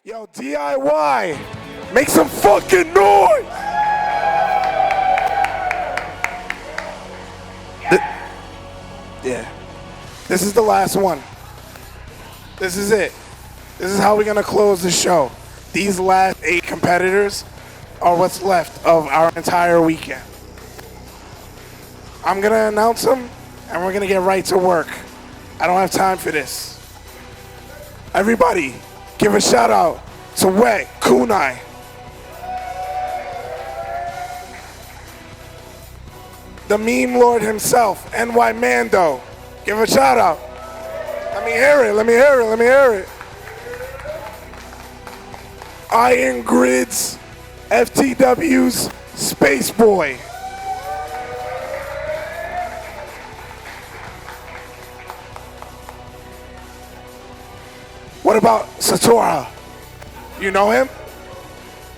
Yo, D.I.Y, make some fucking noise! Yeah. This is the last one. This is it. This is how we're gonna close the show. These last 8 competitors are what's left of our entire weekend. I'm gonna announce them, and we're gonna get right to work. I don't have time for this. Everybody, give a shout out to Wet Kunai. The meme lord himself, NY Mando. Give a shout out. Let me hear it, let me hear it, let me hear it. Iron Grids, FTW's Space Boy. What about Satora? You know him?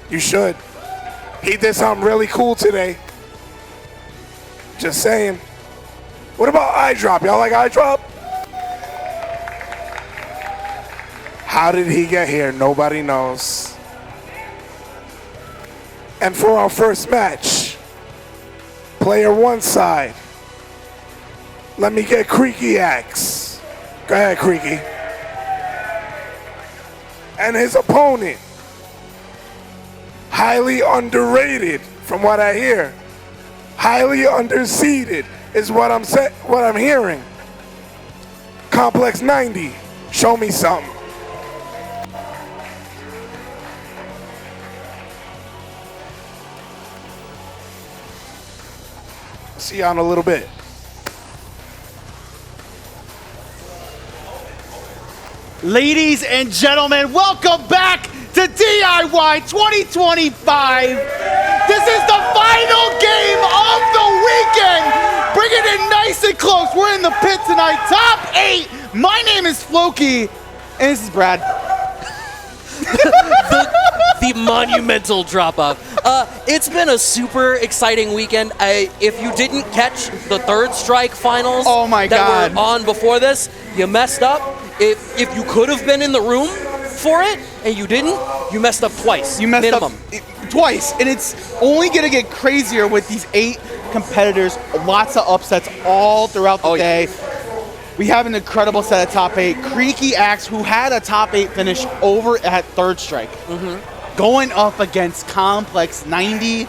You should. He did something really cool today. Just saying. What about Eye Drop? Y'all like Eye Drop? How did he get here? Nobody knows. And for our first match, player 1 side, let me get Creaky Axe. Go ahead, Creaky. And his opponent, highly underrated from what I hear, highly underseeded is what I'm hearing. Complex 90, show me something. See you in a little bit. Ladies and gentlemen, welcome back to D.I.Y 2025. This is the final game of the weekend. Bringing it nice and close. We're in the pit tonight. Top 8. My name is Floki, and this is Brad. the monumental drop-off. It's been a super exciting weekend. If you didn't catch the Third Strike finals that were on before this, you messed up. If you could have been in the room for it and you didn't, you messed up twice. You messed minimum. up twice, and it's only going to get crazier with these 8 competitors. Lots of upsets all throughout the day. Yeah. We have an incredible set of top 8. Creaky Axe, who had a top 8 finish over at Third Strike, going up against Complex 90.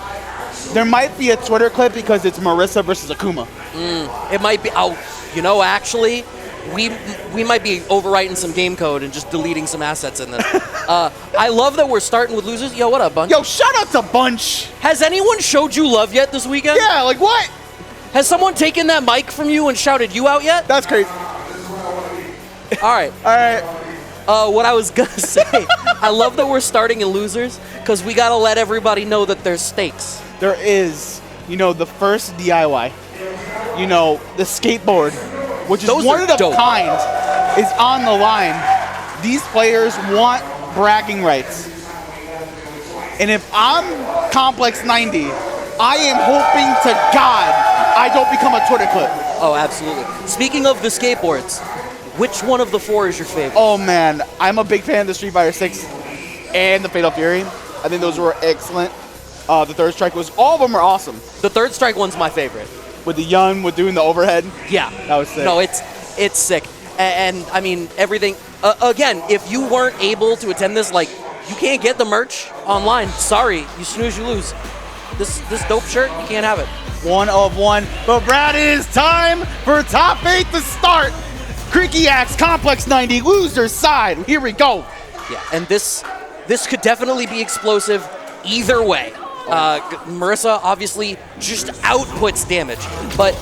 There might be a Twitter clip because it's Marissa versus Akuma. It might be. Oh, you know, actually, we might be overwriting some game code and just deleting some assets in this. I love that we're starting with losers. Yo, what up, Bunch? Yo, shout out to Bunch. Has anyone showed you love yet this weekend? Yeah, like what? Has someone taken that mic from you and shouted you out yet? That's crazy. All right. All right. What I was going to say, I love that we're starting in losers because we got to let everybody know that there's stakes. There is, the first DIY, the skateboard, which is one of the kind, is on the line. These players want bragging rights. And if I'm Complex 90, I am hoping to God I don't become a Twitter clip. Oh, absolutely. Speaking of the skateboards, which one of the 4 is your favorite? Oh, man. I'm a big fan of the Street Fighter 6 and the Fatal Fury. I think those were excellent. The Third Strike all of them are awesome. The Third Strike one's my favorite. With the Yun, with doing the overhead. Yeah. That was sick. No, it's sick. And I mean, everything. Again, if you weren't able to attend this, you can't get the merch online. Sorry. You snooze, you lose. This dope shirt, you can't have it. 1 of 1. But Brad, it is time for top 8 to start. Creaky Axe, Complex 90, losers side. Here we go. Yeah, and this could definitely be explosive either way. Marissa obviously just outputs damage, but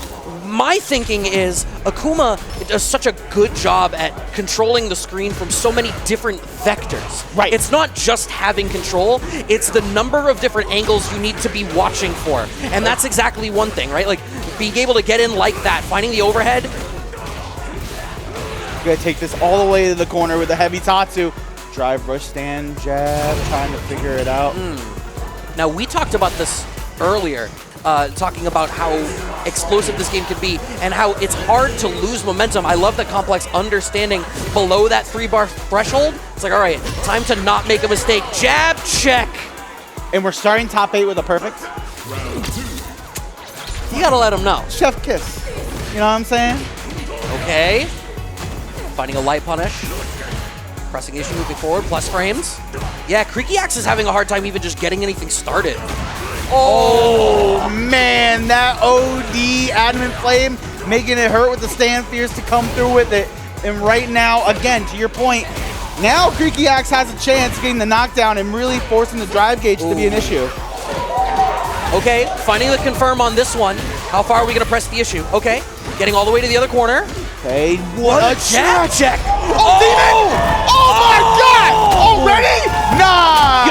my thinking is Akuma does such a good job at controlling the screen from so many different vectors. Right. It's not just having control, it's the number of different angles you need to be watching for. And that's exactly one thing, right? Being able to get in like that, finding the overhead. You gotta take this all the way to the corner with a heavy Tatsu. Drive, rush, stand, jab, trying to figure it out. Now, we talked about this earlier. talking about how explosive this game can be and how it's hard to lose momentum. I love that Complex understanding below that 3-bar threshold. It's like, all right, time to not make a mistake. Jab, check. And we're starting top 8 with a perfect. You gotta let him know. Chef kiss. You know what I'm saying? Okay. Finding a light punish. Pressing issue, moving forward, plus frames. Yeah, Creaky Axe is having a hard time even just getting anything started. Oh, man, that OD Adamant Flame making it hurt with the Stand Fierce to come through with it. And right now, again, to your point, now Creaky Axe has a chance of getting the knockdown and really forcing the drive gauge to be an issue. Okay, finding the confirm on this one. How far are we gonna press the issue? Okay, getting all the way to the other corner. Okay, what a jab check! Oh, Demon! Oh my God! Already? Nah!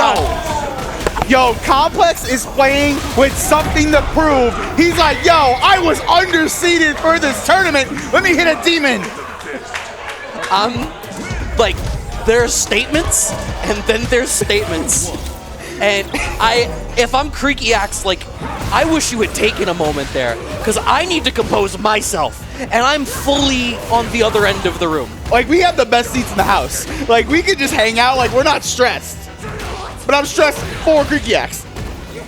Yo, Complex is playing with something to prove. He's like, yo, I was underseeded for this tournament. Let me hit a Demon. Like, there's statements, and then there's statements. And if I'm Creaky Axe, like, I wish you had taken a moment there, because I need to compose myself, and I'm fully on the other end of the room. Like, we have the best seats in the house. Like, we could just hang out, like, we're not stressed. But I'm stressed for Creaky Axe.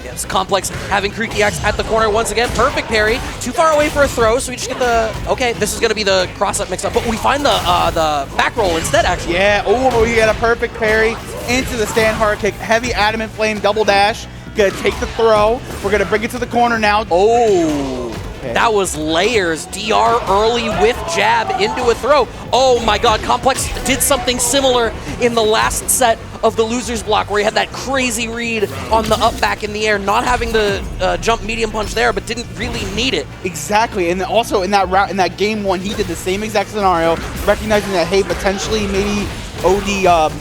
Yes, Complex having Creaky Axe at the corner once again. Perfect parry. Too far away for a throw, so we just get the... Okay, this is going to be the cross-up mix-up, but we find the back roll instead, actually. Yeah, oh, we got a perfect parry into the stand hard kick. Heavy Adamant Flame double dash. Gonna take the throw. We're gonna bring it to the corner now. Oh, okay. That was layers. DR early with jab into a throw. Oh my God, Complex did something similar in the last set of the loser's block where he had that crazy read on the up back in the air, not having the jump medium punch there, but didn't really need it. Exactly, and also in that round, in that game one, he did the same exact scenario, recognizing that, hey, potentially maybe OD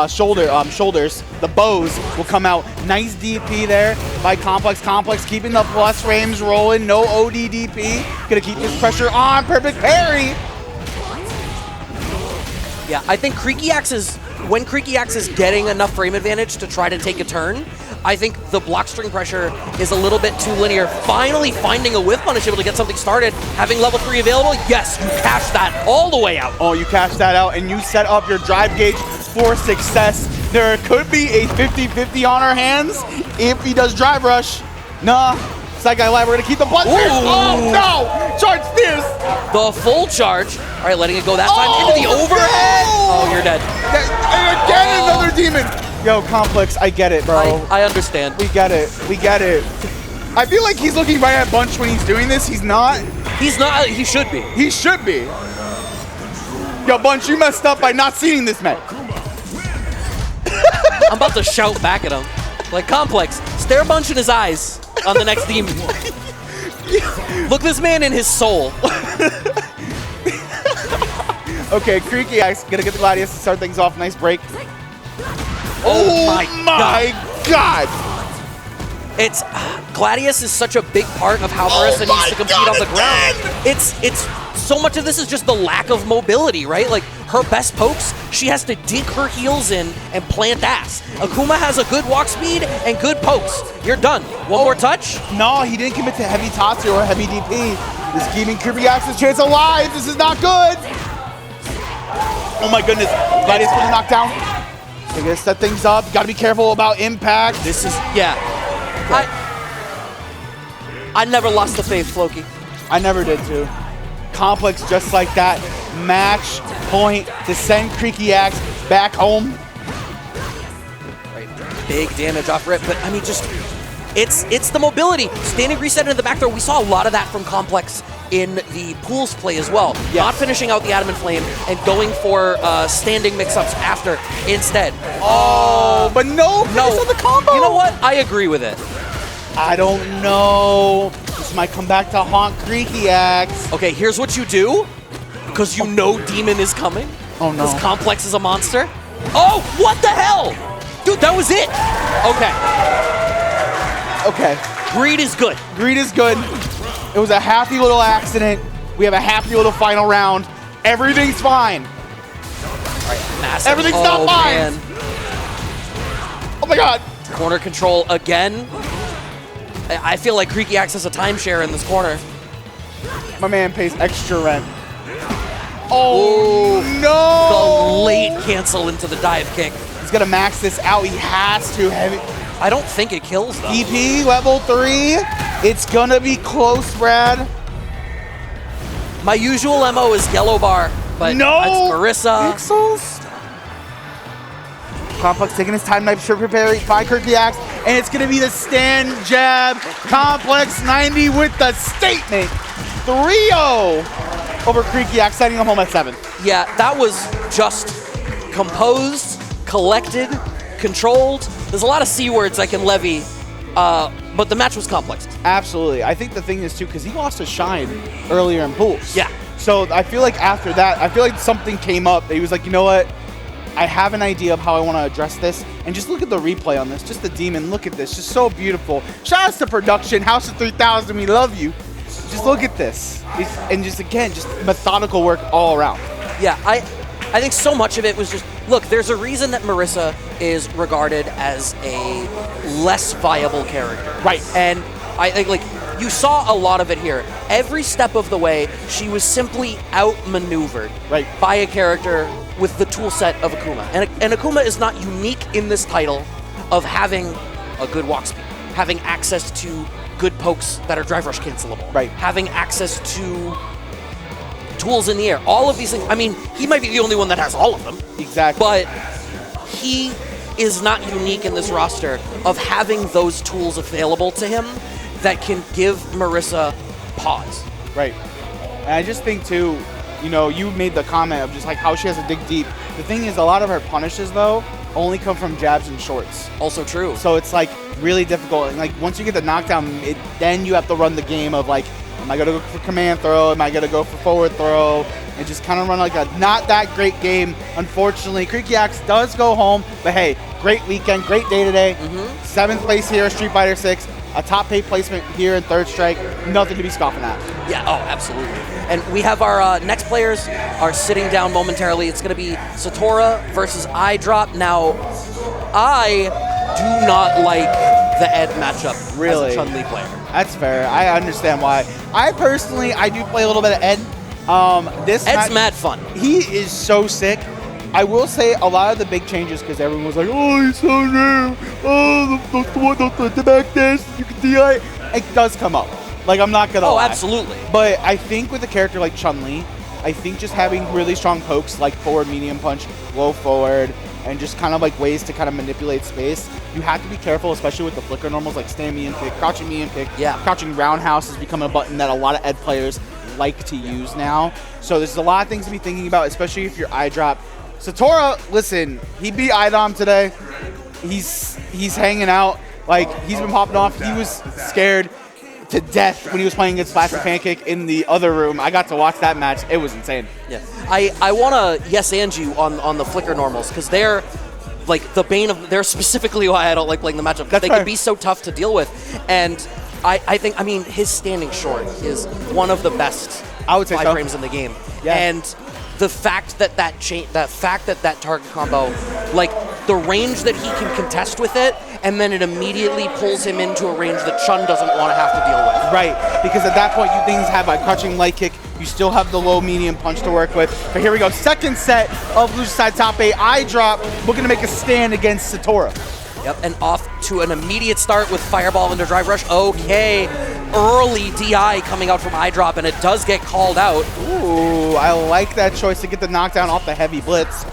shoulders, the bows will come out. Nice DP there by Complex. Complex keeping the plus frames rolling. No OD DP. Gonna keep this pressure on. Perfect parry. Yeah, I think Creaky Axe is, when Creaky Axe is getting enough frame advantage to try to take a turn, I think the block string pressure is a little bit too linear. Finally finding a whiff punish, able to get something started, having level 3 available. Yes, you cashed that all the way out. Oh, you cashed that out, and you set up your drive gauge for success. There could be a 50-50 on our hands if he does drive rush. Nah, Side Guy Live, we're gonna keep the button. Oh no! Charge fierce! The full charge. All right, letting it go that time into the overhead. No! Oh, you're dead. And again, another Demon. Yo, Complex, I get it, bro. I understand. We get it. We get it. I feel like he's looking right at Bunch when he's doing this. He's not. He's not. He should be. He should be. Yo, Bunch, you messed up by not seeing this man. I'm about to shout back at him. Like, Complex, stare Bunch in his eyes on the next Demon. Look this man in his soul. Okay, Creaky Axe gonna get the Gladius to start things off. Nice break. Oh my God! It's Gladius is such a big part of how Marissa needs to compete on the ground. It's so much of this is just the lack of mobility, right? Like her best pokes, she has to dig her heels in and plant ass. Akuma has a good walk speed and good pokes. You're done. One more touch? No, he didn't commit to heavy Tatsu or heavy DP. This is keeping Creaky Axe's chance alive. This is not good. Oh my goodness. Gladius for the knockdown. They're gonna set things up. You gotta be careful about impact. This is, yeah. I never lost the faith, Floki. I never did too. Complex just like that. Match point to send Creaky Axe back home. Right. Big damage off rip, but I mean, just it's the mobility. Standing reset into the back throw. We saw a lot of that from Complex in the pools play as well. Yes. Not finishing out the Adamant Flame and going for standing mix-ups after instead. Oh, but no on the combo. You know what? I agree with it. I don't know. This might come back to haunt Creaky Axe. Okay, here's what you do. Because you know Demon is coming. Oh no. Because Complex is a monster. Oh, what the hell? Dude, that was it. Okay. Okay. Greed is good. Greed is good. It was a happy little accident. We have a happy little final round. Everything's fine. Massive. Everything's not fine. Man. Oh my God. Corner control again. I feel like Creaky Axe has a timeshare in this corner. My man pays extra rent. Oh, no! The late cancel into the dive kick. He's going to max this out. He has to. I don't think it kills, though. EP, level 3. It's going to be close, Brad. My usual MO is yellow bar, but no! it's Marissa. Pixels? Complex taking his time, knife, prepare by Creaky Axe, and it's going to be the stand jab. Complex 90 with the statement. 3-0 over Creaky Axe, sending him home at 7. Yeah, that was just composed, collected, controlled. There's a lot of C words I can levy, but the match was complex. Absolutely. I think the thing is, too, because he lost to Shine earlier in pools. Yeah. So I feel like after that, I feel like something came up. He was like, you know what? I have an idea of how I want to address this. And just look at the replay on this. Just the demon. Look at this. Just so beautiful. Shout outs to production. House of 3000. We love you. Just look at this. And just, again, just methodical work all around. Yeah, I think so much of it was just, look, there's a reason that Marissa is regarded as a less viable character. Right. And I think, like, you saw a lot of it here. Every step of the way, she was simply outmaneuvered by a character with the tool set of Akuma. And Akuma is not unique in this title of having a good walk speed, having access to good pokes that are drive rush cancelable, having access to tools in the air, all of these things. I mean, he might be the only one that has all of them. Exactly. But he is not unique in this roster of having those tools available to him that can give Marissa pause. Right. And I just think, too, you know, you made the comment of just like how she has to dig deep. The thing is, a lot of her punishes, though, only come from jabs and shorts. Also true. So it's like really difficult. And like once you get the knockdown, then you have to run the game of like, am I going to go for command throw? Am I going to go for forward throw? And just kind of run like a not that great game. Unfortunately, Creaky Axe does go home. But hey, great weekend, great day today. 7th place here, Street Fighter 6. A top pay placement here in Third Strike. Nothing to be scoffing at. Yeah, oh, absolutely. And we have our next players are sitting down momentarily. It's going to be Satora versus I-Drop. Now, I do not like the Ed matchup as a Chun-Li player. That's fair. I understand why. I do play a little bit of Ed. Ed's mad fun. He is so sick. I will say a lot of the big changes, because everyone was like, oh, he's so new. Oh, the back dash, you can DI. It does come up. Like, I'm not going to lie. Oh, absolutely. But I think with a character like Chun-Li, I think just having really strong pokes like forward, medium punch, low forward, and just kind of like ways to kind of manipulate space, you have to be careful, especially with the flicker normals like stand me and kick, crouching me and kick. Yeah. Crouching roundhouse has become a button that a lot of Ed players like to use now. So there's a lot of things to be thinking about, especially if you're I-Drop. Satora, listen, he beat Idom today. He's hanging out. Like, he's been popping off. He was scared to death when he was playing against Flash and Pancake in the other room. I got to watch that match. It was insane. Yeah, I want to yes and you on the flicker normals, because they're like the bane of. They're specifically why I don't like playing the matchup. They can be so tough to deal with, and I think his standing short is one of the best frames in the game. Yeah. And the fact that that target combo, like the range that he can contest with it, and then it immediately pulls him into a range that Chun doesn't want to have to deal with. Right, because at that point you things have a crouching light kick, you still have the low medium punch to work with. But here we go, second set of Loser Side Top 8, I-Drop, looking to make a stand against Satora. Yep, and off to an immediate start with Fireball into Drive Rush. Okay, early DI coming out from I-Drop, and it does get called out. Ooh, I like that choice to get the knockdown off the heavy blitz.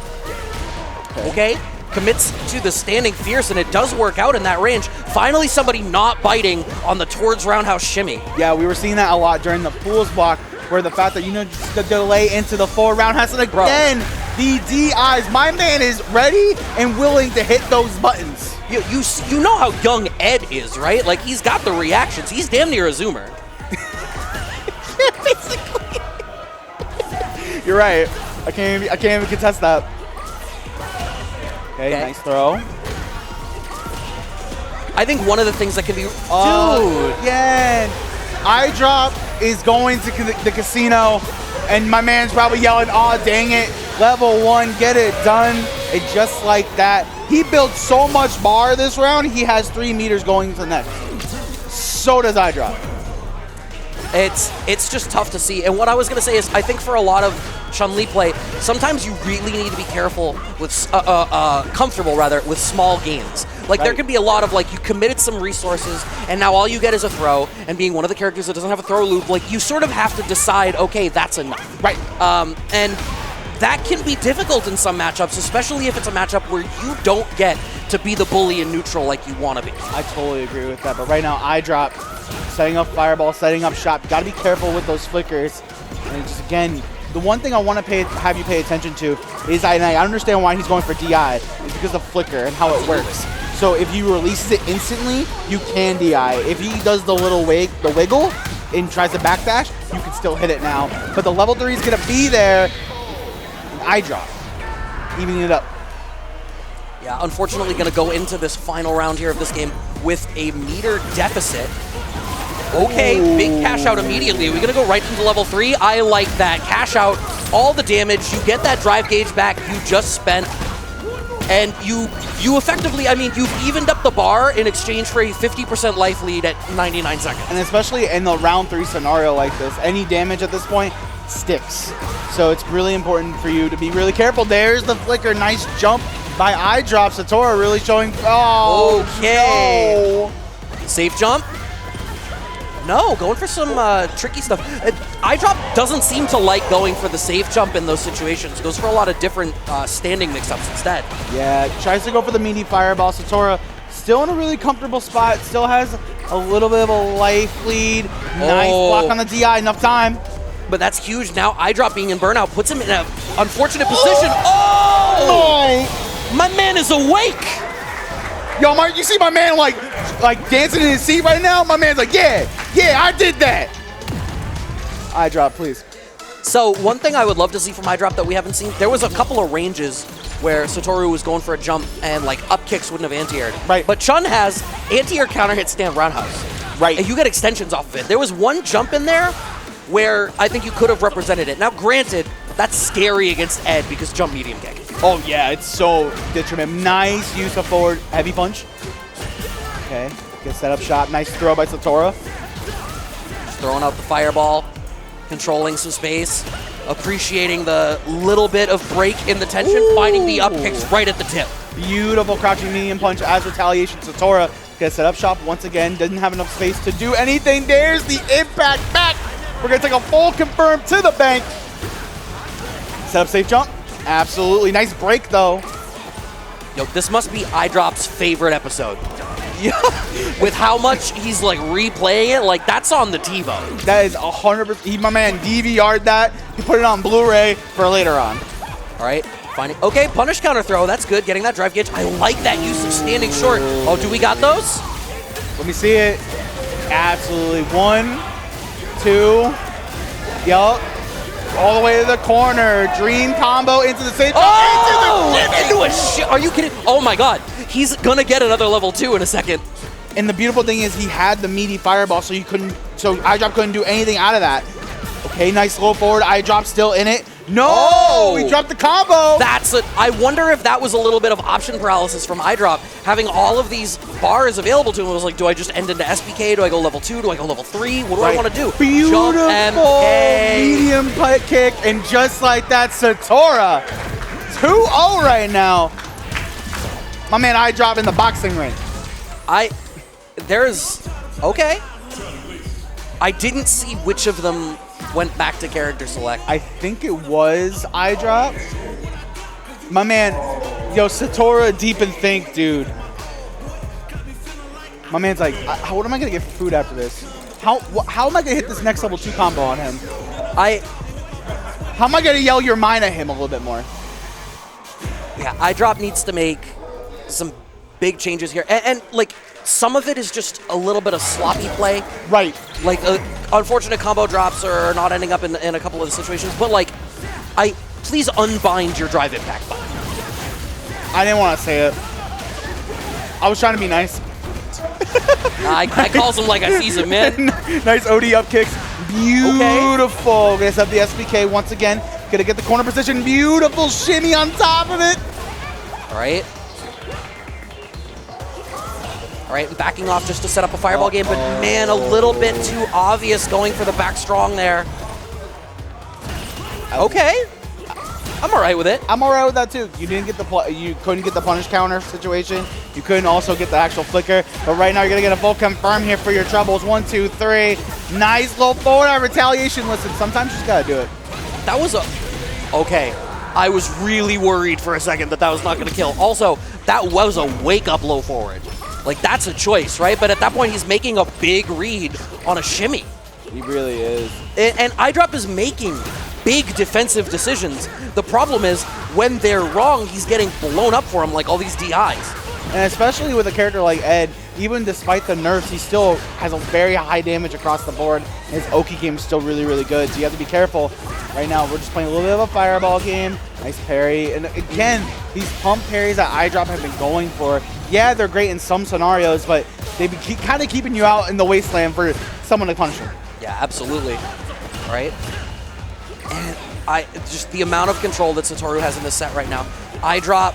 Okay, commits to the standing fierce, and it does work out in that range. Finally, somebody not biting on the towards roundhouse shimmy. Yeah, we were seeing that a lot during the pools block, where the fact that, just the delay into the forward roundhouse, and again, the DIs. My man is ready and willing to hit those buttons. You know how young Ed is, right? Like, he's got the reactions. He's damn near a zoomer. Basically. You're right. I can't even contest that. Okay, nice throw. I think one of the things that can be... Dude! Yeah! I-Drop is going to the casino, and my man's probably yelling, aw, dang it. Level 1, get it done. And just like that, he built so much bar this round, he has 3 meters going to the next. so does I-Drop. It's just tough to see. And what I was going to say is I think for a lot of Chun-Li play, sometimes you really need to be careful with, comfortable rather, with small gains. Like there could be a lot of like you committed some resources and now all you get is a throw, and being one of the characters that doesn't have a throw loop, like you sort of have to decide, okay, that's enough. Right. And that can be difficult in some matchups, especially if it's a matchup where you don't get to be the bully in neutral like you want to be. I totally agree with that, but right now I-Drop, setting up fireball, setting up shot. You got to be careful with those flickers. And just again, the one thing I want to have you pay attention to is, and I understand why he's going for DI, is because of flicker and how it works. So if he releases it instantly, you can DI. If he does the little wiggle and tries to backdash, you can still hit it now. But the level 3 is going to be there. I-Drop, evening it up. Yeah, unfortunately going to go into this final round here of this game with a meter deficit. Okay, big cash out immediately. Are we going to go right into level 3? I like that. Cash out, all the damage. You get that drive gauge back you just spent. And you effectively, I mean, you've evened up the bar in exchange for a 50% life lead at 99 seconds. And especially in the round 3 scenario like this, any damage at this point sticks. So it's really important for you to be really careful. There's the flicker. Nice jump by I-Drop. Satora really showing. Oh, okay. No. Safe jump. No, going for some tricky stuff. I-Drop doesn't seem to like going for the safe jump in those situations. Goes for a lot of different standing mix-ups instead. Yeah, tries to go for the meaty fireball. Satora still in a really comfortable spot. Still has a little bit of a life lead. Nice block on the DI. Enough time. But that's huge. Now I-Drop being in burnout puts him in an unfortunate position. Oh! My man is awake! Yo, Mark, you see my man like dancing in his seat right now? My man's like, yeah, I did that. I-Drop, please. So one thing I would love to see from I-Drop that we haven't seen, there was a couple of ranges where Satoru was going for a jump and like up kicks wouldn't have anti-aired. Right. But Chun has anti-air counter hit stand roundhouse. Right. And you get extensions off of it. There was one jump in there where I think you could have represented it. Now granted, that's scary against Ed because jump medium kick. Oh yeah, it's so detrimental. Nice use of forward heavy punch. Okay, good setup shot. Nice throw by Satora. Just throwing out the fireball, controlling some space, appreciating the little bit of break in the tension, finding the up kicks right at the tip. Beautiful crouching medium punch as retaliation. Satora gets set up shop once again. Doesn't have enough space to do anything. There's the impact back. We're gonna take a full confirm to the bank. Set up safe jump. Absolutely. Nice break, though. Yo, this must be I-Drop's favorite episode. Yeah. With how much he's, like, replaying it, like, that's on the TiVo. That is 100%. My man DVR'd that. He put it on Blu-ray for later on. All right. Finding. Okay, punish counter throw. That's good. Getting that drive gauge. I like that use of standing short. Oh, do we got those? Let me see it. Absolutely. 1, 2. Yup. All the way to the corner. Dream combo into the safe. Into a shit. Are you kidding? Oh my God. He's gonna get another level 2 in a second. And the beautiful thing is he had the meaty fireball, so I-Drop couldn't do anything out of that. Okay, nice low forward. I-Drop still in it. No, he dropped the combo. I wonder if that was a little bit of option paralysis from I-Drop, having all of these bars available to him. It was like, do I just end into SPK? Do I go level 2? Do I go level 3? What do I want to do? Beautiful jump medium putt kick, and just like that, Satora 2-0 right now. My man I-Drop in the boxing ring. Okay. I didn't see which of them went back to character select. I think it was I-Drop. My man, yo, Satora deep in think, dude. My man's like, what am I gonna get for food after this? How am I gonna hit this next level 2 combo on him? How am I gonna yell your mind at him a little bit more? Yeah, I-Drop needs to make some big changes here. And like, some of it is just a little bit of sloppy play. Right. Like, unfortunate combo drops are not ending up in a couple of the situations. But, like, please unbind your drive impact button. I didn't want to say it. I was trying to be nice. I calls him like I sees him, man. Nice OD up kicks. Beautiful. Okay. Gonna set the SPK once again. Gonna get the corner position. Beautiful shimmy on top of it. All right. All right, backing off just to set up a fireball game, but man, a little bit too obvious going for the back strong there. Okay, I'm all right with it. I'm all right with that too. You didn't get you couldn't get the punish counter situation. You couldn't also get the actual flicker, but right now you're gonna get a full confirm here for your troubles. 1, 2, 3. Nice low forward retaliation. Listen, sometimes you just gotta do it. That was okay. I was really worried for a second that was not gonna kill. Also, that was a wake-up low forward. Like, that's a choice, right? But at that point, he's making a big read on a shimmy. He really is. And iDrop is making big defensive decisions. The problem is, when they're wrong, he's getting blown up for him like all these DIs. And especially with a character like Ed, even despite the nerfs, he still has a very high damage across the board. His Oki game is still really, really good, so you have to be careful. Right now, we're just playing a little bit of a fireball game. Nice parry. And again, these pump parries that iDrop have been going for, yeah, they're great in some scenarios, but they've been kind of keeping you out in the wasteland for someone to punish them. Yeah, absolutely. Right? And just the amount of control that Satoru has in this set right now. iDrop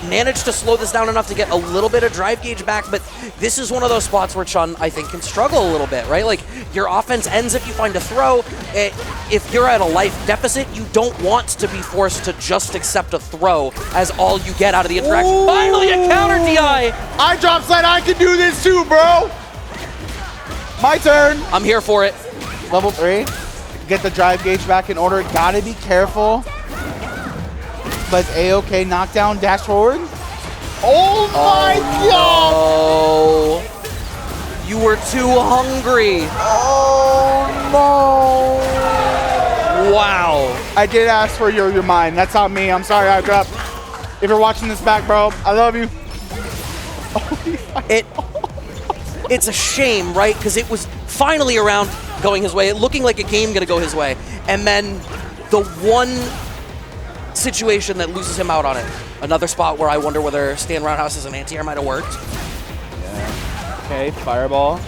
managed to slow this down enough to get a little bit of drive gauge back, but this is one of those spots where Chun, I think, can struggle a little bit, right? Like, your offense ends if you find a throw. If you're at a life deficit, you don't want to be forced to just accept a throw as all you get out of the interaction. Ooh. Finally, a counter DI! iDrop said I can do this too, bro! My turn! I'm here for it. Level 3. Get the drive gauge back in order. Gotta be careful. But A-OK, knockdown, dash forward. Oh my god! Oh, you were too hungry. Oh no! Wow. I did ask for your mind. That's on me. I'm sorry, I dropped. If you're watching this back, bro, I love you. It's a shame, right? Because it was finally around going his way, looking like a game gonna go his way, and then the one situation that loses him out on it. Another spot where I wonder whether Stan Roundhouse as an anti-air might have worked. Yeah. Okay, fireball.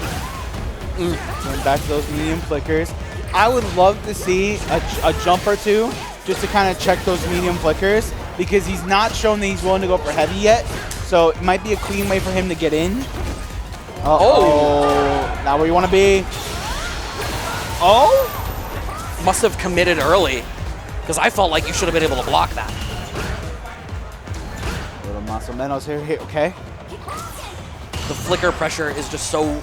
Going back to those medium flickers. I would love to see a jump or two just to kind of check those medium flickers because he's not shown that he's willing to go for heavy yet. So it might be a clean way for him to get in. Not where you want to be. Oh! Must have committed early. Because I felt like you should have been able to block that. Little muscle menos here. Okay. The flicker pressure is just so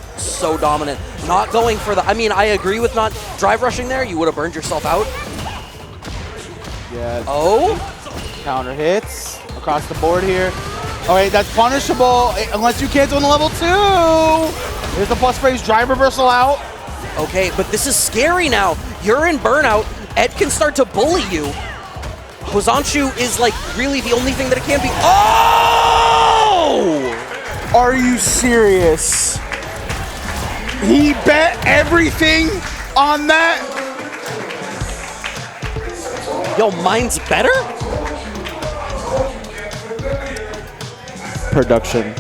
dominant. Not going for the... I mean, I agree with not drive rushing there. You would have burned yourself out. Yeah. Oh? Counter hits across the board here. All right, that's punishable unless you cancel on the level 2. There's the plus phase drive reversal out. Okay, but this is scary now. You're in burnout. Ed can start to bully you. Hosanshu is like really the only thing that it can be. Oh! Are you serious? He bet everything on that? Yo, mine's better? Production.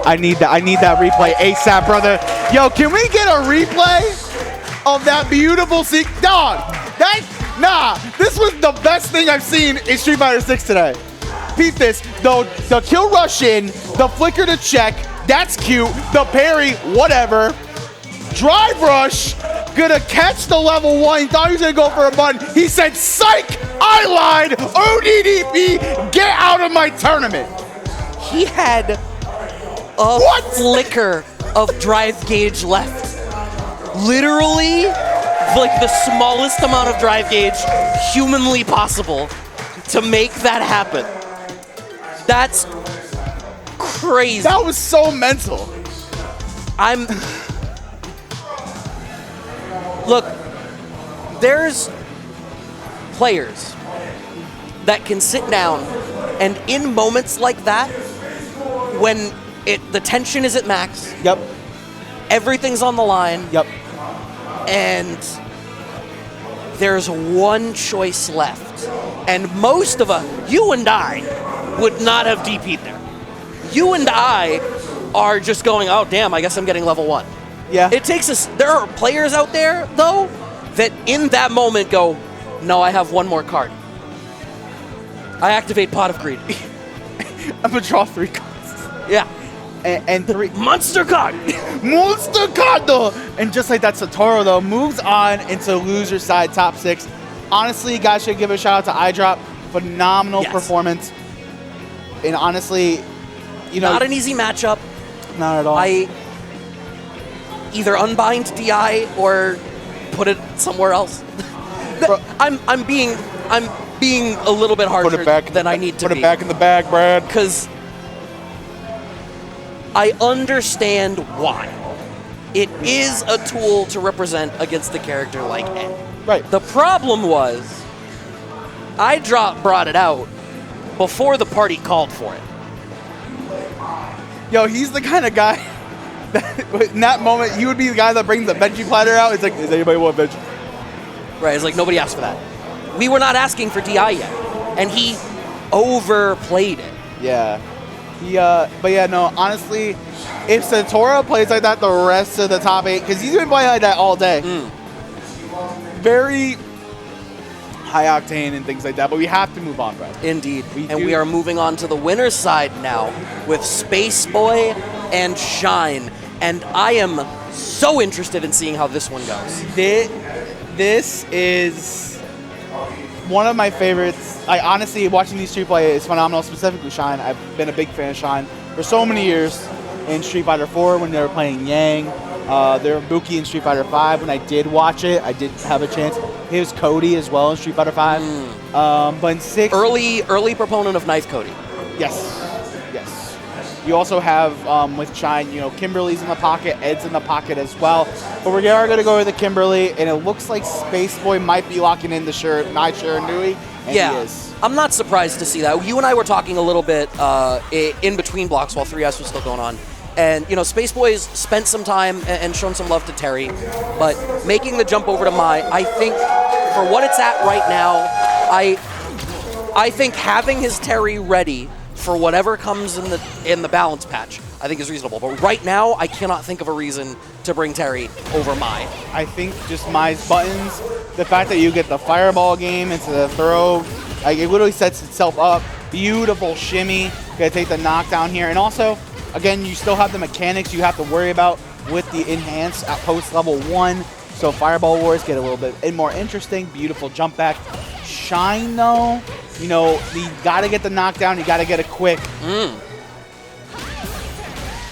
I need that replay ASAP, brother. Yo, can we get a replay of that beautiful dog? This was the best thing I've seen in Street Fighter 6 today. Peep this, the kill rush in, the flicker to check, that's cute, the parry, whatever. Drive rush, gonna catch the level 1, he thought he was gonna go for a button. He said, psych, I lied, ODDP, get out of my tournament. He had a flicker of drive gauge left. Literally, like the smallest amount of drive gauge humanly possible to make that happen. That's crazy. That was so mental. Look, there's players that can sit down and in moments like that, when the tension is at max. Yep. Everything's on the line. Yep. And there's one choice left. And most of us, you and I, would not have DP'd there. You and I are just going, oh, damn, I guess I'm getting level 1. Yeah. It takes us, there are players out there, though, that in that moment go, no, I have one more card. I activate Pot of Greed. I'm gonna draw 3 cards. Yeah. And 3. Monster card! Monster card, though! And just like that, Satoru, though, moves on into loser side top 6. Honestly, guys should give a shout out to iDrop. Phenomenal performance. And honestly, you know. Not an easy matchup. Not at all. I either unbind DI or put it somewhere else. I'm being a little bit harsher than I need to be. Put it back in the bag, Brad. Because I understand why. It is a tool to represent against a character like Ed. Right. The problem was, brought it out before the party called for it. Yo, he's the kind of guy that in that moment, he would be the guy that brings the veggie platter out. It's like, does anybody want veggie? Right, it's like nobody asked for that. We were not asking for DI yet, and he overplayed it. Yeah. But yeah, no, honestly, if Satoru plays like that the rest of the top 8, because he's been playing like that all day. Very high octane and things like that, but we have to move on, bro. Indeed. We are moving on to the winner's side now with Space Boy and Shine. And I am so interested in seeing how this one goes. This is one of my favorites. Honestly, watching these two play is phenomenal, specifically Shine. I've been a big fan of Shine for so many years in Street Fighter 4 when they were playing Yang. They were Buki in Street Fighter 5. When I did watch it, I did have a chance. He was Cody as well in Street Fighter 5. But in 6... Early proponent of Knife Cody. Yes. You also have, with Shine, you know, Kimberly's in the pocket, Ed's in the pocket as well. But we are going to go with the Kimberly, and it looks like Space Boy might be locking in the Nai Shiranui, and he is. I'm not surprised to see that. You and I were talking a little bit in between blocks while 3S was still going on. And, you know, Space Boy's spent some time and shown some love to Terry, but making the jump over to Mai, I think for what it's at right now, I think having his Terry ready for whatever comes in the balance patch, I think is reasonable. But right now, I cannot think of a reason to bring Terry over Mai. I think just Mai's buttons, the fact that you get the fireball game into the throw, like it literally sets itself up. Beautiful shimmy, gonna take the knockdown here. And also, again, you still have the mechanics you have to worry about with the enhanced at post level 1. So Fireball Wars get a little bit more interesting. Beautiful jump back. Shine, though, you know, you got to get the knockdown. You got to get it quick.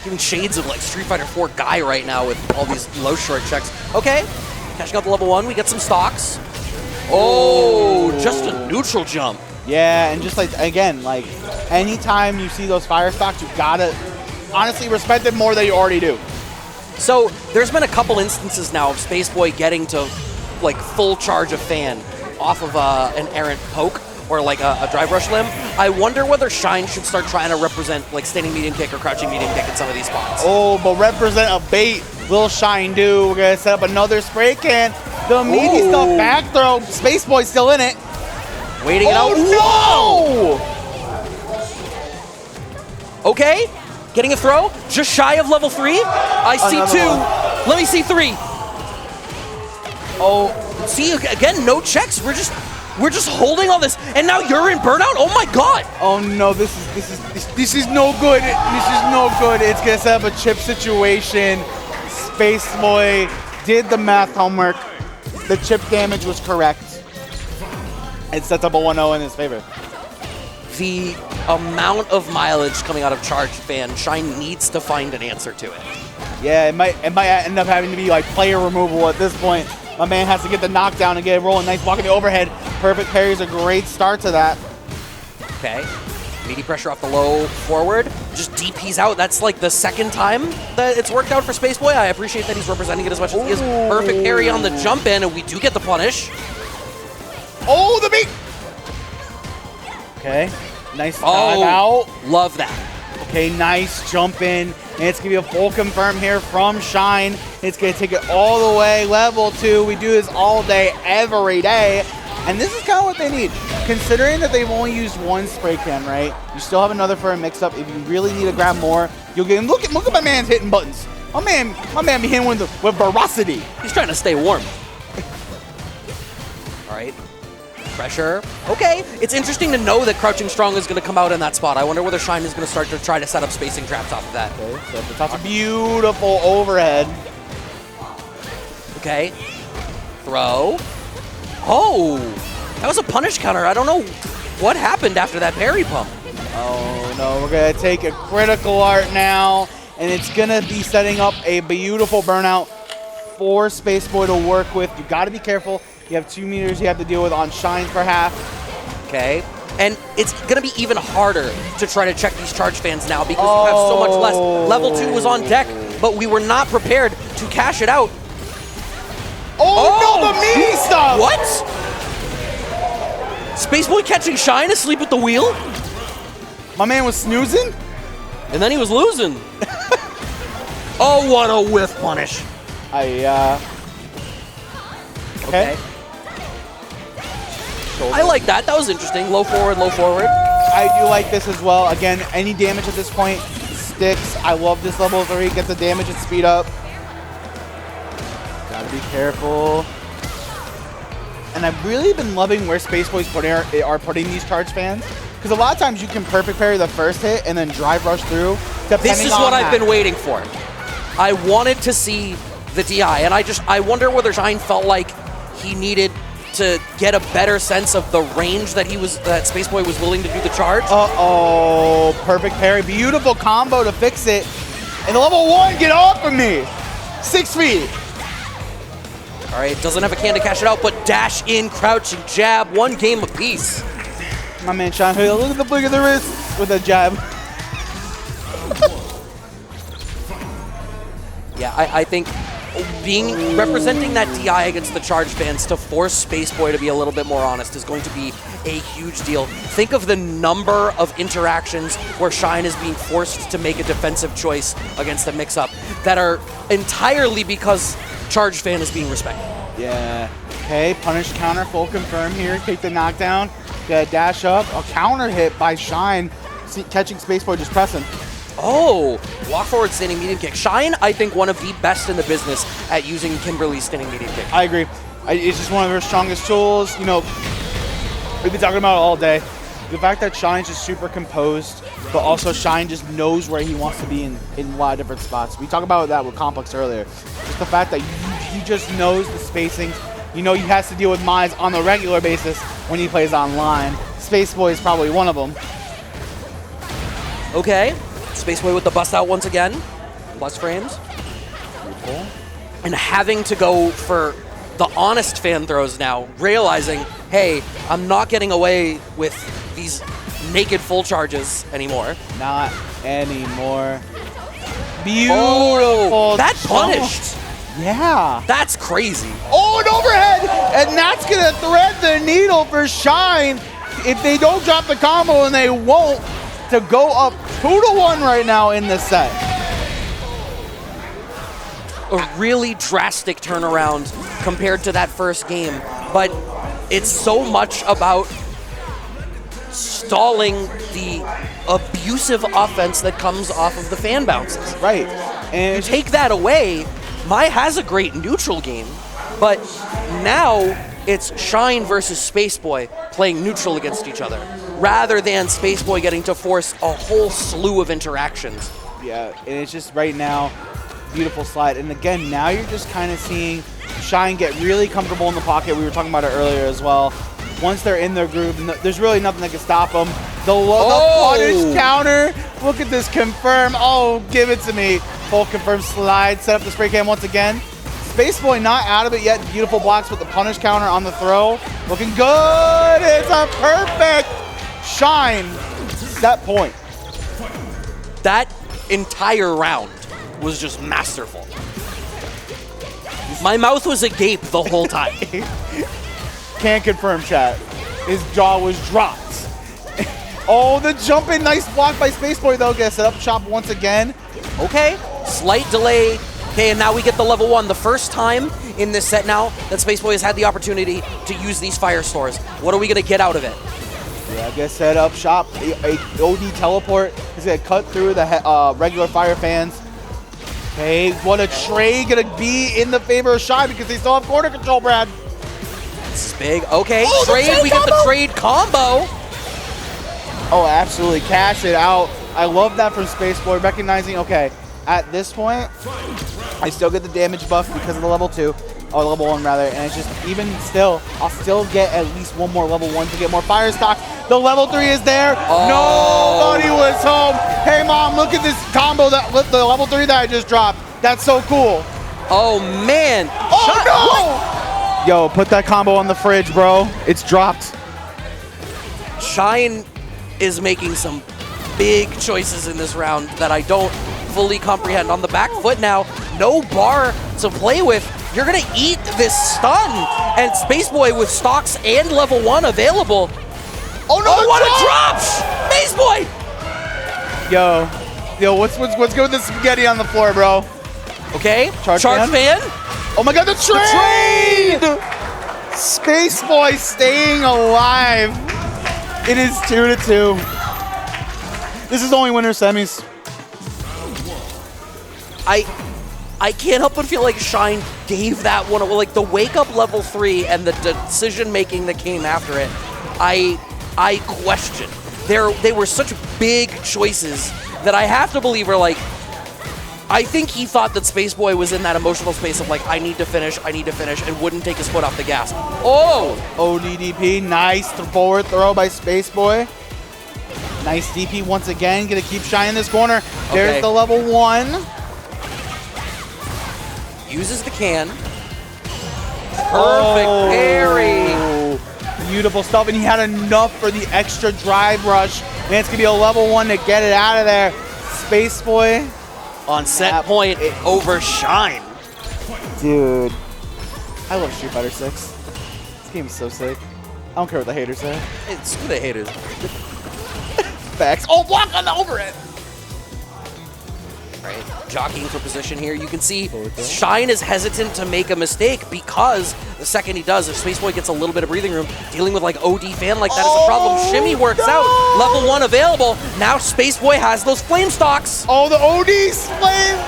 Giving shades of like Street Fighter 4 guy right now with all these low short checks. Okay, catching up to level 1. We get some stocks. Oh, just a neutral jump. Yeah, and just like, again, like anytime you see those fire stocks, you got to honestly respect it more than you already do. So there's been a couple instances now of Space Boy getting to like full charge of fan off of an errant poke or like a drive rush limb. I wonder whether Shine should start trying to represent like standing medium kick or crouching medium kick in some of these spots. Oh, but represent a bait will Shine do. We're going to set up another spray can. The meaty stuff back throw. Space Boy's still in it. Waiting it out. No! Whoa! Okay, getting a throw. Just shy of level 3. I see Another 2. one. Let me see 3. Oh, see, again, no checks. We're just holding all this, and now you're in burnout. Oh my God! Oh no, this is no good. This is no good. It's gonna set up a chip situation. Space Boy did the math homework. The chip damage was correct. It sets up a 1-0 in his favor. The amount of mileage coming out of Charged Fan, Shine needs to find an answer to it. Yeah, it might end up having to be like player removal at this point. My man has to get the knockdown and get it rolling. Nice blocking the overhead. Perfect parry is a great start to that. Okay. Meaty pressure off the low forward. Just DP's out. That's like the second time that it's worked out for Space Boy. I appreciate that he's representing it as much as he is. Perfect parry on the jump in, and we do get the punish. Oh, the beat! Okay. Nice dive out. Love that. Okay, nice jump in. And it's going to be a full confirm here from Shine. It's going to take it all the way. Level 2. We do this all day, every day. And this is kind of what they need. Considering that they've only used one spray can, right? You still have another for a mix-up. If you really need to grab more, you'll get him. Look at my man's hitting buttons. My man be hitting with veracity. He's trying to stay warm. All right. pressure. Okay, it's interesting to know that Crouching Strong is going to come out in that spot. I wonder whether Shine is going to start to try to set up spacing traps off of that. Okay, so that's a beautiful overhead. Okay, throw. Oh, that was a punish counter. I don't know what happened after that parry pump. Oh no, we're gonna take a critical art now, and it's gonna be setting up a beautiful burnout for Spaceboy to work with. You gotta be careful. You have 2 meters you have to deal with on Shine for half. Okay, and it's gonna be even harder to try to check these charge fans now because you have so much less. Level 2 was on deck, but we were not prepared to cash it out. Oh no, the meaty stuff! What? Spaceboy catching Shine asleep at the wheel? My man was snoozing? And then he was losing. Oh, what a whiff punish. Okay. I like that. That was interesting. Low forward, low forward. I do like this as well. Again, any damage at this point sticks. I love this level 3. Get the damage and speed up. Gotta be careful. And I've really been loving where Spaceboys are putting these charge fans. Because a lot of times you can perfect parry the first hit and then drive rush through. This is what I've been waiting for. I wanted to see the DI, and I wonder whether Shine felt like he needed to get a better sense of the range that Spaceboy was willing to do the charge. Uh-oh, perfect parry. Beautiful combo to fix it. And level 1, get off of me. 6 feet. All right, doesn't have a can to cash it out, but dash in, crouch, and jab. 1 game apiece. My man Sean Hill, look at the flick of the wrist with a jab. Yeah, I think representing that DI against the charge fans to force Spaceboy to be a little bit more honest is going to be a huge deal. Think of the number of interactions where Shine is being forced to make a defensive choice against the mix-up that are entirely because charge fan is being respected. Yeah. Okay, punish counter, full confirm here. Take the knockdown. Get a dash up. A counter hit by Shine. Catching Spaceboy, just pressing. Oh, walk forward standing medium kick. Shine, I think, one of the best in the business at using Kimberly's standing medium kick. I agree. It's just one of her strongest tools. You know, we've been talking about it all day. The fact that Shine's just super composed, but also Shine just knows where he wants to be in a lot of different spots. We talked about that with Complex earlier. Just the fact that he just knows the spacings. You know, he has to deal with Mize on a regular basis when he plays online. Spaceboy is probably one of them. Okay. Spaceboy with the bust out once again. Plus frames. Beautiful. And having to go for the honest fan throws now, realizing, hey, I'm not getting away with these naked full charges anymore. Not anymore. Beautiful. Oh, that punished. Yeah. That's crazy. Oh, an overhead! And that's going to thread the needle for Shine if they don't drop the combo, and they won't, to go up 2-1 right now in this set. A really drastic turnaround compared to that first game, but it's so much about stalling the abusive offense that comes off of the fan bounces. Right. And you take that away, Mai has a great neutral game, but now it's Shine versus Spaceboy playing neutral against each other, rather than Spaceboy getting to force a whole slew of interactions. Yeah, and it's just right now, beautiful slide. And again, now you're just kind of seeing Shine get really comfortable in the pocket. We were talking about it earlier as well. Once they're in their groove, there's really nothing that can stop them. The punish counter. Look at this confirm. Oh, give it to me. Full confirm slide. Set up the spray cam once again. Spaceboy not out of it yet. Beautiful blocks with the punish counter on the throw. Looking good. It's a perfect Shine set point. That entire round was just masterful. My mouth was agape the whole time. Can't confirm, chat. His jaw was dropped. Oh, the jump in. Nice block by Spaceboy, though. Gets it up chop once again. Okay, slight delay. Okay, and now we get the level 1. The first time in this set now that Spaceboy has had the opportunity to use these fire stores. What are we going to get out of it? Yeah, get set up, shop, a OD teleport. He's going to cut through the regular fire fans. Okay, what a trade going to be in the favor of Shine because they still have corner control, Brad. This is big. Okay, Oh, trade. We get the trade combo. Oh, absolutely. Cash it out. I love that from Space Boy, recognizing, okay, at this point, I still get the damage buff because of the level 2, or level 1 rather, and it's just, even still, I'll still get at least one more level 1 to get more fire stock. The level 3 is there. Oh. Nobody was home. Hey, Mom, look at this combo, the level 3 that I just dropped. That's so cool. Oh, man. Oh, no! Yo, put that combo on the fridge, bro. It's dropped. Shine is making some big choices in this round that I don't fully comprehend. On the back foot now, no bar to play with. You're gonna eat this stun, and Space Boy with stocks and level 1 available. Oh no! Oh, what a drop! Space Boy! Yo, what's good with the spaghetti on the floor, bro? Okay, Charge fan. Oh my God, the trade! Space Boy staying alive. It is 2-2. This is only winner semis. I can't help but feel like Shine gave that one, like the wake up level 3 and the decision making that came after it. I question. They were such big choices that I have to believe are like, I think he thought that Space Boy was in that emotional space of like, I need to finish, and wouldn't take his foot off the gas. Oh! ODDP, nice forward throw by Space Boy. Nice DP once again, gonna keep Shine in this corner. There's Okay. the level 1. Uses the can. Perfect parry. Beautiful stuff, and he had enough for the extra drive rush. Man, it's gonna be a level 1 to get it out of there. Space Boy. On set point over Shine. Dude, I love Street Fighter 6. This game is so sick. I don't care what the haters say. It's for the haters. Facts. Oh, block on the overhead. Right, jockeying for position here. You can see Shine is hesitant to make a mistake because the second he does, if Space Boy gets a little bit of breathing room, dealing with like OD fan like that is a problem. Shimmy works out. Level 1 available. Now Space Boy has those flame stocks. Oh, the OD flame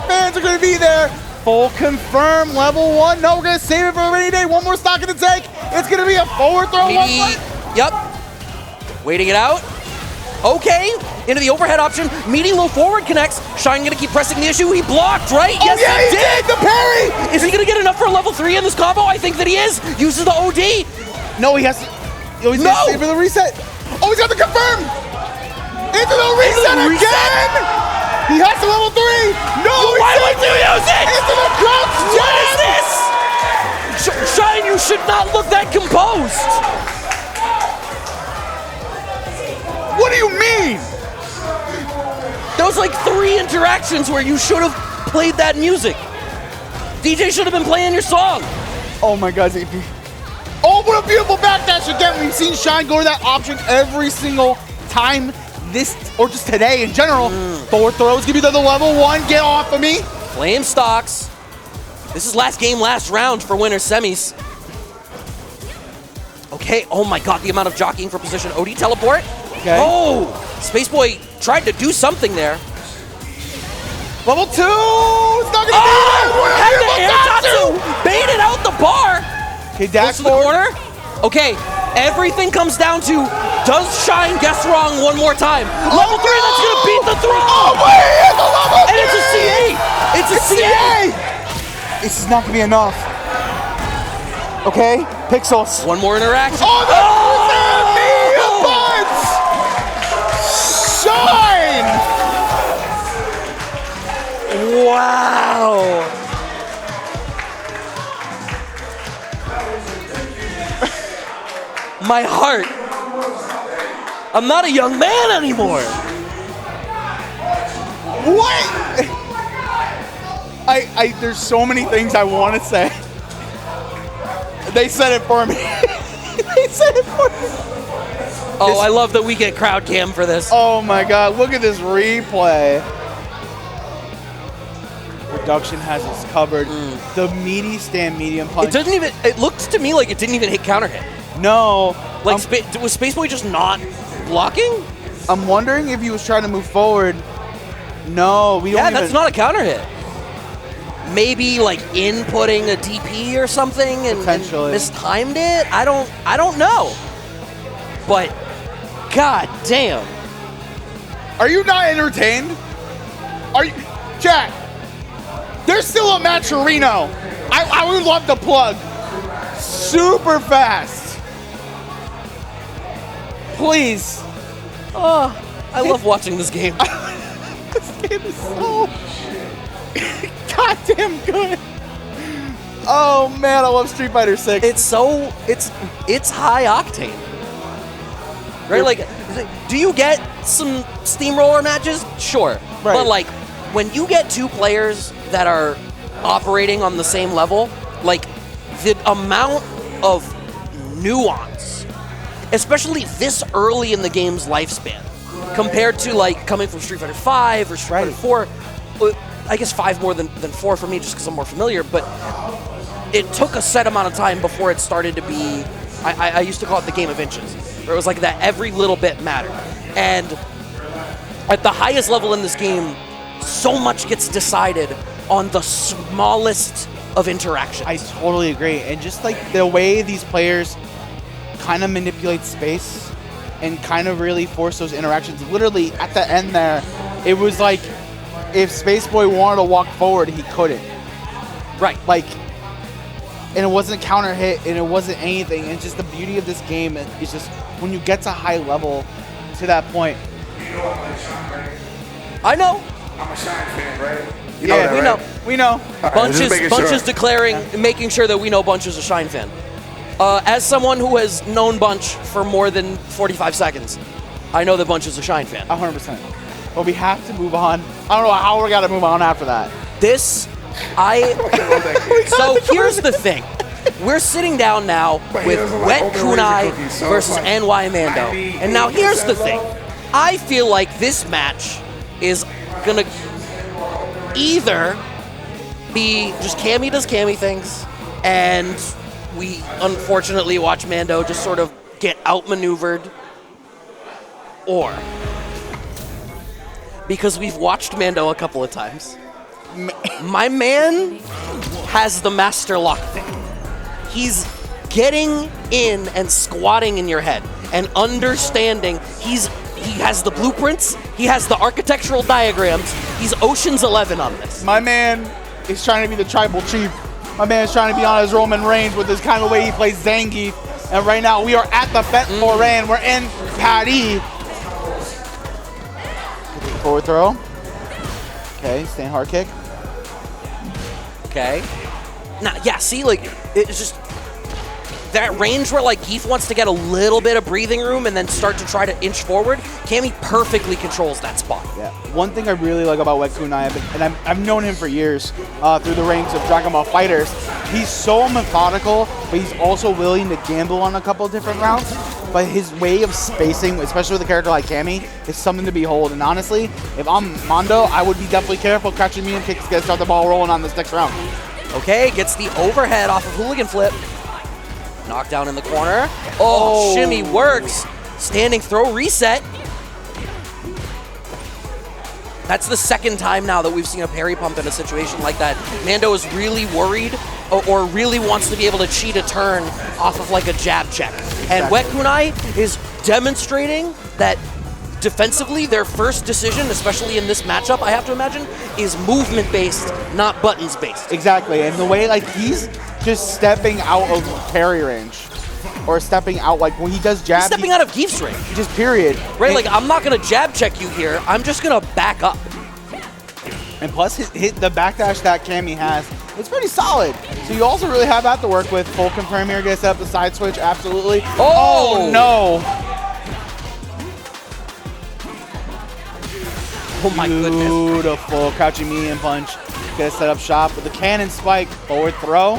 fans are going to be there. Full confirm, level 1. No, we're going to save it for a rainy day. One more stock in the tank. It's going to be a forward throw. Yep. Waiting it out. Okay, into the overhead option. Meaty low forward connects. Shine gonna keep pressing the issue. He blocked, right? Oh, yes, yeah, he did. The parry. Is he gonna get enough for a level 3 in this combo? I think that he is. Uses the OD. No, he has to. He's gonna save for the reset. Oh, he's got the confirm. Into the reset again. He has the level 3. No, why would you use it? Into the crouch. What is this? Shine, you should not look that composed. What do you mean? There was like 3 interactions where you should have played that music. DJ should have been playing your song. Oh my God, ZP. Oh, what a beautiful backdash again. We've seen Shine go to that option every single time this, or just today in general. Forward throws, give me the level 1, get off of me. Flame stocks. This is last game, last round for winner semis. Okay, oh my God, the amount of jockeying for position. OD teleport. Okay. Oh, Space Boy tried to do something there. Level 2, it's not gonna be there. Had the air tatsu, baited out the bar. Okay, dash to the corner. Okay, everything comes down to, does Shine guess wrong one more time? Level 3, that's gonna beat the throw. Oh, wait, it's a level 3. And it's a CA. It's a CA. This is not gonna be enough. Okay, Pixels. One more interaction. Oh, Shine! Wow! My heart. I'm not a young man anymore. What? There's so many things I want to say. They said it for me. They said it for me. Oh, I love that we get crowd cam for this. Oh my God, look at this replay. Production has us covered. The meaty stand medium punch. It looked to me like it didn't even hit counter hit. No. Like, was Space Boy just not blocking? I'm wondering if he was trying to move forward. No, we don't Yeah, that's not a counter hit. maybe like inputting a DP or something and mistimed it. I don't know. But god damn. Are you not entertained? Are you, chat? There's still a match for Reno. I would love to plug. Super fast. Please. Oh, I love watching this game. This game is so goddamn good. Oh man, I love Street Fighter 6. It's high octane. Right? Like, do you get some steamroller matches? Sure. Right. But like, when you get two players that are operating on the same level, like the amount of nuance, especially this early in the game's lifespan, compared to like coming from Street Fighter 5 or Street Fighter 4, I guess 5 more than 4 for me just because I'm more familiar, but it took a set amount of time before it started to be, I used to call it the game of inches, where it was like that every little bit mattered. And at the highest level in this game, so much gets decided on the smallest of interactions. I totally agree. And just like the way these players kind of manipulate space and kind of really force those interactions. Literally at the end there, it was like if Space Boy wanted to walk forward, he couldn't. Right. Like, and it wasn't counter hit and it wasn't anything. And just the beauty of this game is just when you get to high level to that point. I know. I'm a Shine fan, right? You Yeah, know that, right? we know. Bunches declaring, making sure that we know Bunch is a Shine fan. As someone who has known Bunch for more than 45 seconds, I know that Bunch is a Shine fan. 100%. But we have to move on. I don't know how we're gonna move on after that. So here's the thing. We're sitting down now with Wet Kunai versus NY Mando. And now here's the thing. I feel like this match is gonna either be just Cammy does Cammy things, and we unfortunately watch Mando just sort of get outmaneuvered, or because we've watched Mando a couple of times, my man has the master lock thing. He's getting in and squatting in your head and understanding. He has the blueprints. He has the architectural diagrams. He's Ocean's 11 on this. My man is trying to be the tribal chief. My man is trying to be on his Roman Reigns with this kind of way he plays Zangief. And right now we are at the Fête Foraine. We're in Paris. Forward throw. Okay, stand hard kick. Okay. Now, yeah, see, like, it's just that range where, like, Keith wants to get a little bit of breathing room and then start to try to inch forward. Cammy perfectly controls that spot. Yeah. One thing I really like about Wet Kunai, and I've known him for years through the ranks of Dragon Ball FighterZ, he's so methodical, but he's also willing to gamble on a couple different rounds. But his way of spacing, especially with a character like Cammy, is something to behold. And honestly, if I'm Mondo, I would be definitely careful catching me and kicks to start the ball rolling on this next round. Okay, gets the overhead off of Hooligan Flip. Knockdown in the corner. Oh, shimmy works. Standing throw reset. That's the second time now that we've seen a parry pump in a situation like that. Mando is really worried or really wants to be able to cheat a turn off of like a jab check. And Wet Kunai is demonstrating that defensively, their first decision, especially in this matchup, I have to imagine, is movement-based, not buttons-based. Exactly, and the way like he's just stepping out of parry range. Or stepping out, like when he does jab. He's stepping out of Geef's range. Just period. Right, like I'm not gonna jab check you here, I'm just gonna back up. And plus the backdash that Cammy has, it's pretty solid. So you also really have that to work with. Full confirm here, gets up the side switch, absolutely. Oh no! Oh my goodness. Beautiful, crouching medium punch. Gonna set up shop with the cannon spike, forward throw.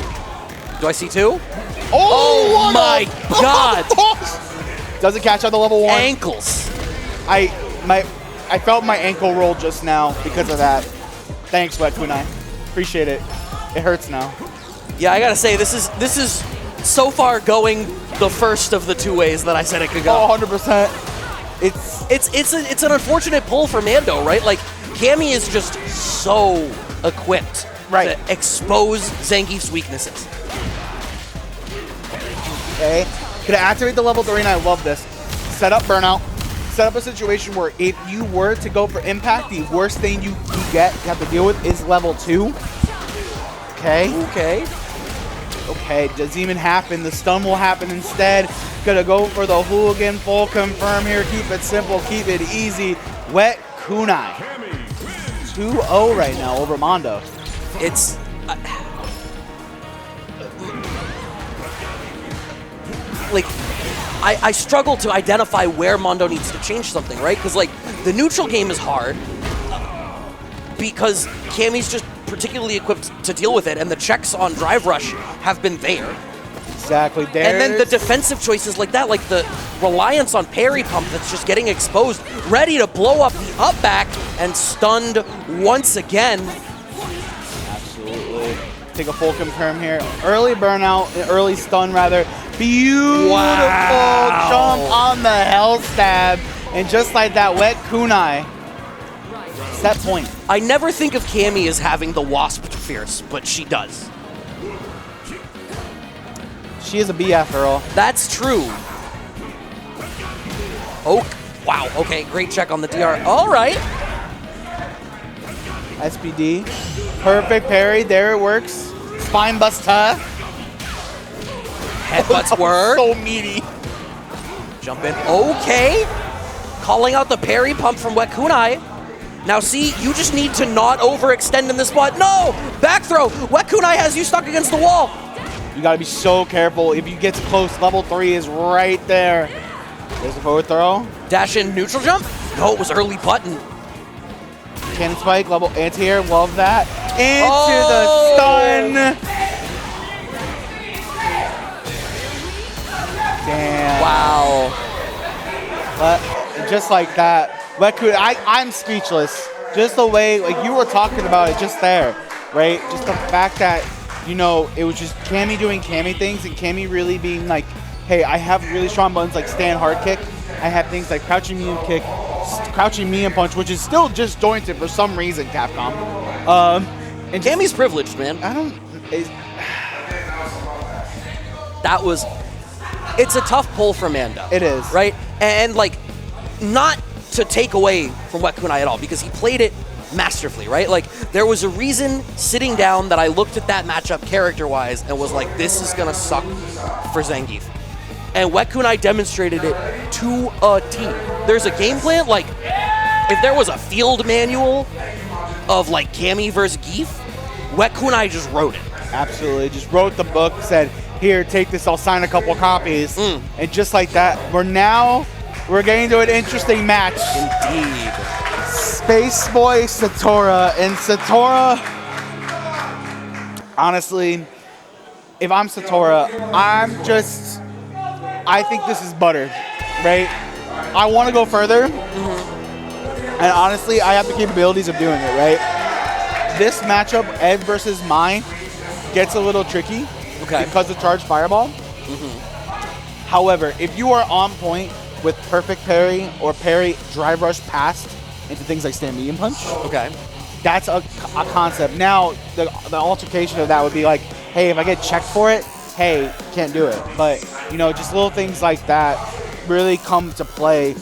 Do I see two? Oh my God! Doesn't catch on the level 1. Ankles. I felt my ankle roll just now because of that. Thanks, Wet Kunai. Appreciate it. It hurts now. Yeah, I gotta say, this is so far going the first of the two ways that I said it could go. Oh, 100%. It's an unfortunate pull for Mando, right? Like, Cammy is just so equipped to expose Zangief's weaknesses. Okay. Gonna activate the level 3, and I love this. Set up burnout. Set up a situation where if you were to go for impact, the worst thing you have to deal with is level 2. Okay. Okay, doesn't even happen. The stun will happen instead. Gonna go for the hooligan full confirm here. Keep it simple, keep it easy. Wet kunai. 2-0 right now over Mondo. It's... like, I struggle to identify where Mondo needs to change something, right? Because, like, the neutral game is hard because Cammy's just particularly equipped to deal with it, and the checks on Drive Rush have been there. Exactly. There. And then the defensive choices like that, like the reliance on parry pump that's just getting exposed, ready to blow up the up back and stunned once again. Absolutely. Take a full confirm here. Early burnout, early stun rather. Beautiful jump on the hell stab. And just like that, wet kunai. Set point. I never think of Cammy as having the wasp fierce, but she does. She is a B after all. That's true. Oh, wow. Okay, great check on the DR. All right. SPD. Perfect parry. There it works. Spine buster. Headbutts work. So meaty. Jump in. Okay. Calling out the parry pump from Wet Kunai. Now see, you just need to not overextend in this spot. No! Back throw! Wet Kunai has you stuck against the wall. You gotta be so careful. If you get close, level 3 is right there. There's the forward throw. Dash in neutral jump? No, it was early button. Cannon spike, level anti-air, love that. Into the stun. Damn. Wow. But just like that, I'm speechless. Just the way, like you were talking about it just there, right? Just the fact that, you know, it was just Cammy doing Cammy things and Cammy really being like, hey, I have really strong buttons like stand hard kick. I have things like crouching medium kick, crouching medium punch, which is still just jointed for some reason, Capcom. And Cammy's privileged, man. It's a tough pull for Manda. It is. Right? And like, not to take away from Wet Kunai at all, because he played it masterfully, right? Like, there was a reason sitting down that I looked at that matchup character-wise and was like, this is gonna suck for Zangief. And Wet Kunai demonstrated it to a T. There's a game plan, like, if there was a field manual of like Cammy versus Geef, Wet Kunai just wrote it. Absolutely, just wrote the book, said, here, take this, I'll sign a couple copies. And just like that, we're getting to an interesting match. Indeed. Space Boy Satora. And Satora, honestly, if I'm Satora, I think this is butter, right? I want to go further. And honestly, I have the capabilities of doing it, right? This matchup, Ed versus Mai, gets a little tricky. Okay. Because of charged fireball. However, if you are on point with perfect parry or parry drive rush past into things like stand medium punch, okay, that's a concept. Now, the altercation of that would be like, hey, if I get checked for it, hey, can't do it. But, you know, just little things like that really come to play.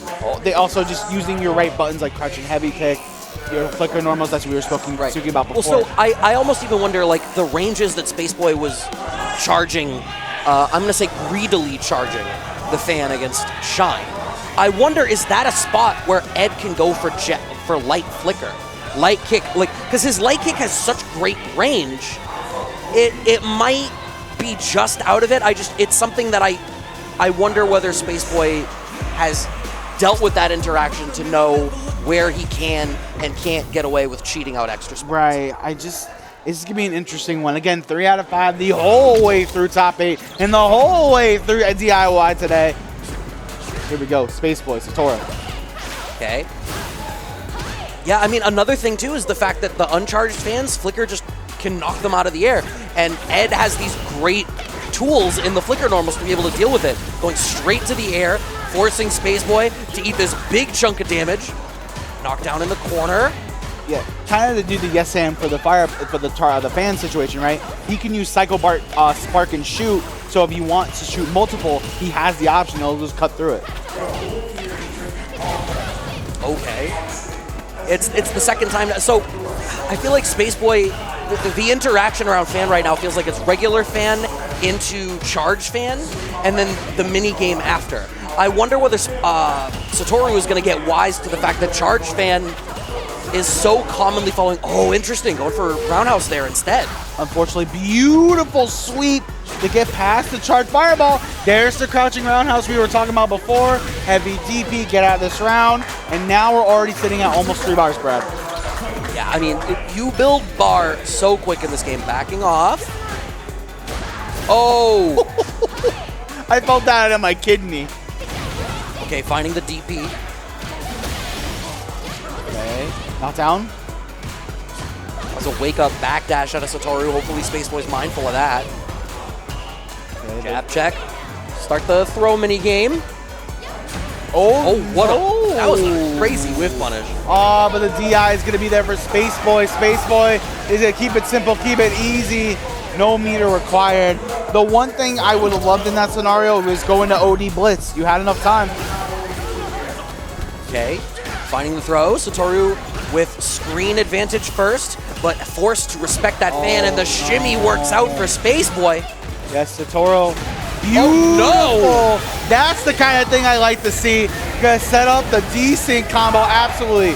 They also just using your right buttons like crouching heavy kick, your flicker normals, that's what we were speaking about before. Well, so I almost even wonder, like, the ranges that Space Boy was charging, I'm going to say greedily charging the fan against Shine. I wonder, is that a spot where Ed can go for light flicker, light kick, like, because his light kick has such great range, it might be just out of it. It's something that I wonder whether Space Boy has dealt with that interaction to know where he can and can't get away with cheating out extra spots. Right, it's gonna be an interesting one. Again, 3 out of 5 the whole way through top 8 and the whole way through DIY today. Here we go, Space Boy, Satora. Okay. Yeah, I mean, another thing too is the fact that the uncharged fans, Flicker just can knock them out of the air. And Ed has these great tools in the Flicker normals to be able to deal with it. Going straight to the air, forcing Space Boy to eat this big chunk of damage. Knockdown in the corner. Yeah, kind of to do the yes and for the the fan situation, right? He can use Psycho Spark and shoot. So if he wants to shoot multiple, he has the option. He'll just cut through it. Okay. It's the second time. So I feel like Space Boy, the interaction around fan right now feels like it's regular fan into charge fan, and then the mini game after. I wonder whether Satoru is going to get wise to the fact that charge fan is so commonly following. Oh, interesting. Going for roundhouse there instead. Unfortunately, beautiful sweep to get past the charge fireball. There's the crouching roundhouse we were talking about before. Heavy DP, get out of this round. And now we're already sitting at almost 3 bars, Brad. Yeah, I mean, you build bar so quick in this game. Backing off. Oh. I felt that out of my kidney. Okay, finding the DP. Okay, knockdown. That's a wake-up backdash out of Satoru. Hopefully Space Boy's mindful of that. Okay, Jab check. Start the throw mini game. Oh, what no. That was a crazy whiff punish. Oh, but the DI is going to be there for Space Boy. Space Boy is going to keep it simple, keep it easy. No meter required. The one thing I would have loved in that scenario was going to OD Blitz. You had enough time. Okay, finding the throw. Satoru with screen advantage first, but forced to respect that fan, and the shimmy works out for Space Boy. Yes, Satoru. Beautiful. Oh, no. That's the kind of thing I like to see. Gonna set up the desync combo, absolutely.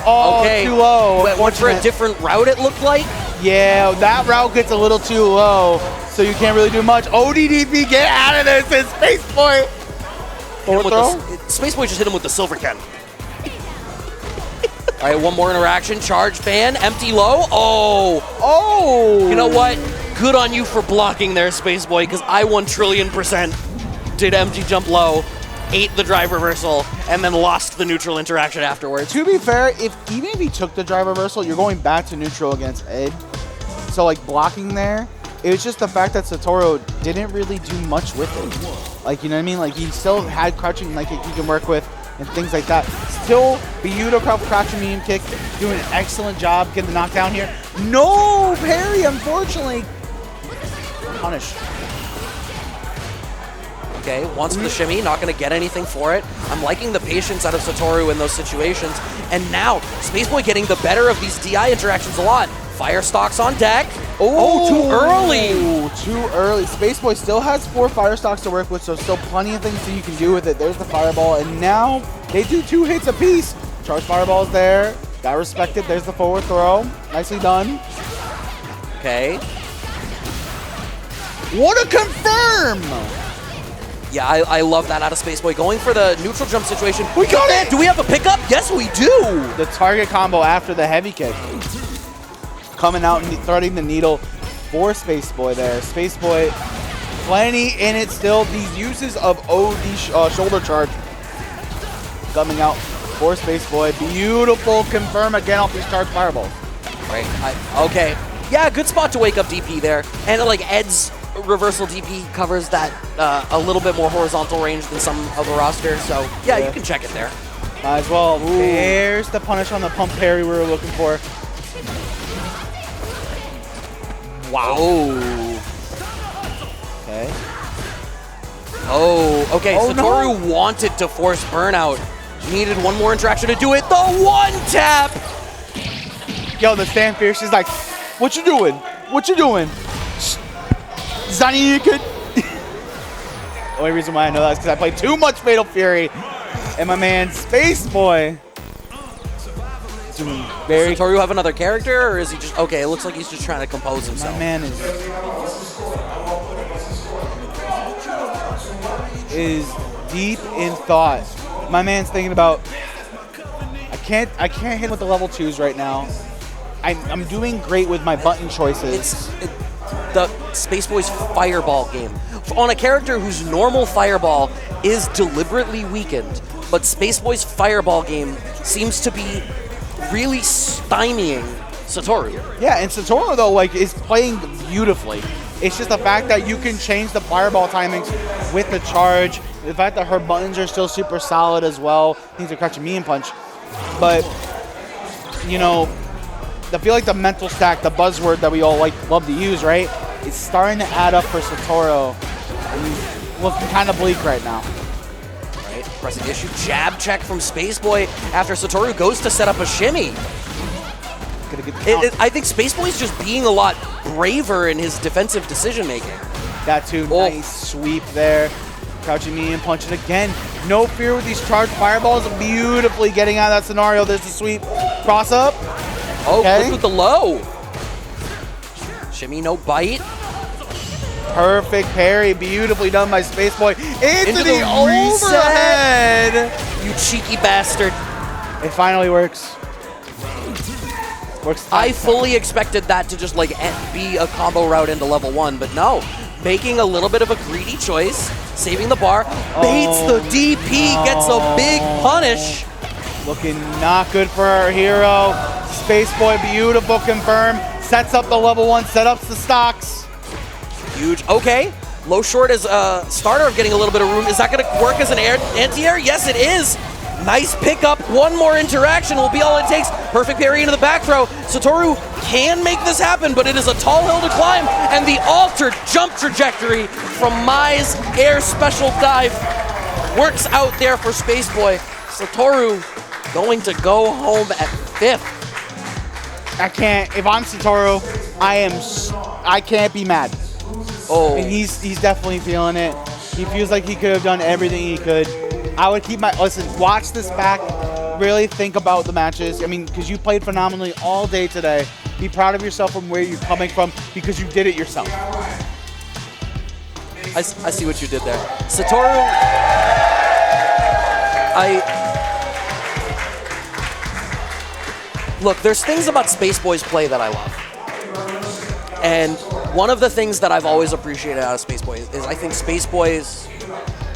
Oh, okay. Too low. Went for a different route, it looked like. Yeah, that route gets a little too low, so you can't really do much. ODDP, get out of this, it's Space Boy. Space Boy just hit him with the silver can. All right, one more interaction. Charge fan, empty low. Oh. You know what? Good on you for blocking there, Space Boy, because I 1,000,000,000,000% did empty jump low, ate the drive reversal, and then lost the neutral interaction afterwards. To be fair, even if he took the drive reversal, you're going back to neutral against Ed. So like blocking there, it was just the fact that Satoru didn't really do much with it. Like, you know what I mean? Like he still had crouching like he can work with and things like that. Still beautiful crouching medium kick, doing an excellent job getting the knockdown here. No parry, unfortunately. Punish. Okay, wants the shimmy, not going to get anything for it. I'm liking the patience out of Satoru in those situations. And now, Space Boy getting the better of these DI interactions a lot. Fire stocks on deck. Oh, too early. Too early. Space Boy still has 4 fire stocks to work with, so still plenty of things that you can do with it. There's the fireball, and now they do 2 hits apiece. Charge fireball's there. Got respected. There's the forward throw. Nicely done. Okay. What a confirm! Yeah, I love that out of Space Boy. Going for the neutral jump situation. We got it! Do we have a pickup? Yes, we do! The target combo after the heavy kick. Coming out and threading the needle for Space Boy there. Space Boy, plenty in it still. These uses of OD shoulder charge coming out for Space Boy. Beautiful confirm again off these charge fireballs. Right. Okay. Yeah, good spot to wake up DP there. And like Ed's reversal DP covers that a little bit more horizontal range than some of the roster. So yeah, you can check it there. Might as well. Ooh. There's the punish on the pump parry we were looking for. Wow. Okay. Oh, okay. Satoru wanted to force burnout. Needed one more interaction to do it. The one tap. Yo, the stand fierce is like, what you doing? What you doing? Zani, you could. The only reason why I know that is because I played too much Fatal Fury. And my man, Space Boy. Does Satoru have another character, or is he just... Okay, it looks like he's just trying to compose himself. My man is deep in thought. My man's thinking about, I can't hit with the level 2s right now. I'm doing great with my button choices. It's the Space Boy's Fireball game. On a character whose normal Fireball is deliberately weakened, but Space Boy's Fireball game seems to be really stymieing Satoru. Yeah, and Satoru though is playing beautifully. It's just the fact that you can change the fireball timings with the charge. The fact that her buttons are still super solid as well. Things are catching me and punch. But, you know, I feel like the mental stack, the buzzword that we all love to use, right? It's starting to add up for Satoru. And he's looking kind of bleak right now. Right, pressing issue, jab check from Spaceboy after Satoru goes to set up a shimmy. I think Spaceboy's just being a lot braver in his defensive decision making. That too, nice sweep there. Crouching knee and punching again. No fear with these charged fireballs. Beautifully getting out of that scenario. There's the sweep. Cross up. Oh, okay. With the low. Shimmy, no bite. Perfect parry. Beautifully done by Spaceboy. Into the overhead. You cheeky bastard. It finally works. I fully expected that to just like be a combo route into level 1, but no. Making a little bit of a greedy choice, saving the bar, baits the DP, gets a big punish. Looking not good for our hero. Spaceboy, beautiful confirm. Sets up the level 1, setups the stocks. Huge, okay. Low short is a starter of getting a little bit of room. Is that gonna work as an anti-air? Yes, it is. Nice pickup, one more interaction will be all it takes. Perfect parry into the back throw. Satoru can make this happen, but it is a tall hill to climb, and the altered jump trajectory from Mai's air special dive works out there for Spaceboy. Satoru going to go home at 5th. I can't, if I'm Satoru, I can't be mad. Oh. And he's definitely feeling it. He feels like he could have done everything he could. I would keep listen, watch this back, really think about the matches. I mean, because you played phenomenally all day today. Be proud of yourself from where you're coming from because you did it yourself. I see what you did there. Satoru, look, there's things about Spaceboy's play that I love. And one of the things that I've always appreciated out of Spaceboy is I think Spaceboy's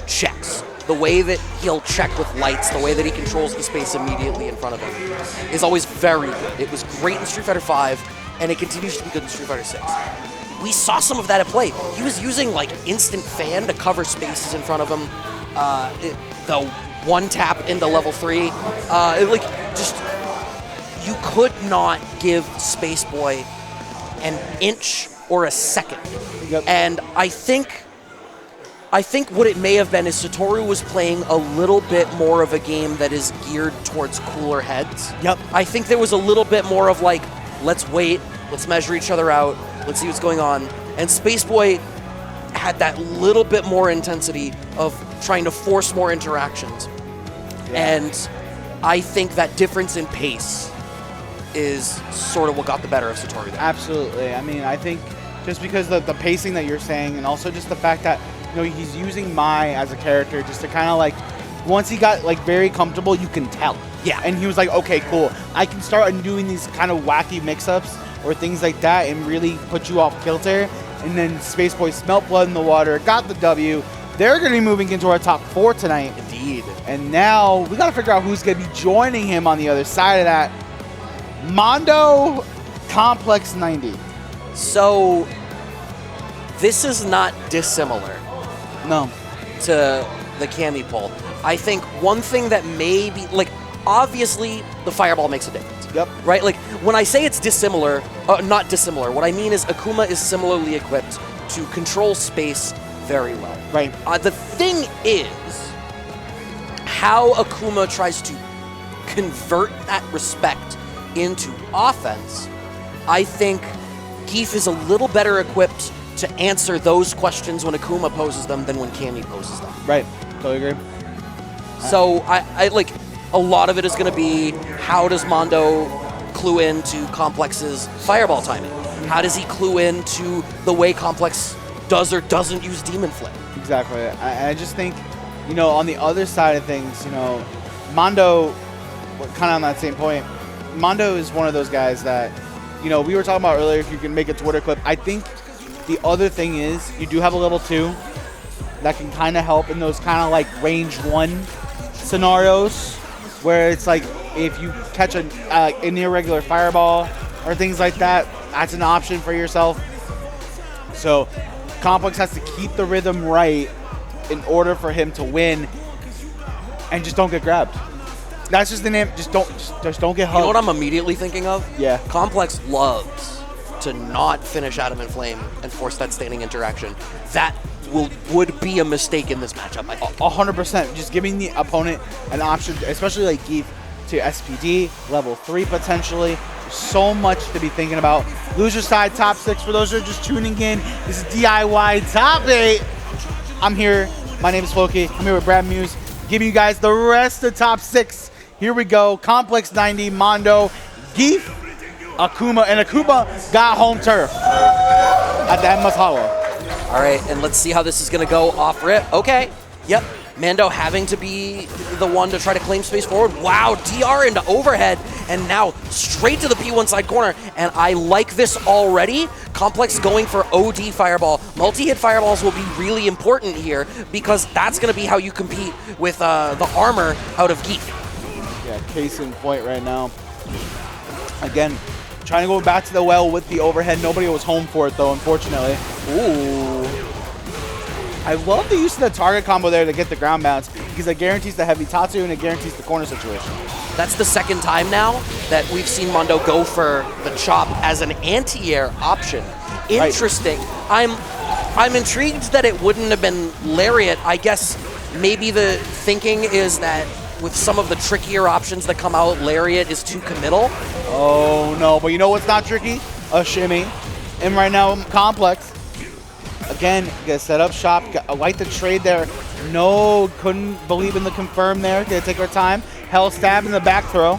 checks. The way that he'll check with lights, the way that he controls the space immediately in front of him is always very good. It was great in Street Fighter V, and it continues to be good in Street Fighter 6. We saw some of that at play. He was using like instant fan to cover spaces in front of him. The one tap into level 3. You could not give Spaceboy an inch or a second. Yep. And I think what it may have been is Satoru was playing a little bit more of a game that is geared towards cooler heads. Yep. I think there was a little bit more of like, let's wait, let's measure each other out, let's see what's going on. And Spaceboy had that little bit more intensity of trying to force more interactions. Yeah. And I think that difference in pace is sort of what got the better of Satoru there. Absolutely. I mean, I think just because the pacing that you're saying, and also just the fact that he's using Mai as a character just to kind of like, once he got like very comfortable, you can tell. Yeah. And he was like, okay, cool. I can start doing these kind of wacky mix-ups or things like that and really put you off kilter. And then Spaceboy smelt blood in the water, got the W. They're going to be moving into our top 4 tonight. Indeed. And now we got to figure out who's going to be joining him on the other side of that. Mondo Complex 90. So this is not dissimilar. No. To the Cammy pull. I think one thing that may be, like, obviously the fireball makes a difference. Yep. Right? Like, when I say it's dissimilar, not dissimilar, what I mean is Akuma is similarly equipped to control space very well. Right. The thing is how Akuma tries to convert that respect into offense. I think Geef is a little better equipped to answer those questions when Akuma poses them than when Cammy poses them. Right, totally agree. So I like, a lot of it is going to be, how does Mondo clue into Complex's fireball timing? How does he clue into the way Complex does or doesn't use Demon Flip? Exactly. I just think, on the other side of things, Mondo, kind of on that same point, Mondo is one of those guys that, we were talking about earlier, if you can make a Twitter clip. I think the other thing is you do have a level 2 that can kind of help in those kind of like range 1 scenarios where it's like if you catch an irregular fireball or things like that, that's an option for yourself. So Complex has to keep the rhythm right in order for him to win and just don't get grabbed. That's just the name. Just don't get hugged. You know what I'm immediately thinking of? Yeah. Complex loves to not finish Adam and Flame and force that standing interaction. That would be a mistake in this matchup, I think. 100%. Just giving the opponent an option, especially like Geef, to SPD, level 3 potentially. There's so much to be thinking about. Loser side, top 6. For those who are just tuning in, this is DIY top 8. I'm here. My name is Floki. I'm here with Brad Muse, giving you guys the rest of top 6. Here we go. Complex 90, Mondo, Geef, Akuma, and Akuma got home turf at the Emma's Hollow. All right, and let's see how this is going to go off rip. Okay, yep. Mando having to be the one to try to claim space forward. Wow, DR into overhead, and now straight to the P1 side corner. And I like this already. Complex going for OD Fireball. Multi-hit Fireballs will be really important here because that's going to be how you compete with the armor out of Geef. Yeah, case in point right now. Again, trying to go back to the well with the overhead. Nobody was home for it, though, unfortunately. Ooh. I love the use of the target combo there to get the ground bounce because it guarantees the heavy Tatsu and it guarantees the corner situation. That's the second time now that we've seen Mondo go for the chop as an anti-air option. Interesting. Right. I'm intrigued that it wouldn't have been Lariat. I guess maybe the thinking is that with some of the trickier options that come out, Lariat is too committal. Oh, no. But you know what's not tricky? A shimmy. And right now, Complex. Again, gonna set up shop. I like the trade there. No, couldn't believe in the confirm there. Gonna take our time. Hell stab in the back throw.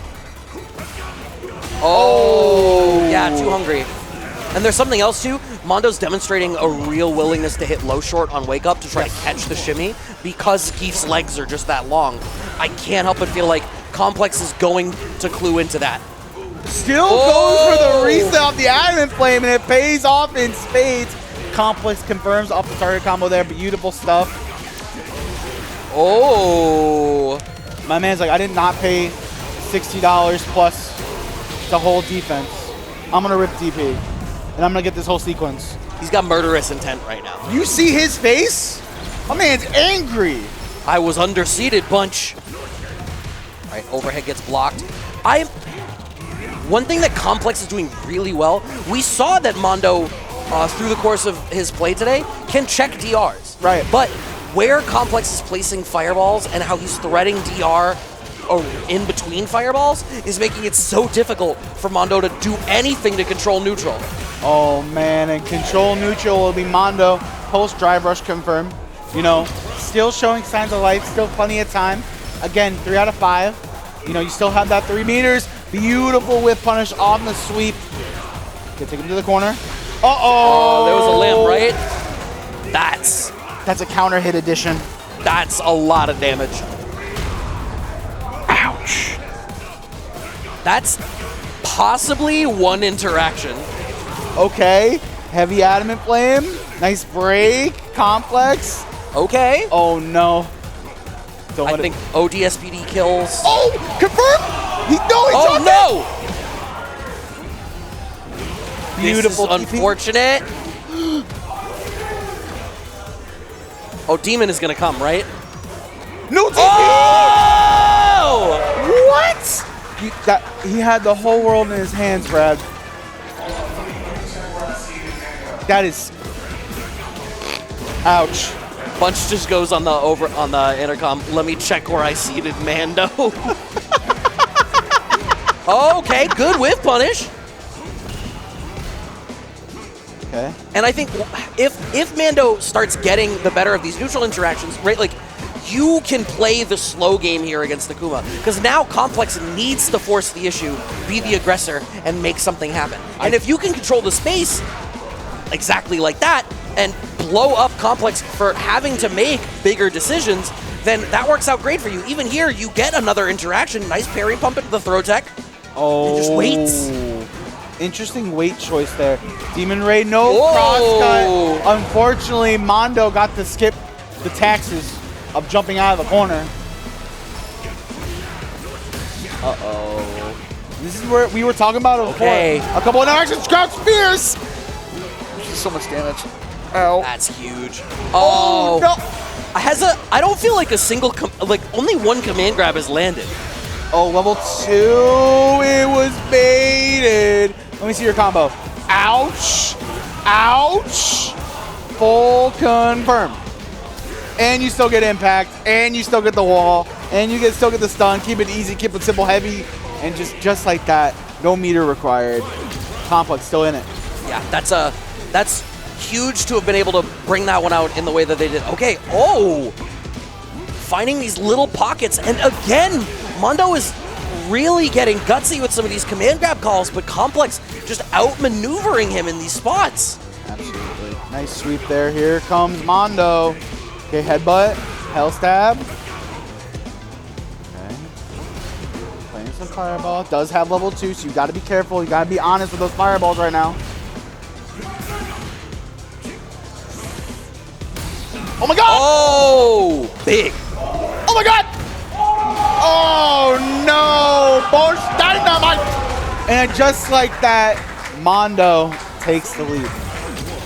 Oh, yeah, too hungry. And there's something else too. Mondo's demonstrating a real willingness to hit low short on wake up to try to catch the shimmy because Geef's legs are just that long. I can't help but feel like Complex is going to clue into that. Still goes for the reset off the Adamant Flame, and it pays off in spades. Complex confirms off the target combo there. Beautiful stuff. Oh. My man's like, I did not pay $60 plus the whole defense. I'm going to rip DP, and I'm going to get this whole sequence. He's got murderous intent right now. You see his face? My man's angry. I was underseated, bunch. All right, overhead gets blocked. One thing that Complex is doing really well, we saw that Mondo, through the course of his play today, can check DRs. Right. But where Complex is placing fireballs and how he's threading DR in between fireballs is making it so difficult for Mondo to do anything to control neutral. Oh man, and control neutral will be Mondo. Post drive rush confirmed. You know, still showing signs of life, still plenty of time. Again, 3 out of 5. You know, you still have that 3 meters. Beautiful whip punish on the sweep. Okay, take him to the corner. Uh-oh! There was a limb, right? That's a counter hit addition. That's a lot of damage. Ouch. That's possibly one interaction. Okay, heavy Adamant Flame. Nice break. Complex. Okay. Oh no. I think ODSPD kills. Oh, confirm! He no! Beautiful. This is unfortunate. Oh, Demon is gonna come, right? No TP! Oh! What? He had the whole world in his hands, Brad. That is... Ouch. Bunch just goes on the intercom. Let me check where I seated Mando. Okay, good whiff punish. Okay. And I think if Mando starts getting the better of these neutral interactions, right, like you can play the slow game here against Akuma because now Complex needs to force the issue, be the aggressor, and make something happen. And if you can control the space exactly like that and blow up Complex for having to make bigger decisions, then that works out great for you. Even here, you get another interaction. Nice parry pump into the throw tech. Oh. And just waits. Interesting weight choice there. Demon Ray, no crosscut. Unfortunately, Mondo got to skip the taxes of jumping out of the corner. Uh-oh. This is where we were talking about it before. Okay. A couple of interactions, Crouch Spears! So much damage. Ow. That's huge. Oh. No. I don't feel like a single, only one command grab has landed. Oh, level 2. It was baited. Let me see your combo. Ouch. Ouch. Full confirm. And you still get impact. And you still get the wall. And you still get the stun. Keep it easy. Keep it simple, heavy. And just like that. No meter required. Complex still in it. Yeah, that's huge to have been able to bring that one out in the way that they did. Okay, oh! Finding these little pockets, and again, Mondo is really getting gutsy with some of these command grab calls, but Complex just outmaneuvering him in these spots. Absolutely. Nice sweep there. Here comes Mondo. Okay, headbutt, hell stab. Okay. Playing some fireball. Does have level 2, so you gotta be careful. You gotta be honest with those fireballs right now. Oh my god! Oh, big. Oh my god! Oh no! Bosch Dynamite! And just like that, Mondo takes the lead.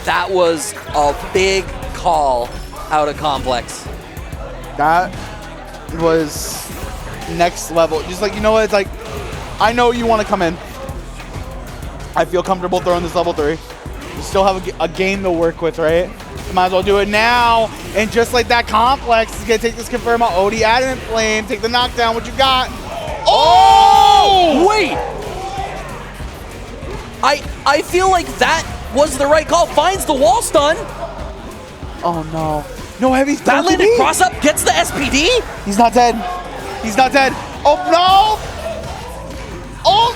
That was a big call out of Complex. That was next level. Just like, you know what? It's like, I know you want to come in. I feel comfortable throwing this level 3. You still have a game to work with, right? You might as well do it now. And just like that, Complex is going to take this confirm out. OD Adamant Flame. Take the knockdown. What you got? Oh! Wait! I feel like that was the right call. Finds the wall stun. Oh, no. No heavy stun. That landed cross up, gets the SPD. He's not dead. He's not dead. Oh, no! Oh!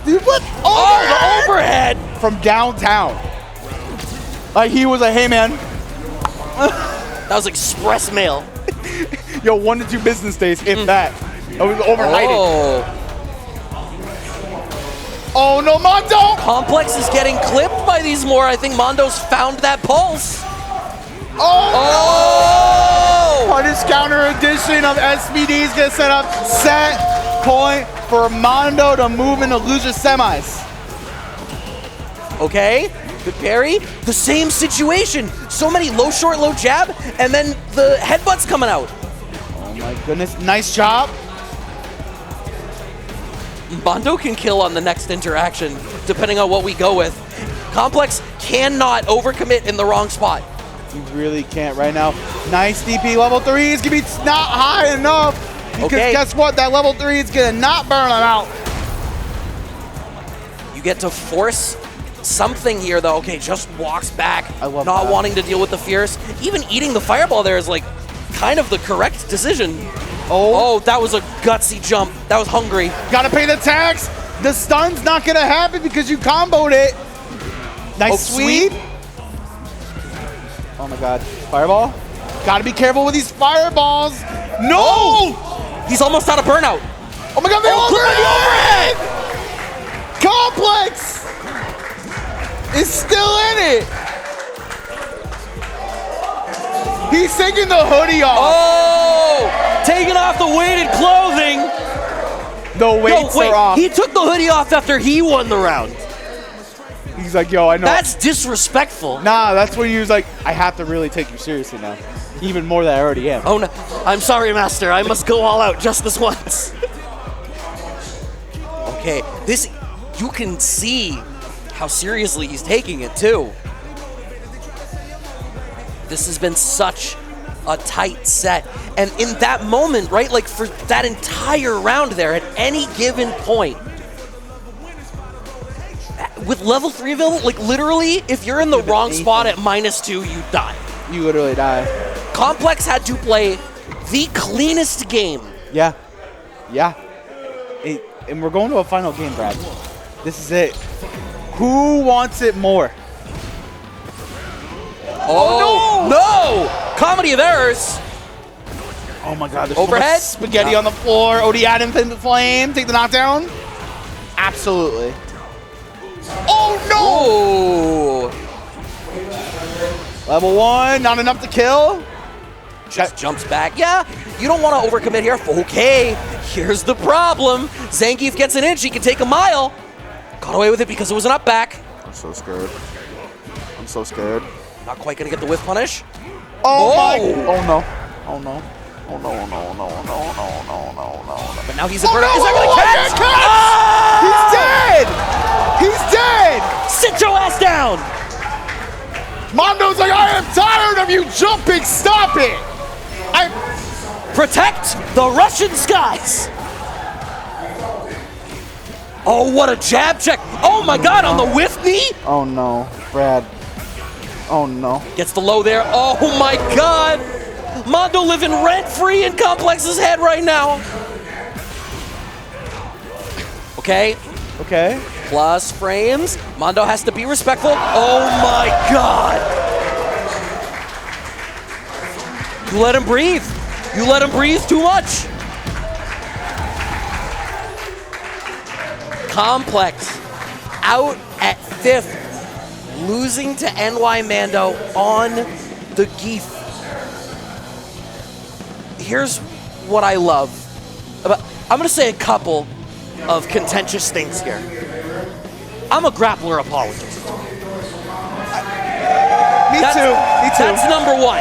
Dude, what? Oh, the overhead! From downtown. Like he was a, hey, man. That was express mail. Yo, 1 to 2 business days, if that. It was overnighted. Oh, no, Mondo! Complex is getting clipped by these more. I think Mondo's found that pulse. Oh! Punish counter edition of SPD is going to set up set point for Mondo to move into loser semis. Okay, the parry, the same situation. So many low short, low jab, and then the headbutt's coming out. Oh my goodness, nice job. Mondo can kill on the next interaction, depending on what we go with. Complex cannot overcommit in the wrong spot. You really can't right now. Nice DP, level 3 is gonna be not high enough. Because guess what, that level 3 is gonna not burn him out. You get to force something here though. Okay, just walks back, not wanting to deal with the fierce. Even eating the fireball there is like kind of the correct decision. Oh, that was a gutsy jump. That was hungry. Gotta pay the tax. The stun's not gonna happen because you comboed it. Nice sweep. Oh my god. Fireball. Gotta be careful with these fireballs. No! Oh, he's almost out of burnout. Oh my god, the overhead! Complex is still in it. He's taking the hoodie off. Oh! Taking off the weighted clothing. The weights are off. He took the hoodie off after he won the round. He's like, yo, I know. That's disrespectful. Nah, that's when he was like, I have to really take you seriously now. Even more than I already am. Oh no, I'm sorry, Master. I must go all out just this once. Okay, this, you can see how seriously he's taking it too. This has been such a tight set. And in that moment, right, like for that entire round there, at any given point, with level 3 available, like literally, if you're in the wrong spot at -2, you die. You literally die. Complex had to play the cleanest game. Yeah. Yeah. And we're going to a final game, Brad. This is it. Who wants it more? Oh, no! Comedy of errors. Oh my god, there's overhead so much spaghetti on the floor. OD Adamant Flame, take the knockdown. Absolutely. Oh no! Ooh. Level 1, not enough to kill. Just jumps back. Yeah, you don't want to overcommit here. Okay, here's the problem. Zangief gets an inch, he can take a mile. Got away with it because it was an up back. I'm so scared. I'm so scared. Not quite gonna get the whiff punish. Oh my! Oh no! Oh no! Oh no, no, no, no, no, no, no, no. But now he's a is that gonna catch? Oh! He's dead! He's dead! Sit your ass down! Mondo's like, I am tired of you jumping, stop it! Protect the Russian skies! Oh, what a jab check! Oh my god, on the whiff knee? Oh no, Brad. Oh no. Gets the low there. Oh my god! Mondo living rent-free in Complex's head right now. Okay. Okay. Plus frames. Mondo has to be respectful. Oh my god! You let him breathe. You let him breathe too much. Complex out at 5th, losing to NY Mando on the Geef. Here's what I love. I'm going to say a couple of contentious things here. I'm a grappler apologist. Me too. That's number one.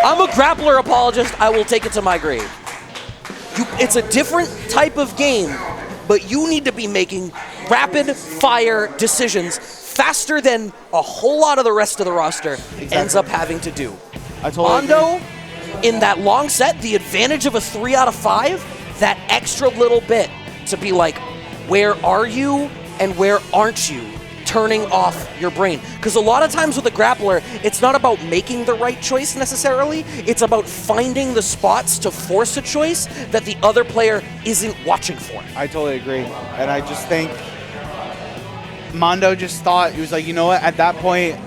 I'm a grappler apologist. I will take it to my grave. It's a different type of game, but you need to be making rapid fire decisions faster than a whole lot of the rest of the roster ends up having to do. Mondo, in that long set, the advantage of a 3 out of 5, that extra little bit to be like, where are you and where aren't you? Turning off your brain. Because a lot of times with a grappler, it's not about making the right choice necessarily, it's about finding the spots to force a choice that the other player isn't watching for. I totally agree. And I just think Mondo just thought, he was like, you know what, at that point,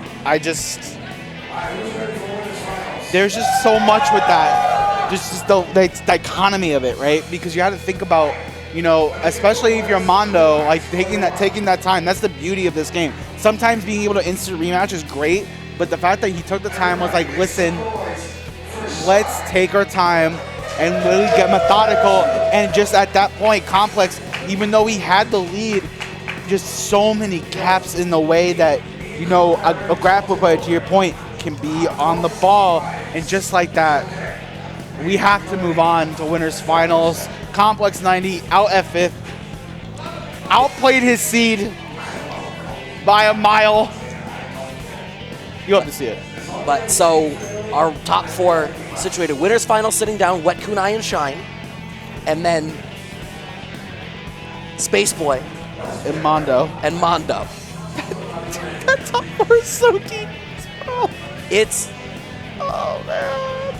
there's just so much with that. Just the dichotomy of it, right? Because you have to think about, you know, especially if you're Mondo, like taking that time. That's the beauty of this game. Sometimes being able to instant rematch is great, but the fact that he took the time was like, listen, let's take our time and really get methodical. And just at that point, Complex, even though he had the lead, just so many gaps in the way that, you know, a grappler player, to your point, can be on the ball. And just like that, we have to move on to winners finals. Complex 90 out at 5th. Outplayed his seed by a mile. You have to see it. But so our top 4 situated winners final sitting down, Wet Kunai and Shine. And then Space Boy. And Mondo. That top 4 is so deep. Oh man.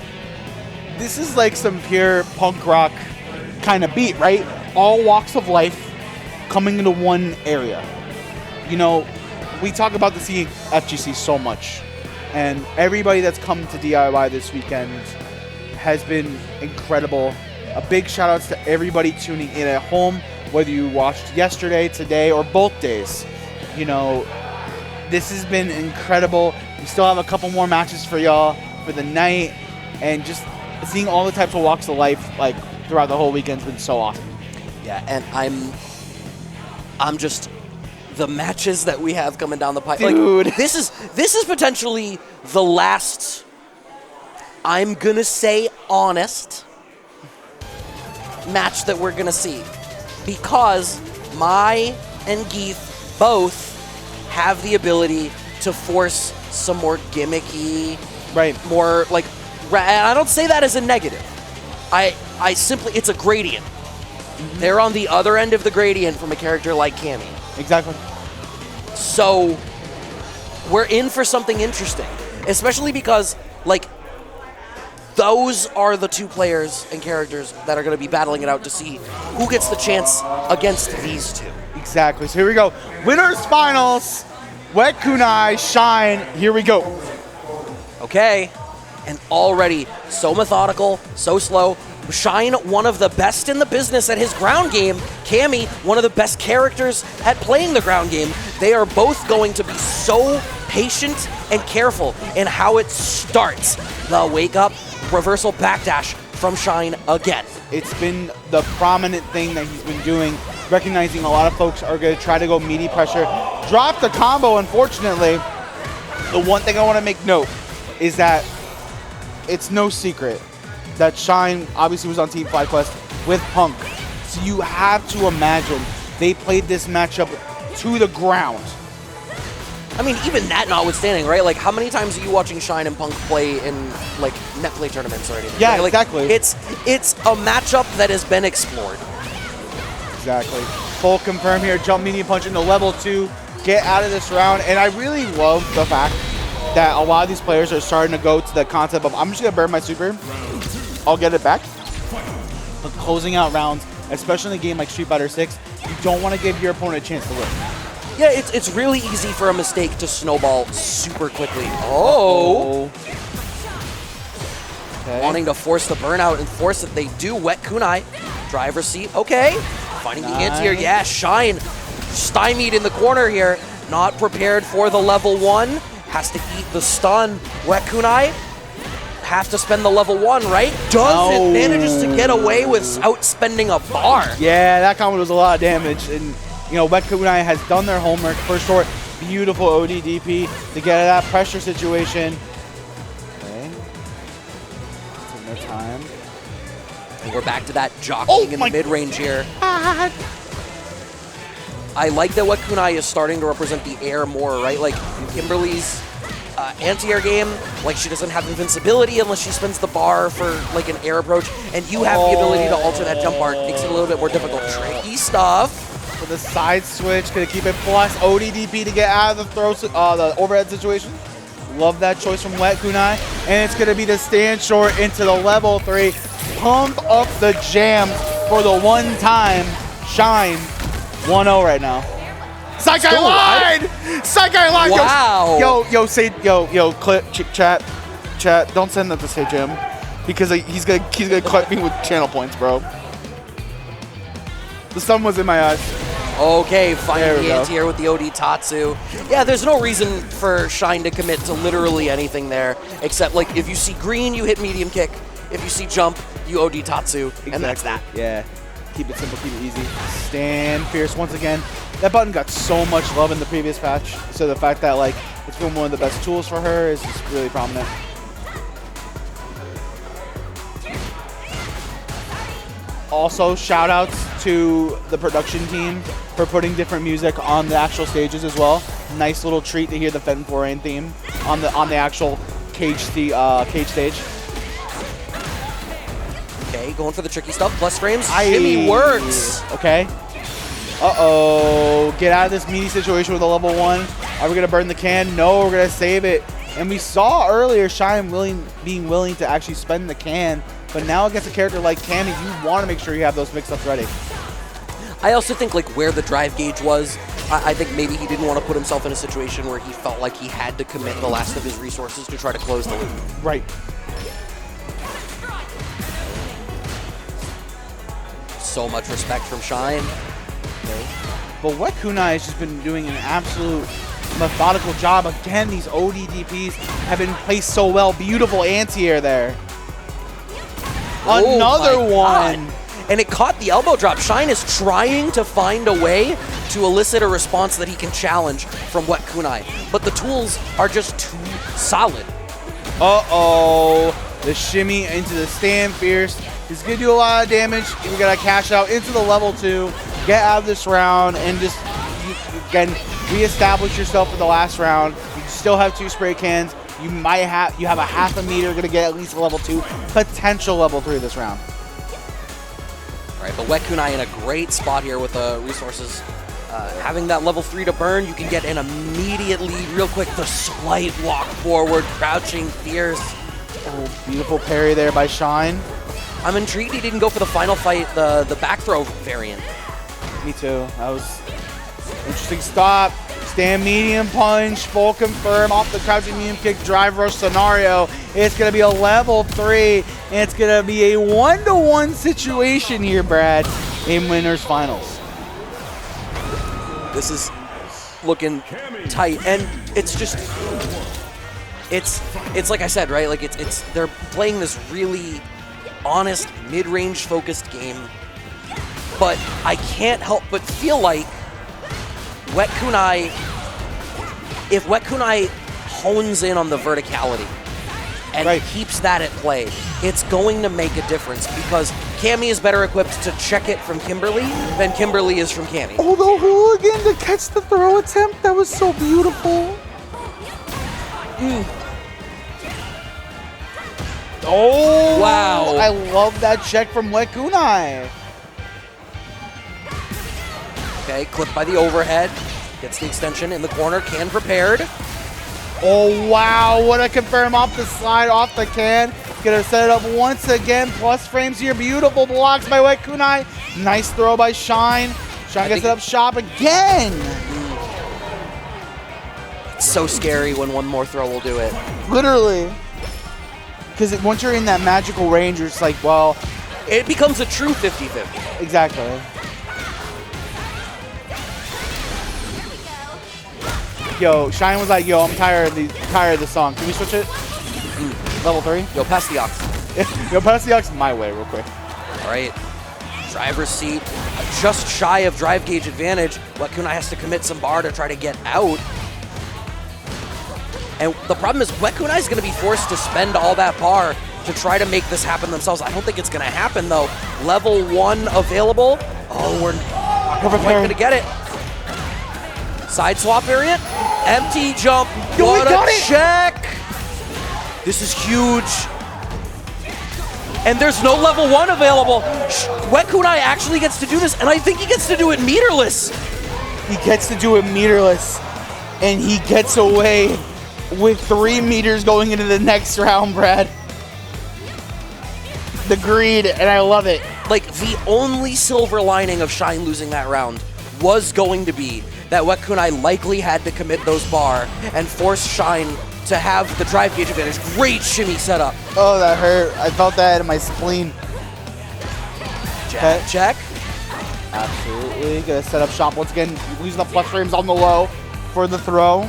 This is like some pure punk rock kind of beat, right? All walks of life coming into one area. You know, we talk about the CFGC so much, and everybody that's come to DIY this weekend has been incredible. A big shout outs to everybody tuning in at home, whether you watched yesterday, today, or both days. You know, this has been incredible. We still have a couple more matches for y'all for the night, and just seeing all the types of walks of life like throughout the whole weekend's been so awesome. Yeah, and I'm just, the matches that we have coming down the pipe. Dude. Like, this is potentially the last, I'm gonna say honest, match that we're gonna see. Because Mai and Geef both have the ability to force some more gimmicky, more like, and I don't say that as a negative. I simply, it's a gradient. Mm-hmm. They're on the other end of the gradient from a character like Cammy. Exactly. So we're in for something interesting, especially because, like, those are the 2 players and characters that are going to be battling it out to see who gets the chance against these 2. Exactly. So here we go. Winners finals. Wet Kunai, Shine. Here we go. Okay. And already so methodical, so slow. Shine, one of the best in the business at his ground game. Cammy, one of the best characters at playing the ground game. They are both going to be so patient and careful in how it starts. The wake up, reversal backdash from Shine again. It's been the prominent thing that he's been doing, recognizing a lot of folks are going to try to go meaty pressure. Dropped the combo, unfortunately. The one thing I want to make note is that it's no secret that Shine obviously was on Team FlyQuest with Punk. So you have to imagine they played this matchup to the ground. I mean, even that notwithstanding, right? Like, how many times are you watching Shine and Punk play in, like, net play tournaments or anything? Yeah, right? Like, exactly. It's a matchup that has been explored. Exactly. Full confirm here, jump medium punch into level 2, get out of this round. And I really love the fact that a lot of these players are starting to go to the concept of, I'm just gonna burn my super, I'll get it back. But closing out rounds, especially in a game like Street Fighter 6, you don't want to give your opponent a chance to win. Yeah, it's really easy for a mistake to snowball super quickly. Oh. Okay. Wanting to force the burnout and force it, they do. Wet kunai, driver's seat, okay. Finding the anti-air, yeah, Shine stymied in the corner here. Not prepared for the level 1. Has to eat the stun. Wet kunai, have to spend the level 1, right? Does it, manages to get away without spending a bar. Yeah, that combo was a lot of damage. And, you know, Wet kunai has done their homework. First short, beautiful ODDP to get out of that pressure situation. Okay. Taking their time. And we're back to that jockeying in the mid-range here. God. I like that Wet kunai is starting to represent the air more, right? Like, Kimberly's anti-air game, like, she doesn't have invincibility unless she spins the bar for, like, an air approach, and you have the ability to alter that jump bar. It makes it a little bit more difficult. Tricky stuff. For the side switch, gonna keep it plus ODDP to get out of the overhead situation. Love that choice from Wet kunai. And it's gonna be the stand short into the level 3. Pump up the jams for the one time. Shine 1-0 right now. Saikai line! Saikai line! Wow. Yo, clip, chat, don't send that to Say Jim. Because he's gonna clip me with channel points, bro. The sun was in my eyes. Okay, finding the anti-air with the OD Tatsu. Yeah, there's no reason for Shine to commit to literally anything there, except, like, if you see green, you hit medium kick. If you see jump, you OD Tatsu, and that's that. Yeah, keep it simple, keep it easy. Stand fierce once again. That button got so much love in the previous patch, so the fact that, like, it's been one of the best tools for her is just really prominent. Also, shout outs to the production team for putting different music on the actual stages as well. Nice little treat to hear the Fenton Forain theme on the actual cage stage. Okay, going for the tricky stuff. Plus frames. Shimmy works. Okay. Uh-oh. Get out of this meaty situation with a level 1. Are we going to burn the can? No, we're going to save it. And we saw earlier Shine being willing to actually spend the can. But now against a character like Cammy, you want to make sure you have those mix-ups ready. I also think, like, where the drive gauge was, I think maybe he didn't want to put himself in a situation where he felt like he had to commit the last of his resources to try to close the loop. Right. So much respect from Shine. Okay. But Wet kunai has just been doing an absolute methodical job. Again, these ODDPs have been placed so well. Beautiful anti-air there. Another one. And it caught the elbow drop. Shine is trying to find a way to elicit a response that he can challenge from Wet kunai. But the tools are just too solid. Uh-oh. The shimmy into the stand fierce. He's going to do a lot of damage. We got to cash out into the level 2. Get out of this round and just, again, reestablish yourself for the last round. You still have 2 spray cans. You have a half a meter, going to get at least a level 2, potential level 3 this round. All right, but Wet kunai in a great spot here with the resources. Having that level 3 to burn, you can get an immediate lead real quick. The slight walk forward, crouching fierce. Oh, beautiful parry there by Shine. I'm intrigued he didn't go for the final fight, the back throw variant. Me too. That was interesting stop. Stand medium punch, full confirm off the crouching medium kick drive rush scenario. It's going to be a level 3, and it's going to be a 1-to-1 situation here, Brad, in winners finals. This is looking tight, and it's just, it's like I said, right? Like they're playing this really honest, mid-range focused game, but I can't help but feel like Wet kunai, if Wet kunai hones in on the verticality, and keeps that at play, it's going to make a difference because Cammy is better equipped to check it from Kimberly than Kimberly is from Cammy. Oh, the hooligan to catch the throw attempt. That was so beautiful. Oh, wow. I love that check from Wet Kunai. Okay, clipped by the overhead. Gets the extension in the corner. Can prepared. Oh, wow. What a confirm off the slide, off the can. Gonna set it up once again. Plus frames here. Beautiful blocks by Wet Kunai. Nice throw by Shine. Shine gets it up shop again. It's so scary when one more throw will do it. Literally. Because once you're in that magical range, you're just like, well. It becomes a true 50-50. Exactly. Yo, Shine was like, yo, I'm tired of this song. Can we switch it? Level 3? Yo, pass the ox. Yo, pass the ox my way real quick. All right. Driver's seat. Just shy of drive gauge advantage. Wet Kunai has to commit some bar to try to get out. And the problem is Wet Kunai is going to be forced to spend all that bar to try to make this happen themselves. I don't think it's going to happen, though. Level 1 available. Oh, we're not quite going to get it. Side swap variant. Empty jump. Yo, what we got a it. check. This is huge. And there's no level 1 available. Wet Kunai actually gets to do this, and I think he gets to do it meterless. He gets to do it meterless, and he gets away with 3 meters going into the next round, Brad. The greed, and I love it. Like, the only silver lining of Shine losing that round was going to be that Wet Kunai likely had to commit those bar and force Shine to have the drive gauge advantage. Great shimmy setup. Oh, that hurt. I felt that in my spleen. Check. Absolutely. Gonna set up shop once again. Using the plus frames on the low for the throw.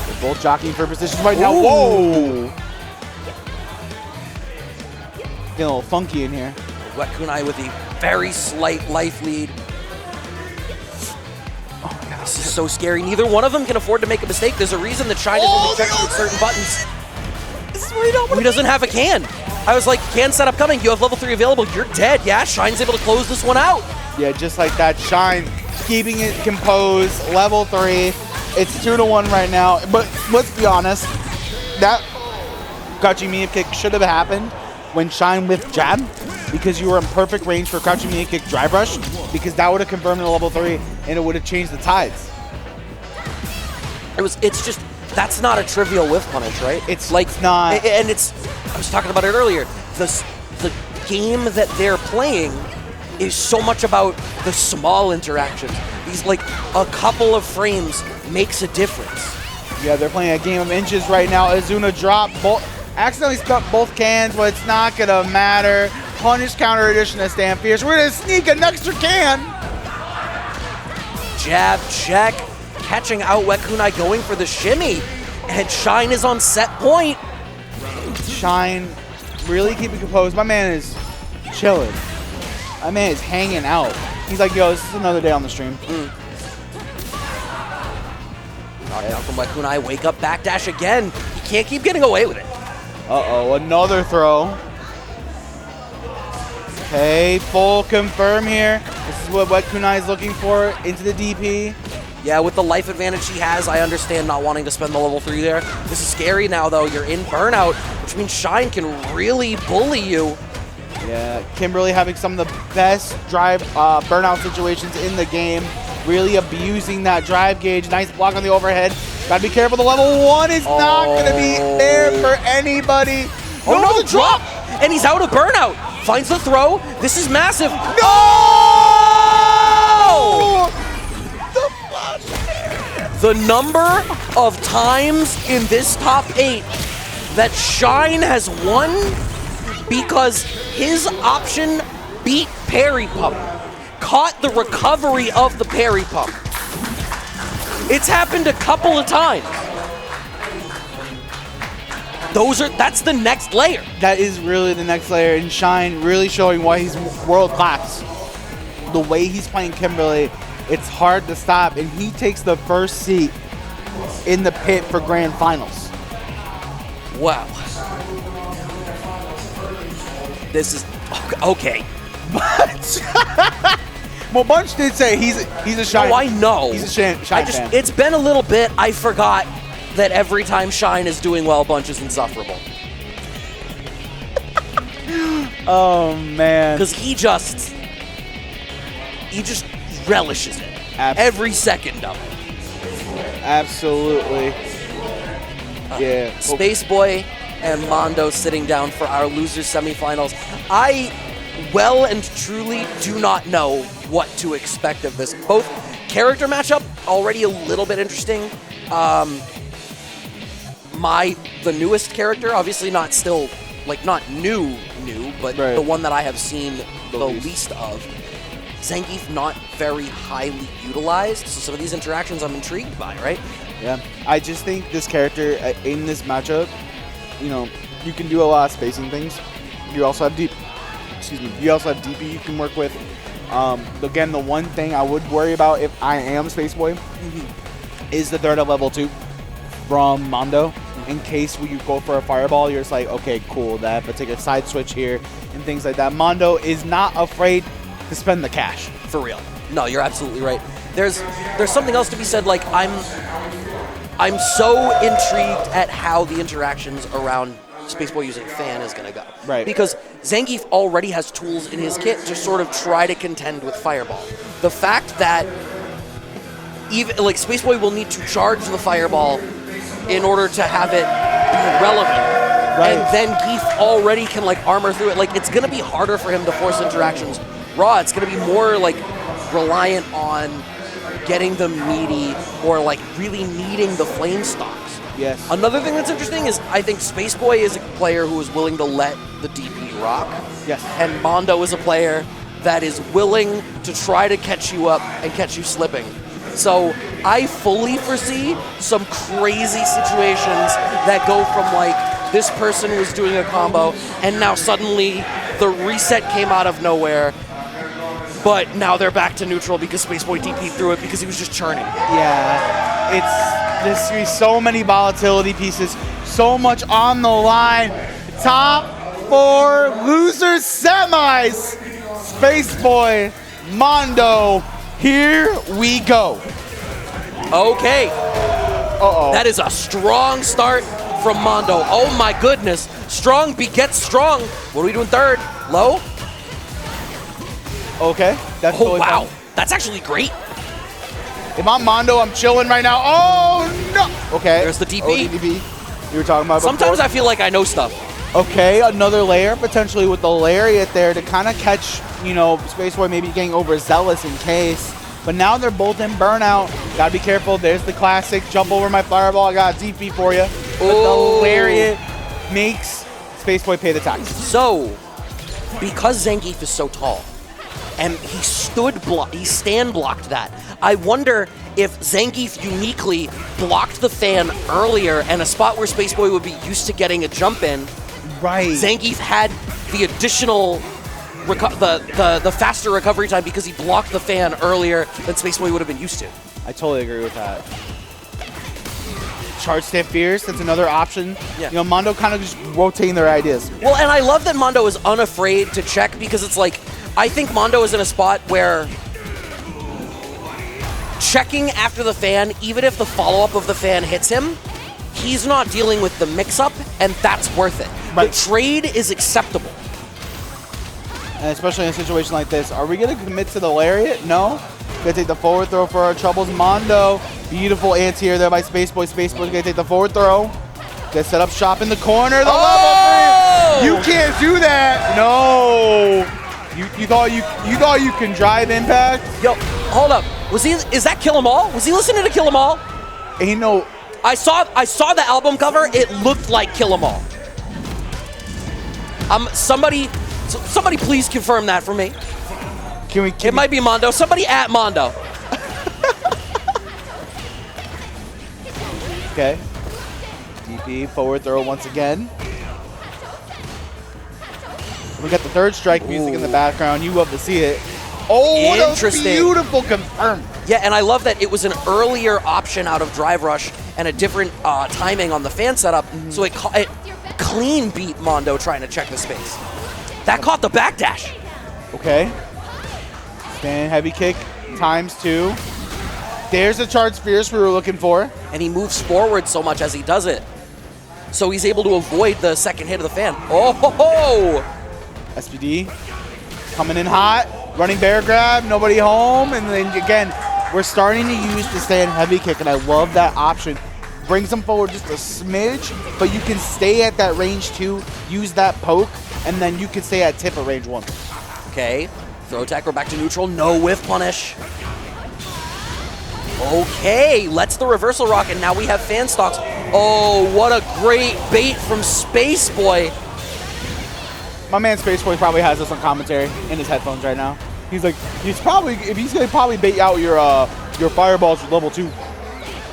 They're both jockeying for positions right now. Whoa! Getting a little funky in here. Wet Kunai with a very slight life lead. Oh, God, this is so scary. Neither one of them can afford to make a mistake. There's a reason that Shine is only checking with certain buttons. This is where you don't want He doesn't have a can. I was like, can setup coming. You have level 3 available. You're dead. Yeah, Shine's able to close this one out. Yeah, just like that. Shine keeping it composed. Level 3. It's 2-1 right now. But let's be honest. That crouching Mia kick should have happened when Shine with jab, because you were in perfect range for crouching Mia kick drive rush, because that would have confirmed the level 3 and it would have changed the tides. It's just, that's not a trivial whiff punish, right? It's not. And it's, I was talking about it earlier, the game that they're playing is so much about the small interactions. These, like, a couple of frames makes a difference. Yeah, they're playing a game of inches right now. Azuna dropped, accidentally stuck both cans, but it's not gonna matter. Punish counter addition to Stand Fierce. We're gonna sneak an extra can. Jab, check, catching out Wet Kunai, going for the shimmy. And Shine is on set point. Shine really keeping composed. My man is chilling. My man is hanging out. He's like, yo, this is another day on the stream. Knockdown from Wet Kunai, wake up backdash again. He can't keep getting away with it. Uh-oh, another throw. Okay, full confirm here. This is what Wet Kunai is looking for into the DP. Yeah, with the life advantage he has, I understand not wanting to spend the level 3 there. This is scary now, though. You're in burnout, which means Shine can really bully you. Yeah, Kimberly having some of the best drive burnout situations in the game. Really abusing that drive gauge. Nice block on the overhead. Gotta be careful. The level 1 is not gonna be there for anybody. Oh no, the drop! And he's out of burnout. Finds the throw. This is massive. No! The number of times in this top 8 that Shine has won because his option beat parry pump, caught the recovery of the parry pump. It's happened a couple of times. That's the next layer. That is really the next layer, and Shine really showing why he's world class. The way he's playing Kimberly, it's hard to stop, and he takes the first seat in the pit for grand finals. Wow. This is okay. Well, Bunch did say he's a Shine. Oh, I know. He's a Shine fan. It's been a little bit. I forgot that every time Shine is doing well, Bunch is insufferable. Oh man. Because he just relishes it. Every second of it. Absolutely. Yeah. Space Boy and Mondo sitting down for our losers semifinals. I well and truly do not know what to expect of this. Both character matchup already a little bit interesting. The newest character, obviously not still not new, but the one that I have seen the least of. Zangief not very highly utilized, so some of these interactions I'm intrigued by, right? Yeah, I just think this character in this matchup, you can do a lot of spacing things. You also have You also have DP you can work with. Again, the one thing I would worry about if I am Space Boy is the third of level 2 from Mondo. In case when you go for a fireball, you're just like, okay, cool, that, but take a side switch here and things like that. Mondo is not afraid to spend the cash. For real. No, you're absolutely right. There's something else to be said. Like I'm so intrigued at how the interactions around Space Boy using Fan is going to go. Right. Because Zangief already has tools in his kit to sort of try to contend with Fireball. The fact that even Space Boy will need to charge the Fireball in order to have it be relevant. Right. And then Geef already can armor through it. It's going to be harder for him to force interactions raw. It's going to be more reliant on getting them meaty or really needing the flame stocks. Yes. Another thing that's interesting is I think Space Boy is a player who is willing to let the DP rock. Yes. And Mondo is a player that is willing to try to catch you up and catch you slipping. So I fully foresee some crazy situations that go from this person was doing a combo and now suddenly the reset came out of nowhere, but now they're back to neutral because Space Boy DP threw it because he was just churning. Yeah, there's going to be so many volatility pieces, so much on the line. Top 4 losers semis. Space Boy, Mondo, here we go. Okay. Uh-oh. That is a strong start from Mondo. Oh my goodness. Strong begets strong. What are we doing third? Low? Okay. That's totally wow. Fun. That's actually great. If I'm Mondo, I'm chilling right now. Oh, no. Okay. There's the DP. Oh, DP. You were talking about Sometimes before. I feel like I know stuff. Okay, another layer, potentially with the lariat there to kind of catch, Space Boy maybe getting overzealous in case. But now they're both in burnout. Gotta be careful. There's the classic jump over my fireball. I got a DP for you. But the lariat makes Space Boy pay the tax. So, because Zangief is so tall, and he stand blocked that, I wonder if Zangief uniquely blocked the Fan earlier and a spot where Space Boy would be used to getting a jump in. Right. Zangief had the additional the faster recovery time because he blocked the Fan earlier than Space Boy would have been used to. I totally agree with that. Charge Step Fierce, that's another option. Yeah. Mondo kind of just rotating their ideas. Well, and I love that Mondo is unafraid to check because it's I think Mondo is in a spot where checking after the Fan, even if the follow-up of the Fan hits him, he's not dealing with the mix-up, and that's worth it. Right. The trade is acceptable. And especially in a situation like this, are we going to commit to the lariat? No. Going to take the forward throw for our troubles. Mondo, beautiful anti-air there by Space Boy. Space Boy's going to take the forward throw. Get set up shop in the corner. The level 3. You can't do that. No. You thought you can drive impact? Yo, hold up. Is that Kill 'Em All? Was he listening to Kill 'Em All? Ain't no. I saw the album cover. It looked like Kill 'Em All. Somebody please confirm that for me. It might be Mondo. Somebody at Mondo. Okay. DP forward throw once again. We got the third strike music in the background. You love to see it. Oh, what a beautiful confirm. Yeah, and I love that it was an earlier option out of Drive Rush and a different timing on the fan setup, so it clean beat Mondo trying to check the space. That caught the backdash. Okay. Stand heavy kick ×2. There's the charge fierce we were looking for. And he moves forward so much as he does it. So he's able to avoid the second hit of the fan. Oh ho ho! SPD coming in hot, running bear grab, nobody home, and then again, we're starting to use the stand heavy kick, and I love that option. Brings them forward just a smidge, but you can stay at that range 2, use that poke, and then you can stay at tip at range 1. Okay, throw attack, we're back to neutral, no whiff punish. Okay, lets the reversal rock, and now we have fan stocks. Oh, what a great bait from Space Boy. My man Space Boy probably has this on commentary in his headphones right now. He's like, he's gonna probably bait out your fireballs with level 2.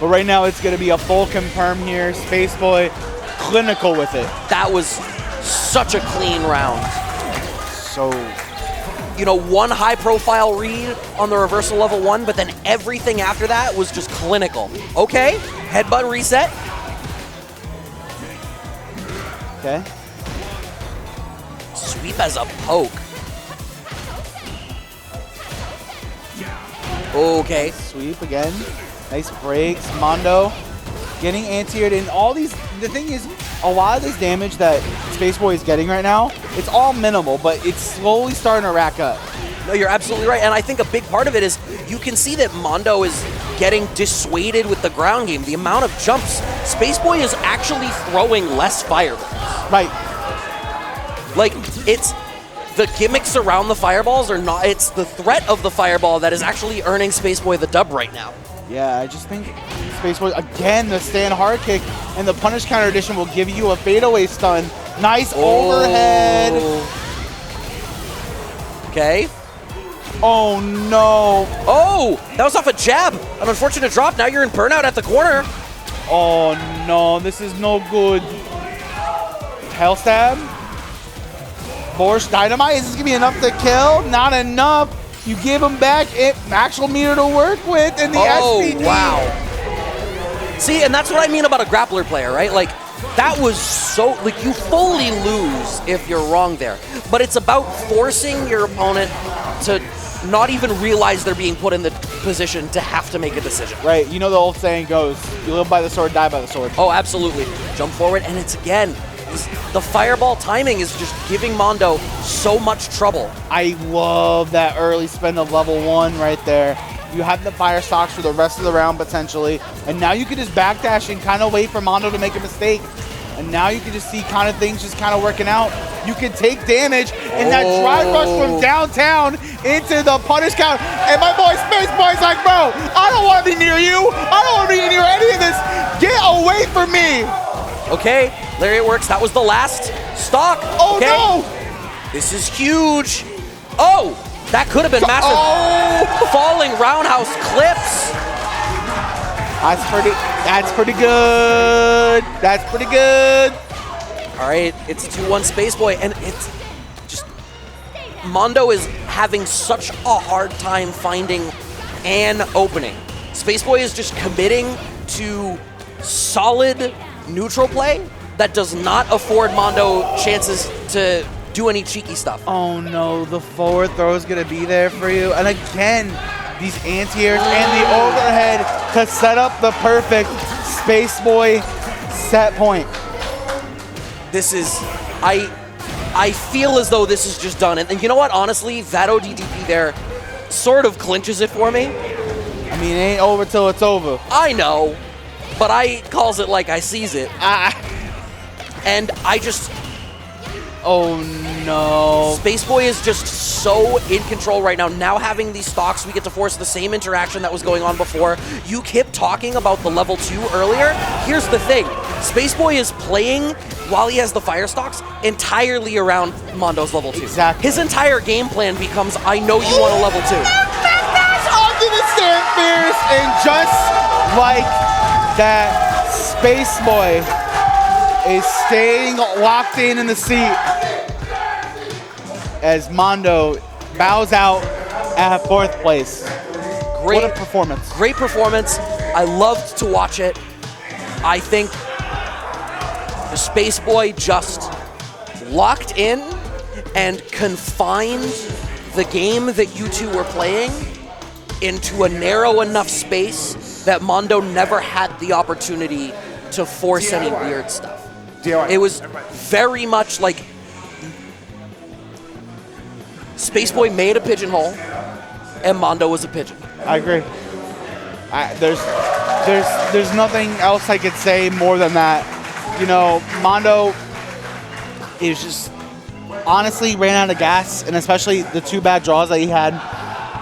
But right now it's gonna be a full confirm here. Space Boy, clinical with it. That was such a clean round. So, you know, one high profile read on the reversal level 1, but then everything after that was just clinical. Okay, headbutt reset. okay. Sweep as a poke. Okay. Sweep again. Nice breaks. Mondo getting anti-aired, and all these, the thing is, a lot of this damage that Space Boy is getting right now, it's all minimal, but it's slowly starting to rack up. No, you're absolutely right. And I think a big part of it is you can see that Mondo is getting dissuaded with the ground game. The amount of jumps, Space Boy is actually throwing less fireballs. Right. Like, it's the gimmicks around the fireballs are not, it's the threat of the fireball that is actually earning Space Boy the dub right now. Yeah, I just think Space Boy, again, the stand hard kick and the punish counter addition will give you a fadeaway stun. Nice overhead. Okay. Oh no. Oh, that was off a jab. An unfortunate drop. Now you're in burnout at the corner. Oh no, this is no good. Hell stab. Borscht Dynamite, is this gonna be enough to kill? Not enough. You give him back actual meter to work with, and the SPD. Wow. See, and that's what I mean about a grappler player, right? Like, that was so, like, you fully lose if you're wrong there. But it's about forcing your opponent to not even realize they're being put in the position to have to make a decision. Right, you know the old saying goes, you live by the sword, die by the sword. Oh, absolutely. Jump forward, and it's again, the fireball timing is just giving Mondo so much trouble. I love that early spend of level 1 right there. You have the fire stocks for the rest of the round potentially, and now you can just backdash and kind of wait for Mondo to make a mistake. And now you can just see kind of things just kind of working out. You can take damage, and that drive rush from downtown into the punish count. And my boy Space Boy's like, bro, I don't want to be near you. I don't want to be near any of this. Get away from me. Okay, Lariat works. That was the last stock. Oh okay. no! This is huge. Oh, that could have been massive. Oh. Falling roundhouse clips. That's pretty good. That's pretty good. All right, it's a 2-1 Space Boy, and it's just Mondo is having such a hard time finding an opening. Space Boy is just committing to solid neutral play that does not afford Mondo chances to do any cheeky stuff. Oh no, the forward throw is gonna be there for you. And again, these anti-airs and the overhead to set up the perfect Space Boy set point. This is, I feel as though this is just done. And you know what, honestly, that ODDP there sort of clinches it for me. I mean, it ain't over till it's over. I know, but I calls it like I sees it. And I just... Oh no. Space Boy is just so in control right now. Now having these stocks, we get to force the same interaction that was going on before. You kept talking about the level 2 earlier. Here's the thing. Space Boy is playing, while he has the fire stocks, entirely around Mondo's level 2. Exactly. His entire game plan becomes, I know you want a level 2. Onto the stand fierce, and just like that, Space Boy is staying locked in the seat as Mondo bows out at 4th place. What a performance. Great performance. I loved to watch it. I think the Space Boy just locked in and confined the game that you two were playing into a narrow enough space that Mondo never had the opportunity to force any weird stuff. D.I.Y. It was very much like Space Boy made a pigeonhole and Mondo was a pigeon. I agree. There's nothing else I could say more than that. You know, Mondo is just honestly ran out of gas, and especially the 2 bad draws that he had,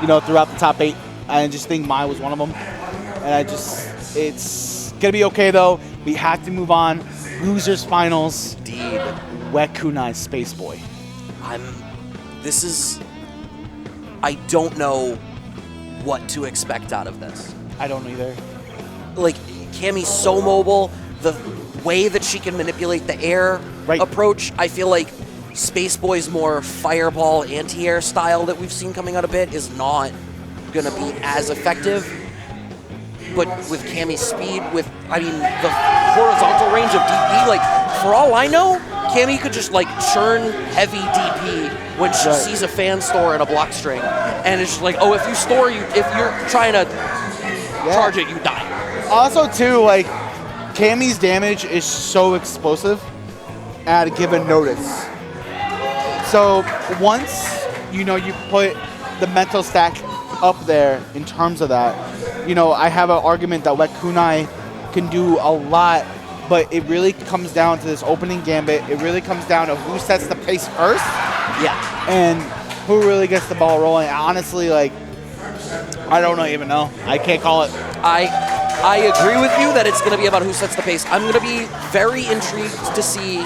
you know, throughout the top 8. I just think Mai was one of them. And it's gonna be okay though. We have to move on. Losers finals. Indeed. Wet Kunai Space Boy. I don't know what to expect out of this. I don't either. Like, Cammy's so mobile. The way that she can manipulate the air approach, I feel like Space Boy's more fireball anti-air style that we've seen coming out a bit is not gonna be as effective. But with Cammy's speed, the horizontal range of DP, like, for all I know, Cammy could just like churn heavy DP when she sees a fan store and a block string, and it's just like, oh, if you're trying to charge it, you die. Also, too, like, Cammy's damage is so explosive at a given notice. So once you put the mental stack up there in terms of that, I have an argument that Wet Kunai can do a lot. But it really comes down to this opening gambit. It really comes down to who sets the pace first. Yeah. And who really gets the ball rolling. Honestly, like, I don't even know. I can't call it. I agree with you that it's going to be about who sets the pace. I'm going to be very intrigued to see.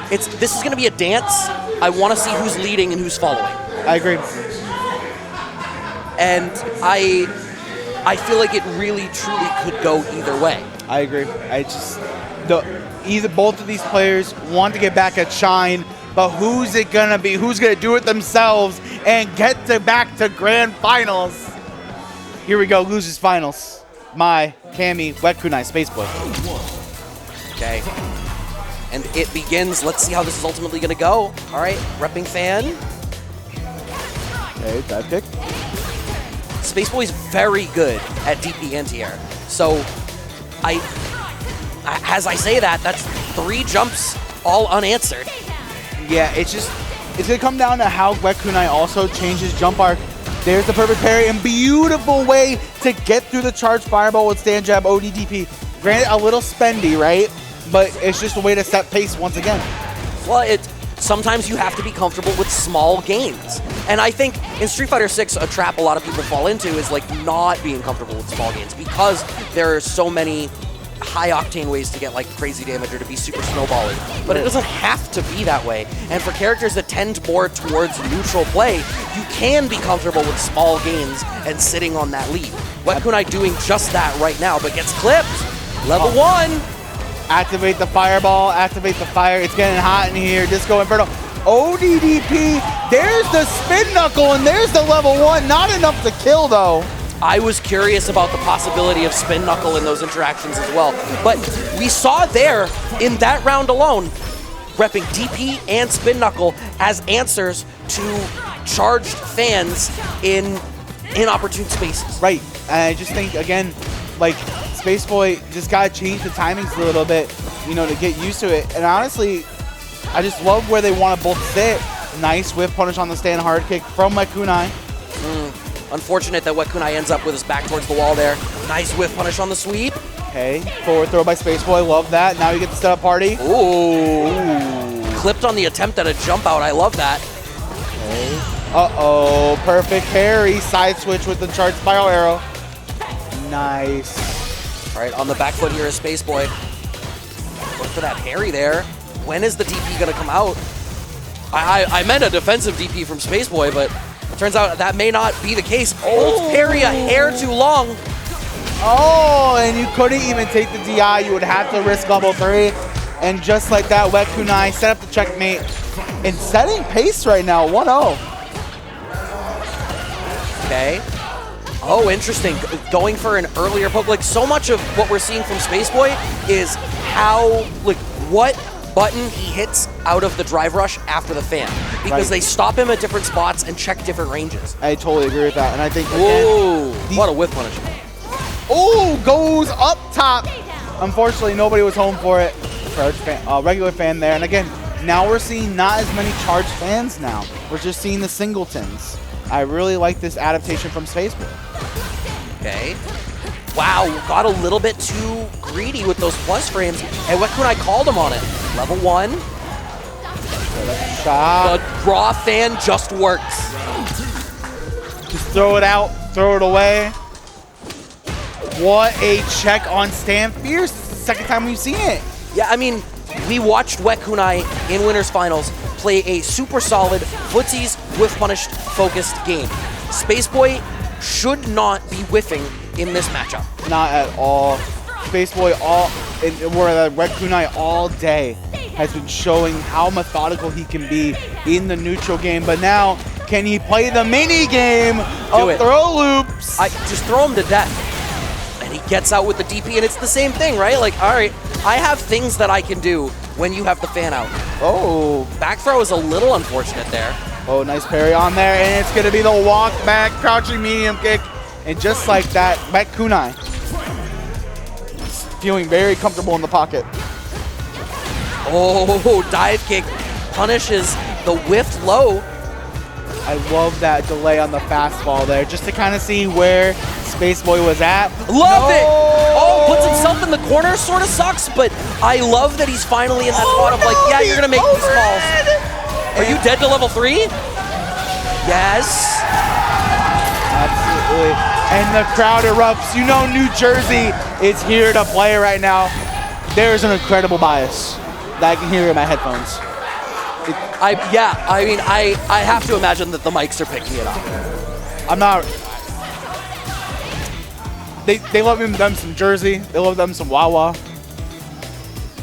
This is going to be a dance. I want to see who's leading and who's following. I agree. And I feel like it really, truly could go either way. I agree. Both of these players want to get back at Shine, but who's it gonna be? Who's gonna do it themselves and get back to grand finals? Here we go, losers finals. Mai, Cammy, Wet Kunai, Space Boy. Okay. And it begins. Let's see how this is ultimately gonna go. All right, repping fan. Okay, bad pick. Space Boy's very good at DP anti-air. So as I say that, that's 3 jumps all unanswered. Yeah, it's gonna come down to how Wet Kunai also changes jump arc. There's the perfect parry and beautiful way to get through the charged fireball with stand jab ODDP. Granted, a little spendy, right? But it's just a way to set pace once again. Well, sometimes you have to be comfortable with small gains. And I think in Street Fighter 6, a trap a lot of people fall into is like not being comfortable with small gains because there are so many high octane ways to get like crazy damage or to be super snowballing. But it doesn't have to be that way. And for characters that tend more towards neutral play, you can be comfortable with small gains and sitting on that lead. Wet Kunai doing just that right now, but gets clipped. Level 1. Activate the fireball, activate the fire. It's getting hot in here. Disco Inferno. ODDP. There's the spin knuckle and there's the level 1. Not enough to kill though. I was curious about the possibility of spin knuckle in those interactions as well. But we saw there in that round alone, repping DP and spin knuckle as answers to charged fans in inopportune spaces. Right. And I just think, again, like, Space Boy just got to change the timings a little bit, to get used to it. And honestly, I just love where they want to both sit. Nice whiff punish on the stand hard kick from Wet Kunai. Unfortunate that Wet Kunai ends up with his back towards the wall there. Nice whiff punish on the sweep. Okay, forward throw by Space Boy, love that. Now you get the setup party. Ooh. Clipped on the attempt at a jump out, I love that. Okay. Uh-oh, perfect parry. Side switch with the charged spiral arrow. Nice. All right, on the back foot here is Space Boy. Look for that parry there. When is the DP gonna come out? I meant a defensive DP from Space Boy, but turns out that may not be the case. Old parry a hair too long. Oh, and you couldn't even take the DI. You would have to risk level 3. And just like that, Wet Kunai set up the checkmate and setting pace right now, 1-0. Okay. Oh, interesting. Going for an earlier poke. Like, so much of what we're seeing from Spaceboy is how, like, what button he hits out of the drive rush after the fan. Because they stop him at different spots and check different ranges. I totally agree with that. And I think, again, what a whiff punish. Oh, goes up top. Unfortunately, nobody was home for it. Regular fan there. And again, now we're seeing not as many charged fans now. We're just seeing the singletons. I really like this adaptation from Spaceboy. Okay. Wow, got a little bit too greedy with those plus frames. And Wekunai called him on it. Level 1. Shot. The raw fan just works. Just throw it out, throw it away. What a check on Stan Fierce. Second time we've seen it. Yeah, I mean, we watched Wekunai in Winners Finals play a super solid footsies whiff punished focused game. Spaceboy should not be whiffing in this matchup. Not at all. Spaceboy Wekunai all day has been showing how methodical he can be in the neutral game, but now can he play the mini game of throw loops? Just throw him to death. And he gets out with the DP, and it's the same thing, right? Like, all right, I have things that I can do when you have the fan out. Oh. Back throw is a little unfortunate there. Oh, nice parry on there, and it's going to be the walk back, crouching medium kick. And just like that, Wekunai feeling very comfortable in the pocket. Oh, dive kick punishes the whiff low. I love that delay on the fastball there, just to kind of see where Spaceboy was at. Love it! Oh, puts himself in the corner, sort of sucks, but I love that he's finally in that spot of like, yeah, you're gonna make these calls. Are you dead to level 3? Yes. Absolutely. And the crowd erupts. You know New Jersey is here to play right now. There's an incredible bias that I can hear in my headphones. I mean, I have to imagine that the mics are picking it up. I'm not. They love them some Jersey. They love them some Wawa. I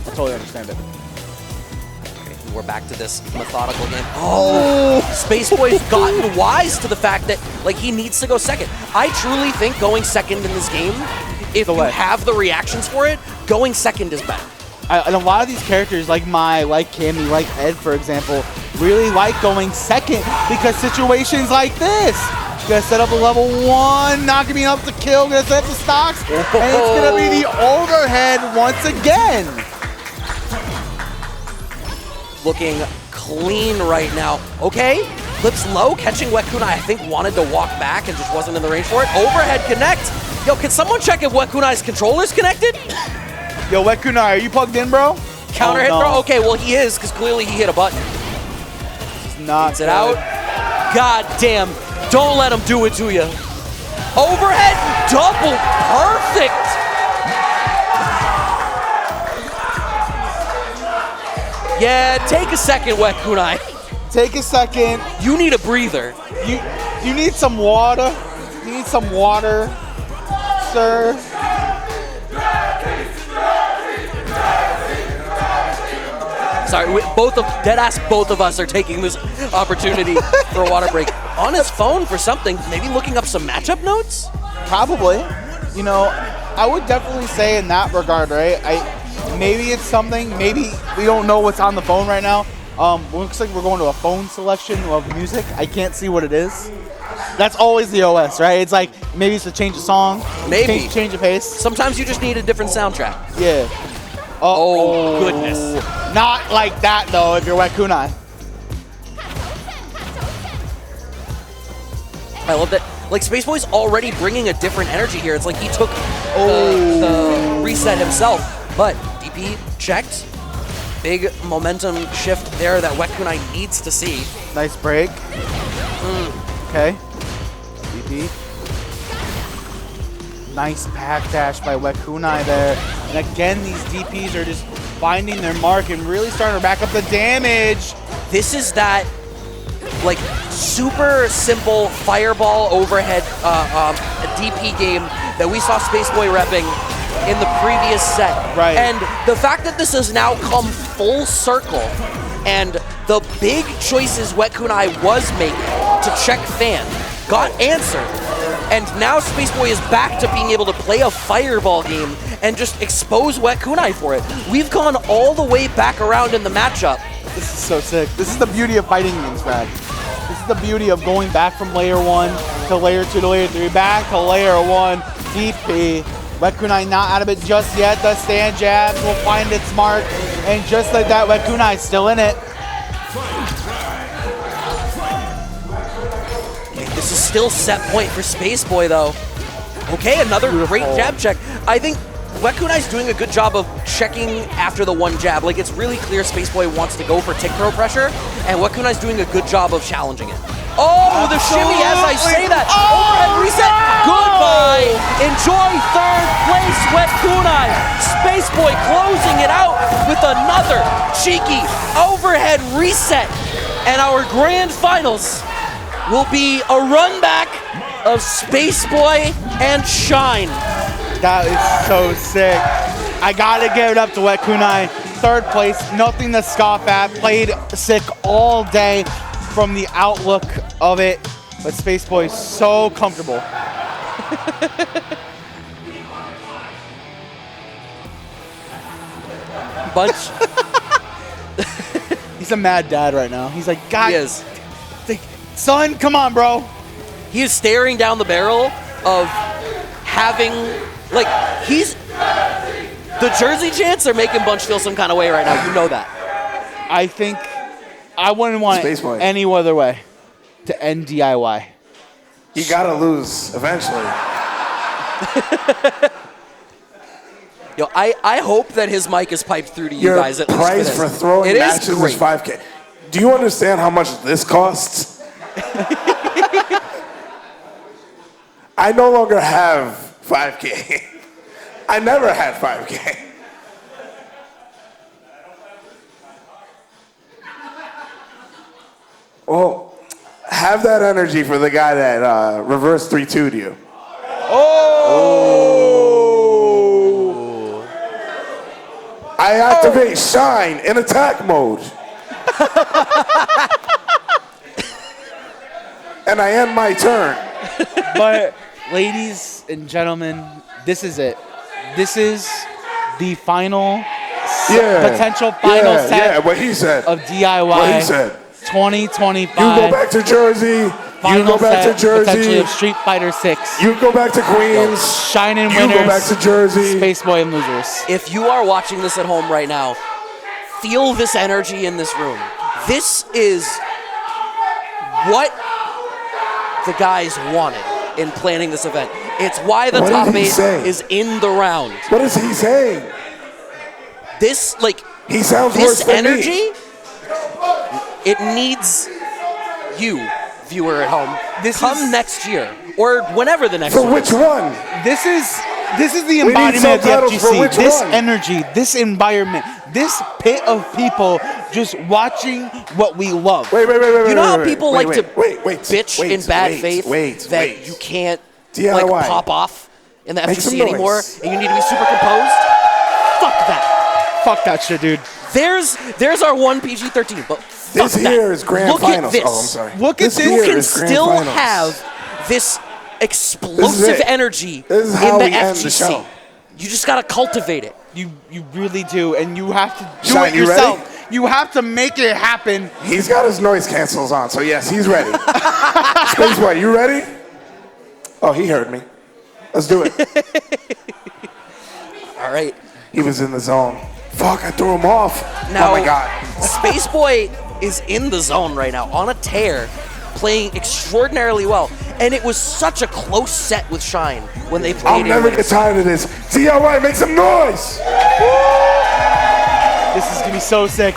totally understand it. Okay, we're back to this methodical game. Oh, Spaceboy's gotten wise to the fact that like he needs to go second. I truly think going second in this game, if you have the reactions for it, going second is better. And a lot of these characters, like Cammy, like Ed, for example, really like going second because situations like this. Gonna set up a level 1, not gonna be enough to kill, gonna set up the stocks, and it's gonna be the overhead once again. Looking clean right now. Okay, Lips low, catching Wekunai, I think wanted to walk back and just wasn't in the range for it. Overhead connect. Yo, can someone check if Wekunai's controller's connected? Yo, Wekunai, are you plugged in, bro? Counter hit, bro? Okay, well, he is, because clearly he hit a button. This is not Gets it out. God damn. Don't let him do it to you. Overhead double. Perfect. Yeah, take a second, Wekunai. Take a second. You need a breather. You need some water. You need some water, sir. Sorry, both of us are taking this opportunity for a water break. On his phone for something, maybe looking up some matchup notes? Probably. You know, I would definitely say in that regard, right? Maybe it's something, maybe we don't know what's on the phone right now. Looks like we're going to a phone selection of music. I can't see what it is. That's always the OS, right? It's like, maybe it's a change of song. Maybe. Change of pace. Sometimes you just need a different soundtrack. Yeah. Oh, goodness. Not like that, though, if you're Wekunai. I love that. Like, Spaceboy's already bringing a different energy here. It's like he took the reset himself. But DP checked. Big momentum shift there that Wekunai needs to see. Nice break. Okay. DP. Nice pack dash by Wekunai there. And again, these DPs are just finding their mark and really starting to rack up the damage. This is that, like, super simple fireball overhead DP game that we saw Spaceboy repping in the previous set. Right. And the fact that this has now come full circle and the big choices Wekunai was making to check fan got answered. And now Spaceboy is back to being able to play a fireball game and just expose Wet Kunai for it. We've gone all the way back around in the matchup. This is so sick. This is the beauty of fighting games, Brad. This is the beauty of going back from layer 1 to layer 2 to layer 3, back to layer 1, DP. Wet Kunai not out of it just yet. The stand jabs will find its mark. And just like that, Wet Kunai still in it. This is still set point for Spaceboy, though. Okay, another great jab check. I think Wet Kunai's doing a good job of checking after the one jab. Like, it's really clear Spaceboy wants to go for tick throw pressure, and Wet Kunai's doing a good job of challenging it. Oh, the shimmy as I say that. Overhead reset. Goodbye. Enjoy third place, Wet Kunai. Spaceboy closing it out with another cheeky overhead reset. And our grand finals will be a run back of Spaceboy and Shine. That is so sick. I gotta give it up to Wet Kunai. Third place, nothing to scoff at. Played sick all day from the outlook of it, but Spaceboy is so comfortable. Bunch. He's a mad dad right now. He's like, God, He is. like, son, come on, bro. He is staring down the barrel of having, like, he's, the Jersey chants are making Bunch feel some kind of way right now. You know that. I think I wouldn't want it any other way to end D.I.Y. You gotta lose eventually. Yo, I hope that his mic is piped through to you guys at least. Your price for throwing matches is $5K. Do you understand how much this costs? I no longer have $5K. I never had $5K. Well, have that energy for the guy that reverse 3-2'd you. I activate Shine in attack mode. And I end my turn. But, ladies and gentlemen, this is it. This is the final, potential final set what he said. of D.I.Y. What he said. 2025. You go back to Jersey. Final you go back set, to Jersey. potentially of Street Fighter 6. You go back to Queens. Shining you winners. You go back to Jersey. Spaceboy and losers. If you are watching this at home right now, feel this energy in this room. This is what the guys wanted in planning this event. It's why the top 8 is in the round. What is he saying? This, like, he sounds worse than energy, me. It needs you, viewer at home. Come next year, or whenever the next For one which one? This is the embodiment of the FGC. This energy, this environment, this pit of people just watching what we love. Wait. You know how people like to bitch in bad faith that you can't like pop off in the FGC anymore, and you need to be super composed? Fuck that. Fuck that shit, dude. There's our one PG-13, but fuck this here is grand Look finals. At this. Oh, I'm sorry. Look at this. You can still have this explosive energy in the FGC. You just gotta cultivate it. You really do, and you have to do it yourself. Ready? You have to make it happen. He's got his noise cancels on, so yes, he's ready. Spaceboy, you ready? Oh, he heard me. Let's do it. All right. He was in the zone. Fuck, I threw him off. Now, oh my God. Spaceboy is in the zone right now, on a tear, playing extraordinarily well. And it was such a close set with Shine when they played. I'll never get tired of this. D.I.Y, make some noise! This is gonna be so sick.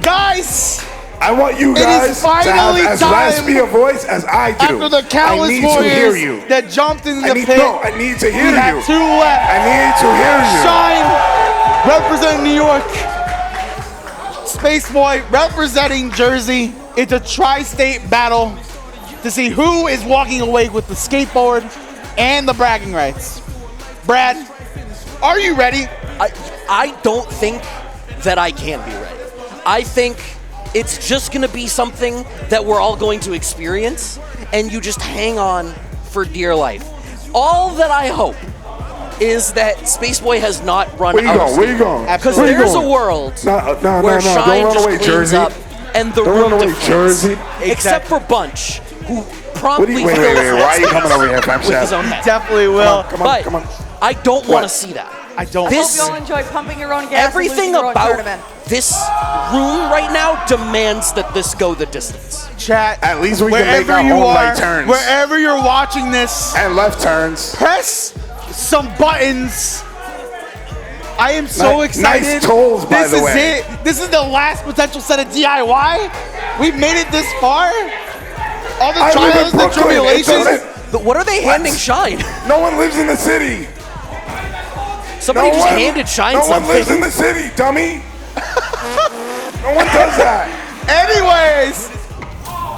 Guys! I want you guys to have as raspy a voice as I do. After the countless warriors that jumped into the pit. No, I need to hear you. We have 2 left. I need to hear you. Shine, representing New York. Spaceboy, representing Jersey. It's a tri-state battle to see who is walking away with the skateboard and the bragging rights. Brad, are you ready? I don't think that I can be ready. I think it's just going to be something that we're all going to experience, and you just hang on for dear life. All that I hope is that Spaceboy has not run Where you out going? of Where you going? Because Where you there's a going? world No, where Shine don't run just away, cleans Jersey. up and the Don't room run away, deflates. Jersey. Except for Bunch, who Wait, promptly wait, fills why are you coming over here, Fam with his Chef? own head. Definitely will. Come on, But come on. I don't want What? to see that. I don't. This- Hope you all enjoy pumping your own gas Everything and losing your own about tournament. this room right now demands that this go the distance. Chat. At least we can make wherever our you own are, right turns. Wherever you're watching this, And left turns. press some buttons. I am so Nice excited. tolls, by this the is way. it. This is the last potential set of DIY. We've made it this far. All the I live in trials and Brooklyn. It tribulations. doesn't- But what are they handing Shine? No one lives in the city. Somebody No just one- handed Shine No one lives in something. the city, dummy. No one does that. Anyways,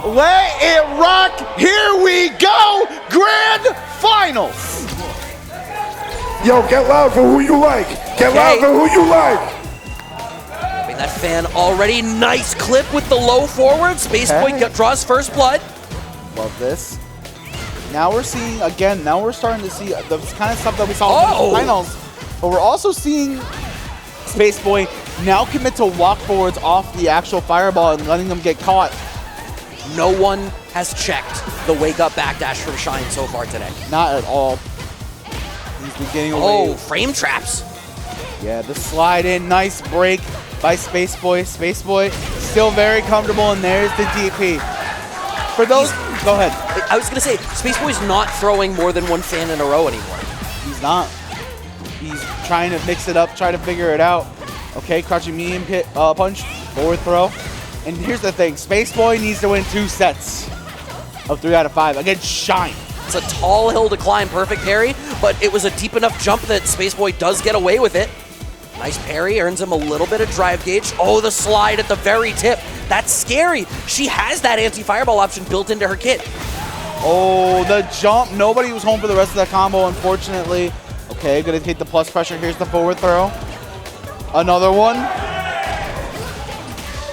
let it rock. Here we go. Grand finals. Yo, get loud for who you like. Get Okay. loud for who you like. I mean, that fan already nice clip with the low forward. Spaceboy Okay. draws first blood. Love this. Now we're seeing, again, now we're starting to see the kind of stuff that we saw in the finals. But we're also seeing Spaceboy now commit to walk forwards off the actual fireball and letting them get caught. No one has checked the wake up backdash from Shine so far today. Not at all. He's been getting away. Oh, frame traps. Yeah, the slide in, nice break by Spaceboy. Spaceboy still very comfortable, and there's the DP. For those, go ahead. I was going to say, Spaceboy's not throwing more than one fan in a row anymore. He's not. He's trying to mix it up, try to figure it out. Okay, crouching medium hit, punch, forward throw. And here's the thing, Spaceboy needs to win 2 sets of 3 out of 5 against Shine. It's a tall hill to climb, perfect parry, but it was a deep enough jump that Spaceboy does get away with it. Nice parry, earns him a little bit of drive gauge. Oh, the slide at the very tip. That's scary. She has that anti-fireball option built into her kit. Oh, the jump. Nobody was home for the rest of that combo, unfortunately. Okay, gonna take the plus pressure. Here's the forward throw. Another one.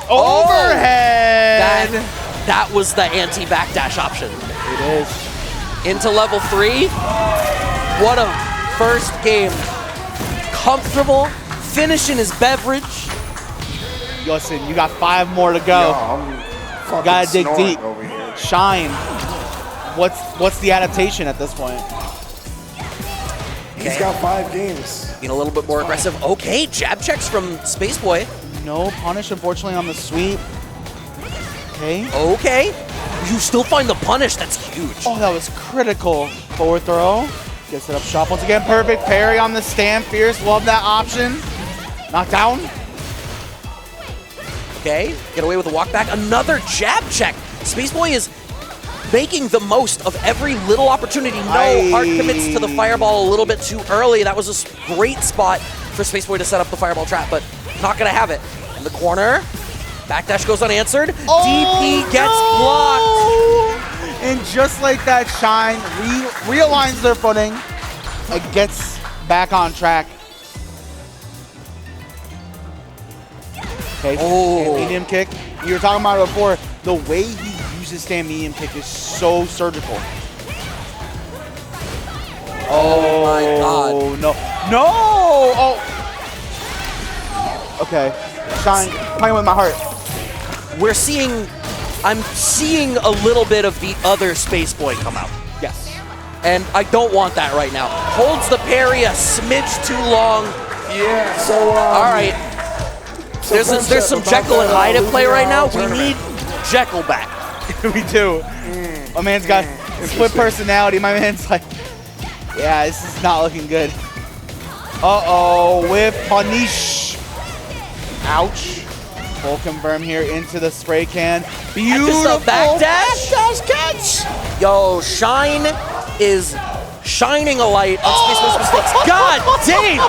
Overhead. That was the anti-backdash option. It is. Into level 3. What a first game. Comfortable, finishing his beverage. Listen, you got 5 more to go. Yo, I'm fucking Gotta dig snoring deep. over here. Shine. What's the adaptation at this point? He's got 5 games. Being a little bit more aggressive. Okay, jab checks from Spaceboy. No punish, unfortunately, on the sweep. Okay. Okay. You still find the punish. That's huge. Oh, that was critical. Forward throw. Gets it up shot once again. Perfect parry on the stand. Fierce. Love that option. Knockdown. Okay, get away with the walk back. Another jab check. Spaceboy is making the most of every little opportunity. No, Hart commits to the fireball a little bit too early. That was a great spot for Spaceboy to set up the fireball trap, but not gonna have it. In the corner, backdash goes unanswered. DP gets blocked. And just like that, Shine realigns their footing and gets back on track. Okay, stand medium kick. You were talking about it before. The way he uses stand medium kick is so surgical. Oh my god. No. No! Oh! Okay. Shine, playing with my heart. I'm seeing a little bit of the other Spaceboy come out. Yes. And I don't want that right now. Holds the parry a smidge too long. Yeah, so All right. so There's some Jekyll and Hyde at play right now. We need Jekyll back. We do. My man's got split personality. My man's like, yeah, this is not looking good. Uh-oh, with punish. Ouch. Full confirm here into the spray can. Beautiful backdash. backdash catch. Yo, Shine is shining a light on Spaceboy's mistakes. God damn!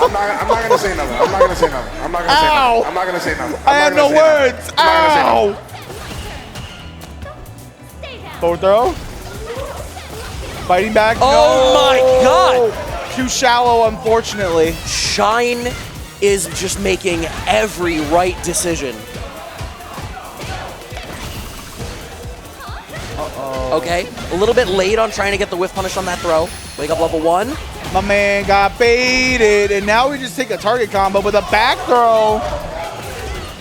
I'm not gonna say nothing. I'm not gonna say nothing. I'm not gonna say nothing. I'm not gonna say nothing. I have no words. Ow! Forward throw. Fighting back. Oh my God! Too shallow, unfortunately. Shine is just making every right decision. Okay, a little bit late on trying to get the whiff punish on that throw. Wake up level 1. My man got baited, and now we just take a target combo with a back throw.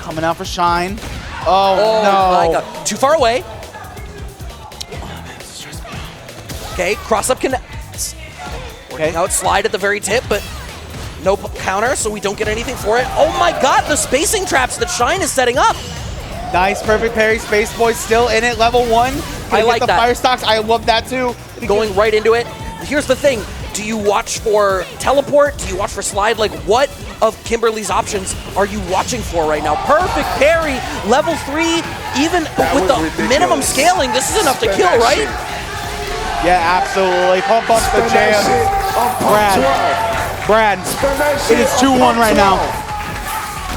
Coming out for Shine. Oh no. My God. Too far away. Okay, cross up connects. Okay. Now it's slide at the very tip, but no counter, so we don't get anything for it. Oh my God, the spacing traps that Shine is setting up. Nice, perfect parry. Space Boy still in it, level 1. I like the that. Fire stocks. I love that too. Going right into it. Here's the thing. Do you watch for teleport? Do you watch for slide? Like, what of Kimberly's options are you watching for right now? Perfect parry, level 3, even with the minimum scaling, this is enough to kill, right? Yeah, absolutely. Pump up the jam. Brad, it is 2-1 right now.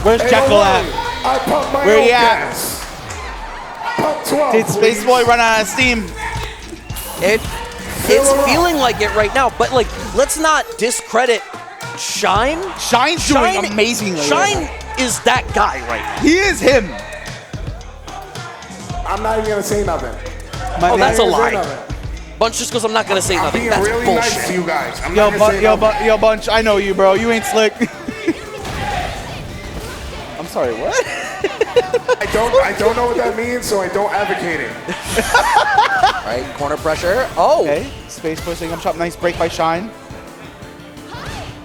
Where's Jekyll at? Where he at? Did Space Boy run out of steam? It's feeling like it right now, but like, let's not discredit Shine. Shine's doing amazingly. Shine is that guy right now. He is him. I'm not even gonna say nothing. Oh, that's a lie. Bunch just goes, I'm not gonna say nothing. Being That's really bullshit. nice to you guys. I'm not gonna say nothing. Yo, Bunch, I know you, bro. You ain't slick. I'm sorry, what? I don't know what that means, so I don't advocate it. Right, corner pressure. Oh. Okay, space pushing up shot. Nice break by Shine.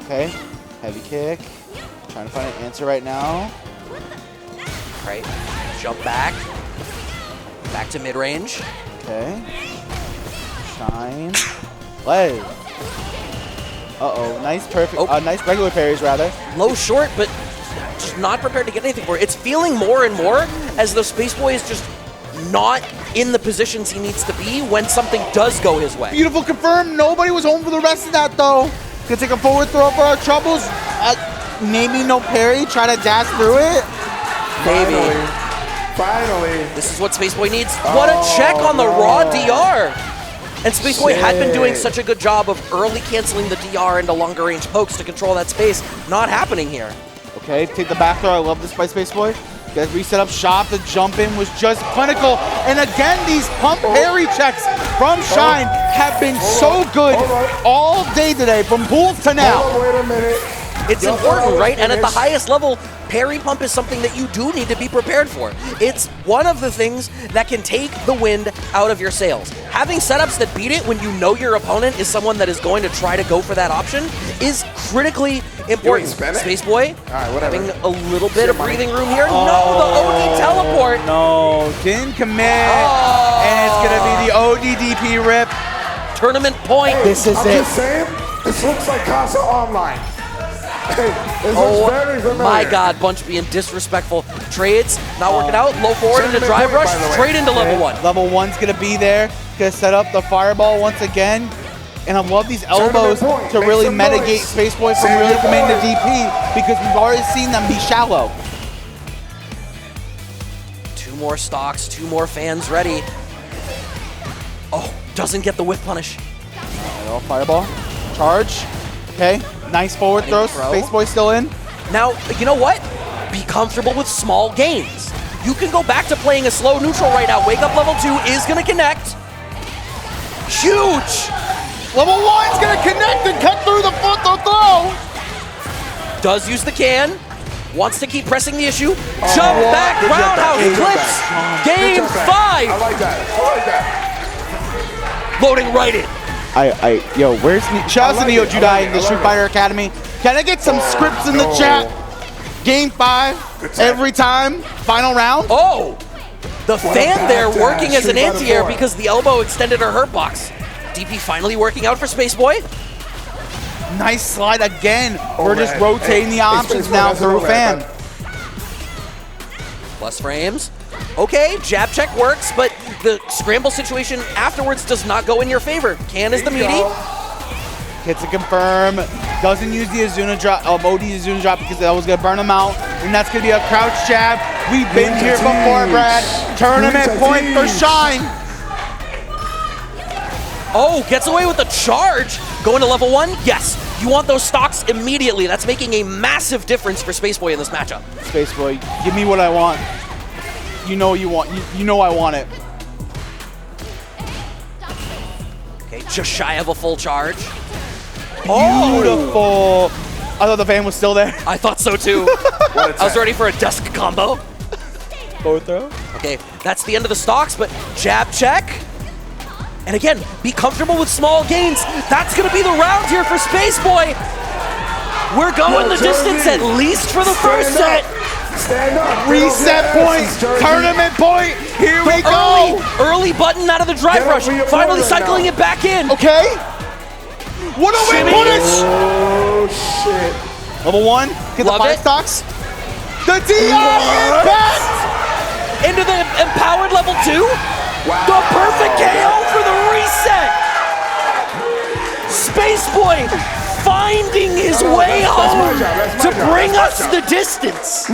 Okay, heavy kick. Trying to find an answer right now. Right, jump back. Back to mid-range. Okay. Shine. Play. Uh-oh, nice perfect, nice regular parries rather. Low short, but just not prepared to get anything for it. It's feeling more and more as though Space Boy is just not in the positions he needs to be when something does go his way. Beautiful confirm. Nobody was home for the rest of that though. Gonna take a forward throw for our troubles. Maybe no parry. Try to dash through it. Maybe. Finally. This is what Space Boy needs. What a check on the raw DR. And Space Boy had been doing such a good job of early canceling the DR into longer range pokes to control that space. Not happening here. Okay, take the back throw. I love this by Space Boy. Get reset up shop. The jump in was just clinical. And again, these pump parry checks from Shine have been so good all day today, from pools to now. Wait a minute. It's important, right? And at the highest level, parry pump is something that you do need to be prepared for. It's one of the things that can take the wind out of your sails. Having setups that beat it when you know your opponent is someone that is going to try to go for that option is critically important. Space Boy, having a little bit of breathing room here. No, the OD teleport. No, didn't commit. And it's going to be the ODDP rip. Tournament point. This is I'm just saying, this looks like Casa Online. This looks very familiar. My God, Bunch being disrespectful. Trades, not working out. Low forward into drive rush, straight into level 1. Level 1's gonna be there. Gonna set up the fireball once again. And I love these elbows to really mitigate Space Boy from really coming to DP because we've already seen them be shallow. 2 more stocks, 2 more fans ready. Oh, doesn't get the whip punish. Fireball. Charge. Okay. Nice forward throw. Space Boy still in. Now, you know what? Be comfortable with small gains. You can go back to playing a slow neutral right now. Wake up level 2 is going to connect. Huge! Level 1's going to connect and cut through the throw. Does use the can. Wants to keep pressing the issue. Jump back, roundhouse clips. Game 5. I like that. Loading right in. Yo, where's shout out to Neo Judai in the Street Fighter Academy. Can I get some scripts in the chat? Game 5, every time, final round. Oh, the fan there working as an anti-air because the elbow extended her hurt box. DP finally working out for Space Boy. Nice slide again. We're just rotating the options now through fan. Plus frames. Okay, jab check works, but the scramble situation afterwards does not go in your favor. Can is the meaty. Hits a confirm. Doesn't use the Azuna drop, OD Azuna drop because that was going to burn him out. And that's going to be a crouch jab. We've been here before, Brad. Tournament point for Shine. Oh, gets away with the charge. Going to level 1? Yes. You want those stocks immediately. That's making a massive difference for Space Boy in this matchup. Space Boy, give me what I want. You know you want. You know I want it. just shy of a full charge. Beautiful. I thought the fan was still there. I thought so too. I was ready for a desk combo. Forward throw. Okay, that's the end of the stocks, but jab check. And again, be comfortable with small gains. That's gonna be the round here for Space Boy. We're going the distance at least for the first set. Stand up. Reset point, tournament point. Here we go. Early button out of the drive rush. Finally cycling it back in. Okay. What a win punish. Oh, shit. Level 1, get the 5 stocks. The D.I.Y impact. Into the empowered level 2. Wow. The perfect KO for the reset. Space Boy finding his way home to bring us the distance.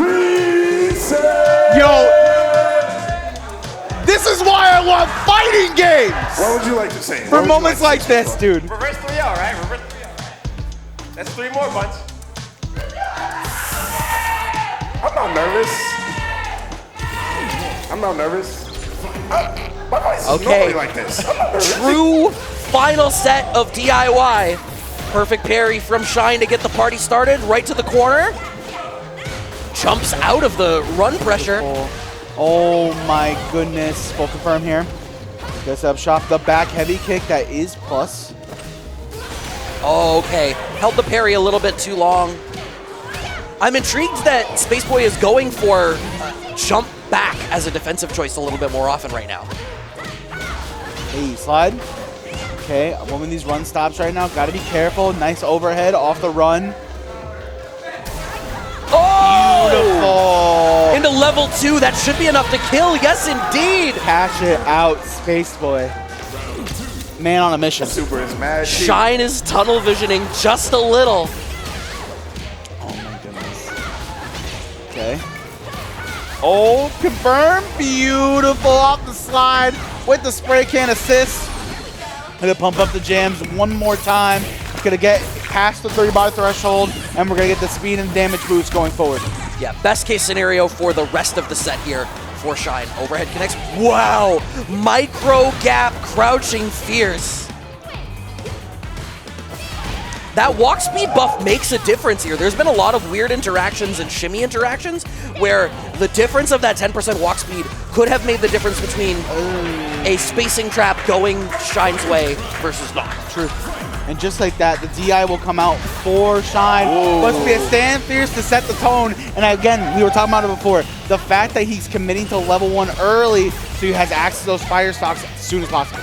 Yo, this is why I love fighting games. What would you like to say? For moments like this, dude. Reverse 3-0, right? Reverse 3-0. That's 3 more bunch. I'm not nervous. I'm not nervous. My voice is normally like this. I'm not nervous. True final set of D.I.Y. Perfect parry from Shine to get the party started. Right to the corner. Jumps out of the run pressure. Oh my goodness. Full confirm here. Gets up shop the back heavy kick. That is plus. Oh, okay. Held the parry a little bit too long. I'm intrigued that Space Boy is going for jump back as a defensive choice a little bit more often right now. Hey, slide. Okay, I'm moving these run stops right now. Gotta be careful. Nice overhead off the run. Oh! Beautiful. Into level 2. That should be enough to kill. Yes, indeed. Cash it out, Space Boy. Man on a mission. Super is mad. Shine is tunnel visioning just a little. Oh my goodness. Okay. Oh, confirm. Beautiful off the slide with the spray can assist. Gonna pump up the jams one more time. Gonna get past the 30 body threshold, and we're gonna get the speed and damage boost going forward. Yeah, best case scenario for the rest of the set here for Shine. Overhead connects. Wow! Micro gap crouching fierce. That walk speed buff makes a difference here. There's been a lot of weird interactions and shimmy interactions where the difference of that 10% walk speed could have made the difference between a spacing trap going Shine's way versus not. True. And just like that, the DI will come out for Shine. Must be a stand fierce to set the tone. And again, we were talking about it before. The fact that he's committing to level 1 early, so he has access to those fire stocks as soon as possible.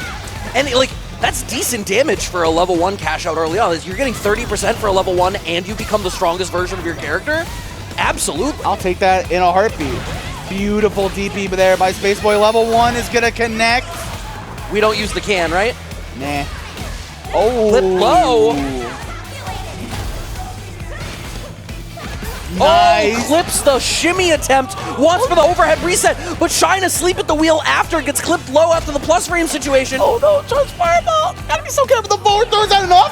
And like, that's decent damage for a level 1 cash out early on. You're getting 30% for a level 1 and you become the strongest version of your character? Absolutely. I'll take that in a heartbeat. Beautiful DP there by Space Boy. Level 1 is gonna connect. We don't use the can, right? Nah. Oh. Flip low. Nice. Oh, clips the shimmy attempt. Wants for the overhead reset, but Shine asleep at the wheel after it gets clipped low after the plus frame situation. Oh no, charge fireball. Gotta be so careful. The forward throw, is that enough?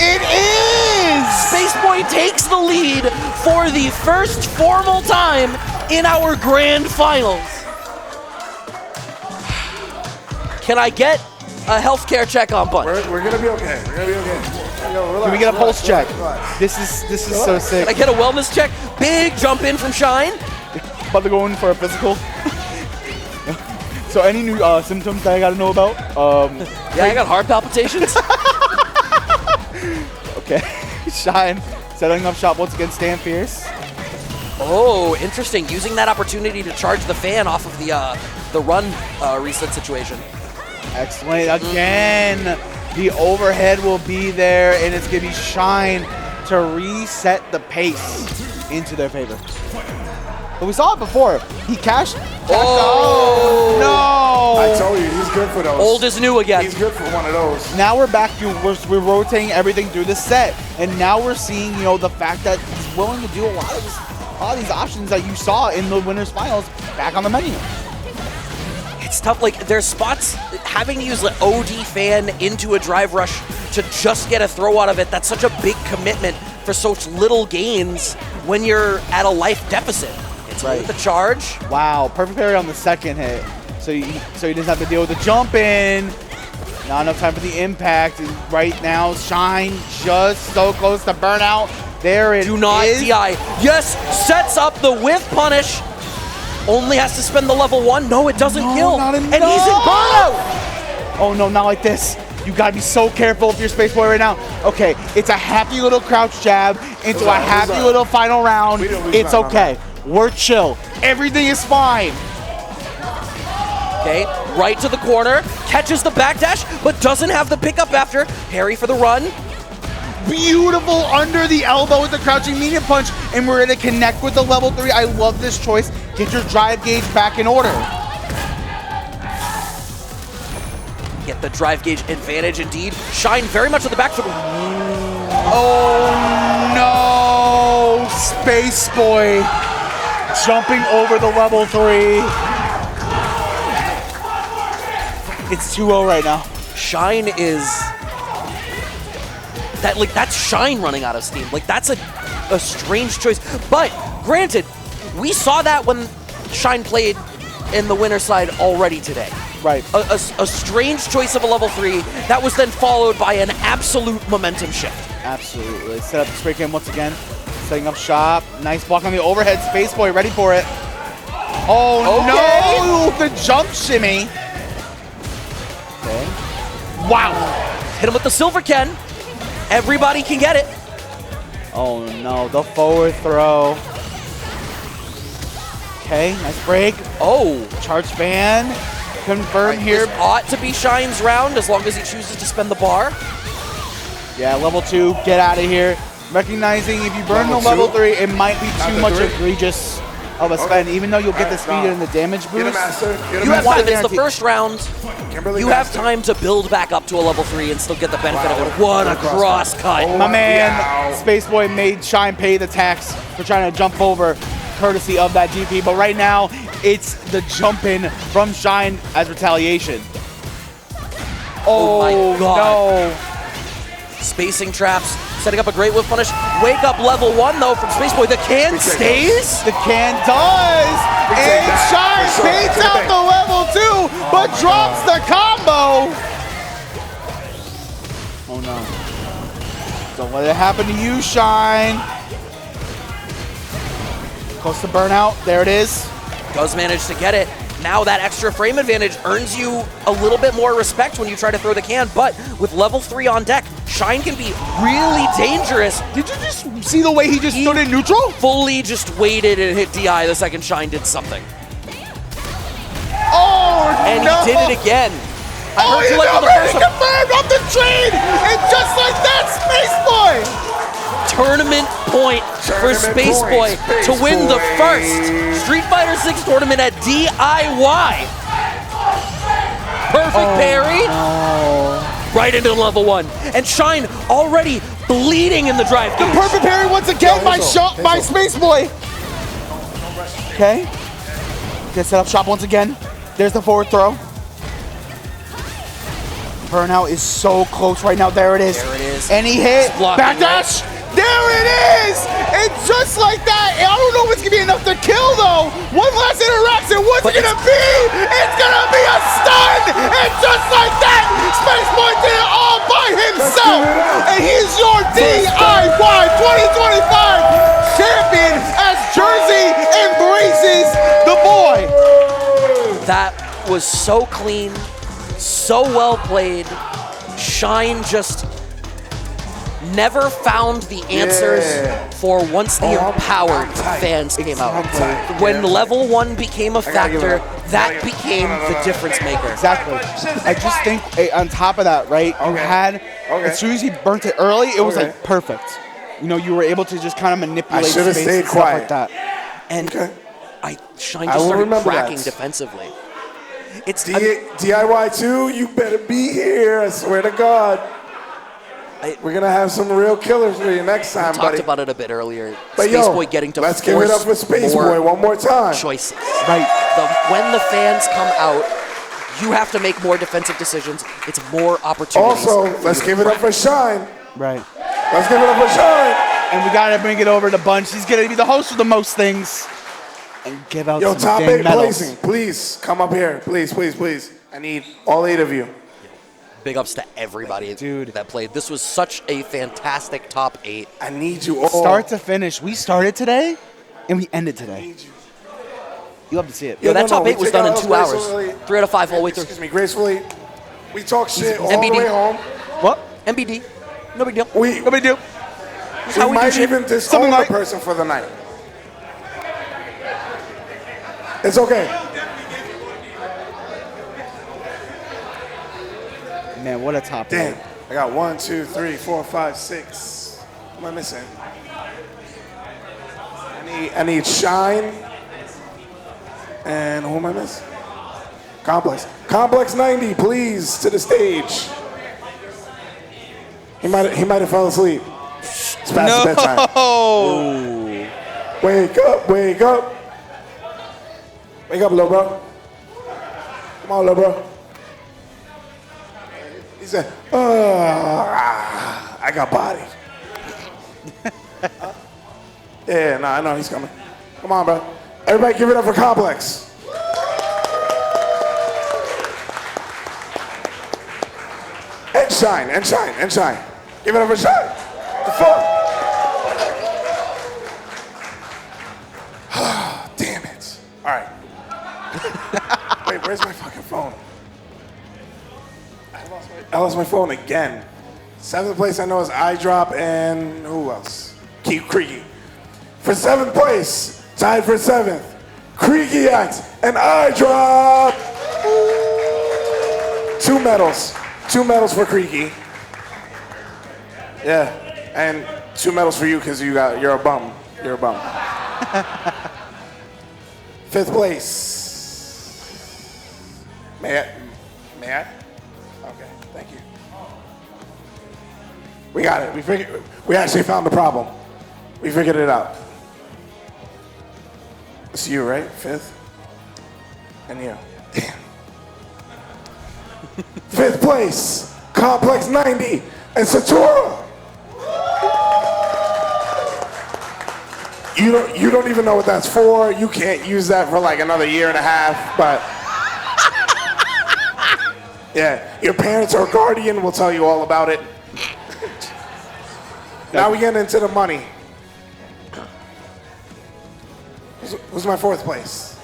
It is! Space Boy takes the lead for the first formal time in our grand finals. Can I get a healthcare check on Punch? We're gonna be okay. We're gonna be okay. Relax, Can we get a pulse check? Relax. This is so sick. Can I get a wellness check? Big jump in from Shine. About to go in for a physical. So any new symptoms that I gotta know about? Yeah, I got heart palpitations. Okay. Shine setting up shop once again. Stand fierce. Oh, interesting. Using that opportunity to charge the fan off of the run reset situation. Excellent. Again, the overhead will be there, and it's gonna be Shine to reset the pace into their favor. But we saw it before. He cashed. Oh no! I told you, he's good for those. Old is new again. He's good for one of those. Now we're back to we're rotating everything through the set, and now we're seeing the fact that he's willing to do a lot of these options that you saw in the winners finals back on the menu. It's tough. Like, there's spots having to use the OD fan into a drive rush to just get a throw out of it. That's such a big commitment for such little gains when you're at a life deficit. It's right. With the charge. Wow, perfect parry on the second hit. So he doesn't have to deal with the jump in. Not enough time for the impact. And right now, Shine just so close to burnout. There it is. Do not DI. Yes, sets up the whiff punish. Only has to spend the level 1. No, it doesn't kill. Not and he's in burnout. Oh no, not like this. You gotta be so careful if you're Space Boy right now. Okay, it's a happy little crouch jab into a happy little final round. It's okay. We're chill. Everything is fine. Okay, right to the corner, catches the backdash, but doesn't have the pickup after. Parry for the run. Beautiful under the elbow with the crouching medium punch, and we're gonna connect with the level 3. I love this choice. Get your drive gauge back in order. Get the drive gauge advantage indeed. Shine very much on the back foot. Oh no! Space Boy jumping over the level 3. It's 2-0 right now. Shine is that's Shine running out of steam. Like that's a strange choice. But granted, we saw that when Shine played in the winner side already today. Right. A strange choice of a level 3 that was then followed by an absolute momentum shift. Absolutely. Set up the straight game once again. Setting up shop. Nice block on the overhead. Space Boy ready for it. Oh no! The jump shimmy. Okay. Wow. Hit him with the Silver Ken. Everybody can get it. Oh no, the forward throw. Okay, nice break. Oh. Charge ban. Confirm here. This ought to be Shine's round as long as he chooses to spend the bar. Yeah, level 2, get out of here. Recognizing if you burn the level 3, it might be too much egregious of a spend, even though you'll get the speed and the damage boost. You have time, it's the first round. You have time to build back up to a level 3 and still get the benefit of it. What a cross cut. My man, Space Boy made Shine pay the tax for trying to jump over, courtesy of that GP. But right now, it's the jump in from Shine as retaliation. Oh my God. No. Spacing traps, setting up a great whip punish. Wake up level 1 though from Space Boy. The can stays. The can does. And Shine baits out the level 2, but drops the combo. Oh no. Don't let it happen to you, Shine. Close to burnout. There it is. Does manage to get it. Now that extra frame advantage earns you a little bit more respect when you try to throw the can, but with level 3 on deck, Shine can be really dangerous. Did you just see the way he just stood in neutral? Fully just waited and hit DI the second Shine did something. Oh, and no. he did it again. I heard you like the first one. Confirmed off the train, and just like that, Space Boy! Tournament point for Space Boy to win the first Street Fighter 6 tournament at D.I.Y. Perfect parry. No. Right into level 1. And Shine already bleeding in the drive gauge. The perfect parry once again by Space Boy. Okay. Get set up shop once again. There's the forward throw. Burnout is so close right now. There it is. There it is. Any hit. Backdash. There it is! And just like that, I don't know if it's gonna be enough to kill though. One last interaction, what's it gonna be? It's gonna be a stun! And just like that, Space Boy did it all by himself! And he's your D.I.Y 2025 champion as Jersey embraces the boy! That was so clean, so well played. Shine just never found the answers for once the empowered fans came out. When level 1 became a factor, that became the difference maker. Exactly. I just think on top of that, right, you had, as soon as he burnt it early, it was like perfect. You know, you were able to just kind of manipulate space and stuff like that. And Shine just started cracking defensively. It's D.I.Y 2, you better be here, I swear to God. We're going to have some real killers for you next time, buddy. Talked about it a bit earlier. But Space Boy getting to let's give it up for Space Boy one more time. Choices. Right. When the fans come out, you have to make more defensive decisions. It's more opportunities. Also, let's give it up for Shine. Right. Let's give it up for Shine. And we got to bring it over to Bunch. He's going to be the host of the most things. And give out some top dang 8 medals. placing. Please, come up here. Please, please, please. I need all 8 of you. big ups to everybody Dude. that played. This was such a fantastic top 8. I need you all. Start to finish. We started today, and we ended today. You love to see it. Yo, that top we 8 was take done in our 2 hours. gracefully. 3 out of 5 all the way through. Excuse me, gracefully. We talk shit all MBD. the way home. What? MBD. No big deal. We What we do? how we we do might shit. even disown Something the like- person for the night. It's okay. Man, what a top Damn. 8. I got 1, 2, 3, 4, 5, 6. What am I missing? I need Shine. And who am I missing? Complex. Complex 90, please, to the stage. He might have fell asleep. It's past bedtime. Oh. Wake up, wake up. Wake up, little bro. Come on, little bro. He said, I got body. Yeah, I know he's coming. Come on, bro. Everybody give it up for Complex. And Shine, and Shine, and Shine. Give it up for Shine. The fuck? Damn it. All right. Wait, where's my fucking phone? I lost my phone again. 7th place I know is iDrop and who else? Keep Creaky. For 7th place, tied for 7th, Creaky X and iDrop. 2 medals. 2 medals for Creaky. Yeah, and 2 medals for you because you're a bum. You're a bum. 5th place. May I? Okay, thank you. We got it. We actually found the problem. We figured it out. It's you, right? 5th? And you. Damn. 5th place, Complex 90 and Satura. You don't even know what that's for. You can't use that for like another year and a half, but yeah, your parents or guardian will tell you all about it. Now we get into the money. Who's my 4th place?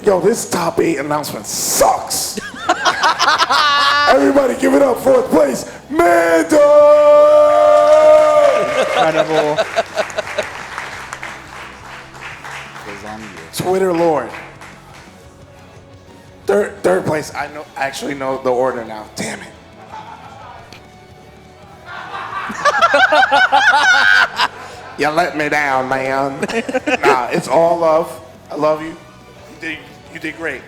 Yo, this top 8 announcement sucks. Everybody give it up, 4th place, Mando! Incredible. Twitter Lord. Third place, I actually know the order now. Damn it. You let me down, man. Nah, it's all love. I love you. You did great.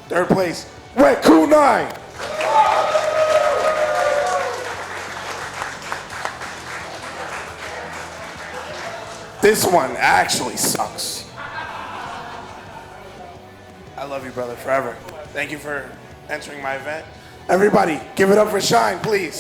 3rd place, Wet Cool 9. This one actually sucks. I love you, brother, forever. Thank you for entering my event. Everybody, give it up for Shine, please.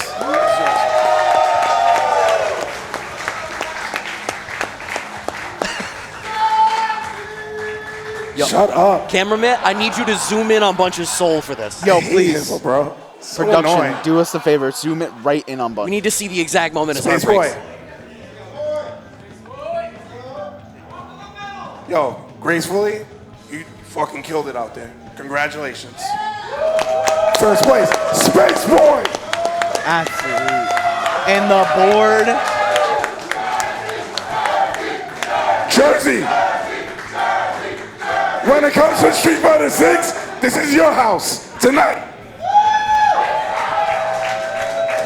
Yo, shut up. Cameraman, I need you to zoom in on Bunch's soul for this. Yo, I hate please. him, bro. So Production, annoying. do us a favor. Zoom it right in on We Bunch. need to see the exact moment his heart Space breaks. boy. Yo, gracefully, you fucking killed it out there. Congratulations. 1st place, Space Boy. Absolutely. And the board. Jersey. When it comes to Street Fighter 6, this is your house tonight.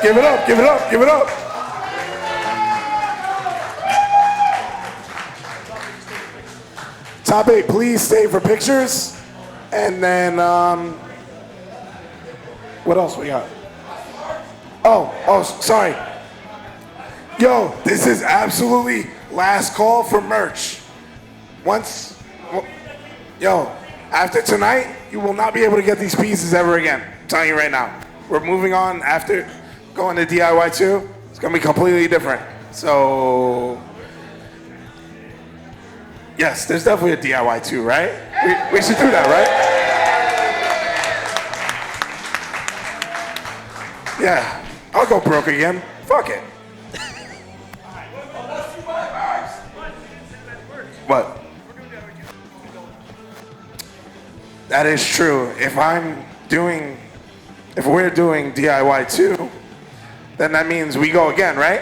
Give it up, give it up, give it up. Top 8, please stay for pictures. And then, what else we got? Oh, sorry. Yo, this is absolutely last call for merch. After tonight, you will not be able to get these pieces ever again. I'm telling you right now. We're moving on after going to D.I.Y 2. It's gonna be completely different. So, yes, there's definitely a D.I.Y 2, right? We should do that, right? Yeah, I'll go broke again. Fuck it. What? That is true. If we're doing DIY 2, then that means we go again, right?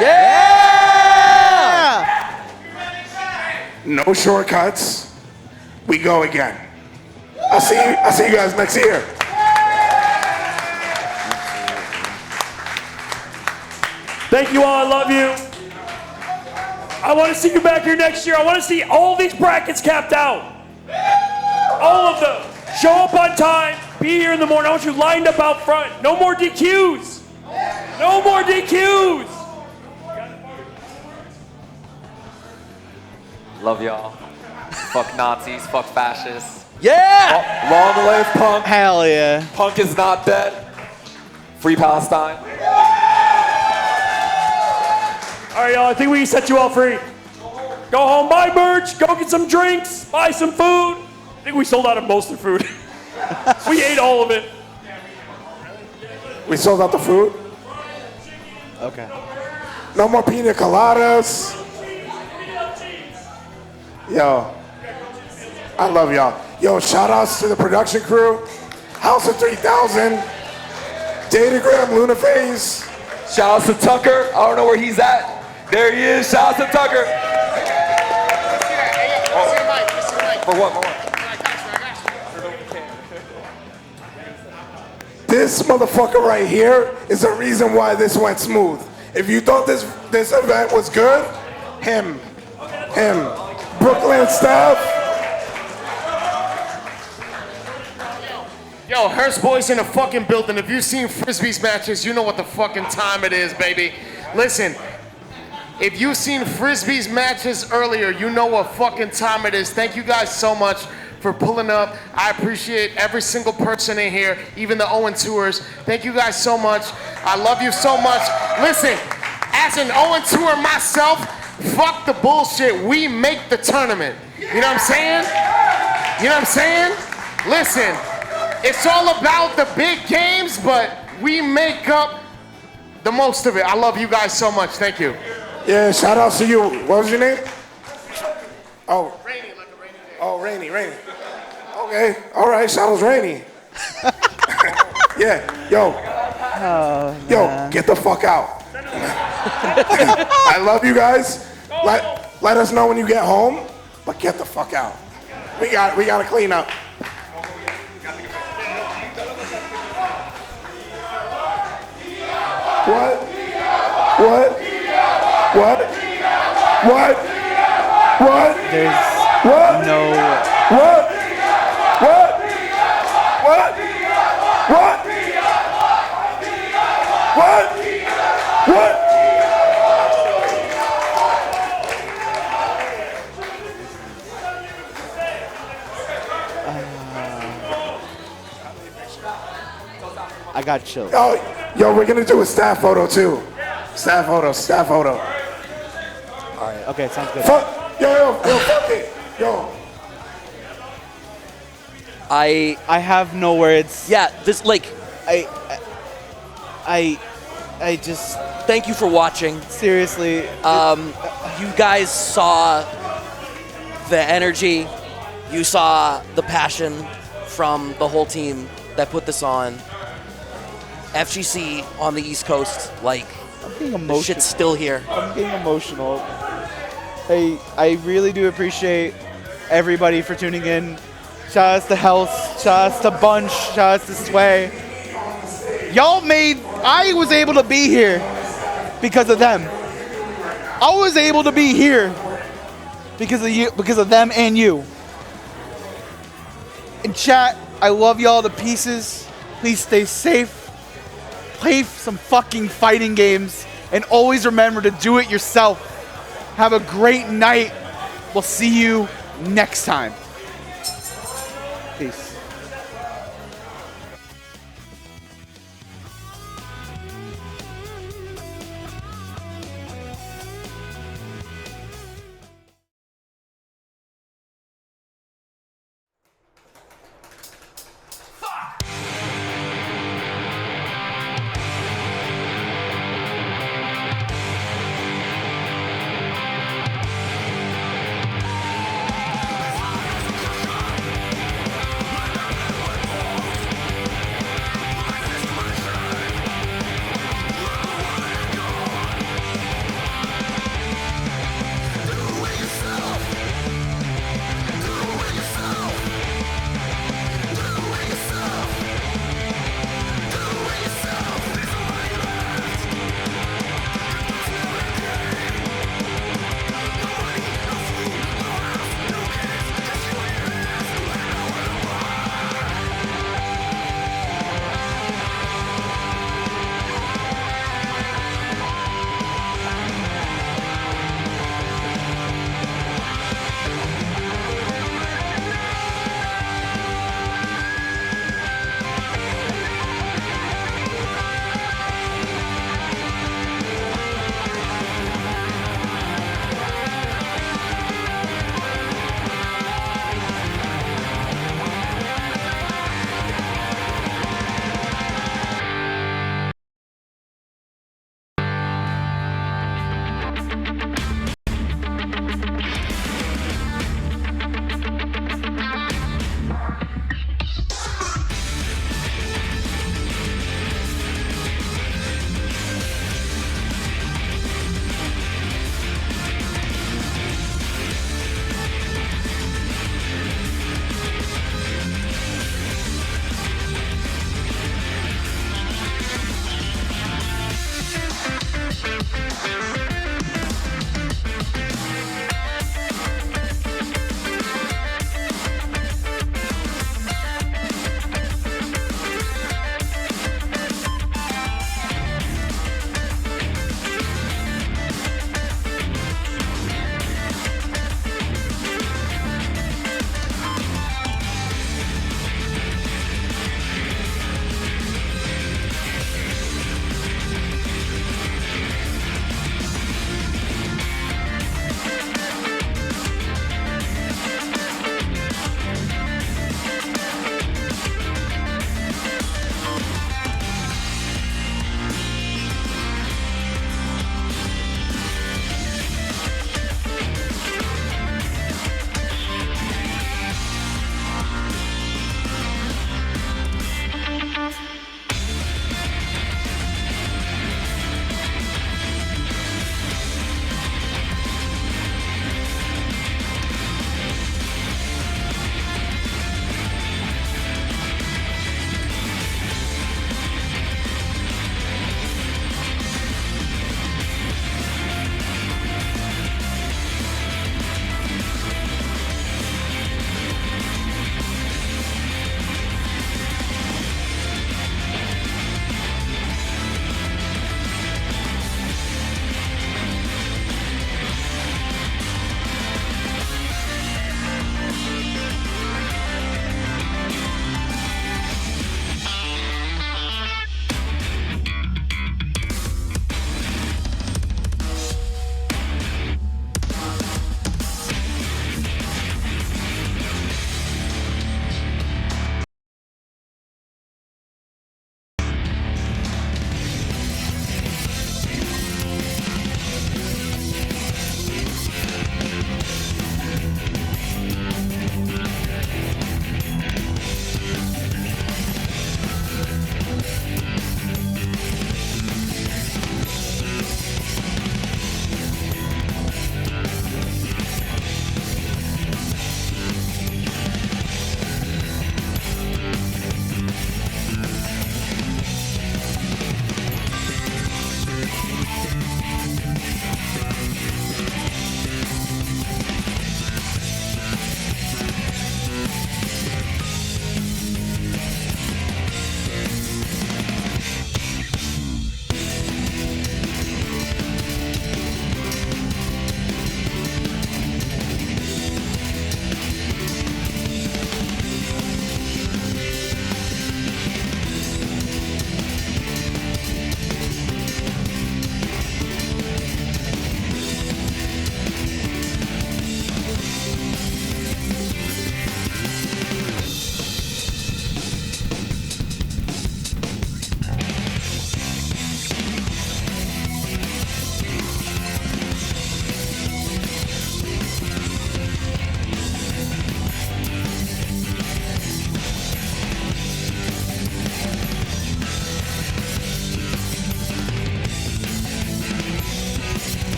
Yeah! No shortcuts. We go again. I'll see you guys next year. Thank you all. I love you. I want to see you back here next year. I want to see all these brackets capped out. All of them. Show up on time. Be here in the morning. I want you lined up out front. No more DQs. No more DQs. Love y'all. Fuck Nazis. Fuck fascists. Yeah! Long live punk. Hell yeah. Punk is not dead. Free Palestine. All right, y'all. I think we can set you all free. Go home, buy merch. Go get some drinks. Buy some food. I think we sold out of most of the food. We ate all of it. We sold out the food. Okay. No more pina coladas. Yo, I love y'all. Yo, shout outs to the production crew. House of 3000. Datagram, Lunaface. Shout out to Tucker. I don't know where he's at. There he is. Shout out to Tucker. For what? This motherfucker right here is the reason why this went smooth. If you thought this event was good, him. Brooklyn staff. Yo, Hearst Boys in the fucking building. If you've seen Frisbee's matches, you know what the fucking time it is, baby. Listen, if you've seen Frisbee's matches earlier, you know what fucking time it is. Thank you guys so much for pulling up. I appreciate every single person in here, even the Owen Tours. Thank you guys so much. I love you so much. Listen, as an Owen Tour myself, fuck the bullshit. We make the tournament. You know what I'm saying? You know what I'm saying? Listen, it's all about the big games, but we make up the most of it. I love you guys so much. Thank you. Yeah, shout outs to you. What was your name? Oh. Rainy, like a rainy day. Oh, Rainy. Okay, all right, shout outs Rainy. Yeah, yo, get the fuck out. I love you guys. Let us know when you get home, but get the fuck out. We got to clean up. What? There's What? no. What? I got chills. Yo, we're gonna do a staff photo too. Staff photo. All right. Okay, sounds good. Fuck it. Yo. I have no words. Yeah, this, like, I just thank you for watching. seriously. You guys saw the energy. You saw the passion from the whole team that put this on. FGC on the East Coast, like, I'm getting the emotional. shit's still here. I'm getting emotional. Hey, I really do appreciate everybody for tuning in. Shout outs to Health, shout outs to Bunch, shout outs to Sway. I was able to be here because of them. I was able to be here because of you, because of them and you. In chat, I love y'all to pieces. Please stay safe. Play some fucking fighting games and always remember to do it yourself. Have a great night. We'll see you next time.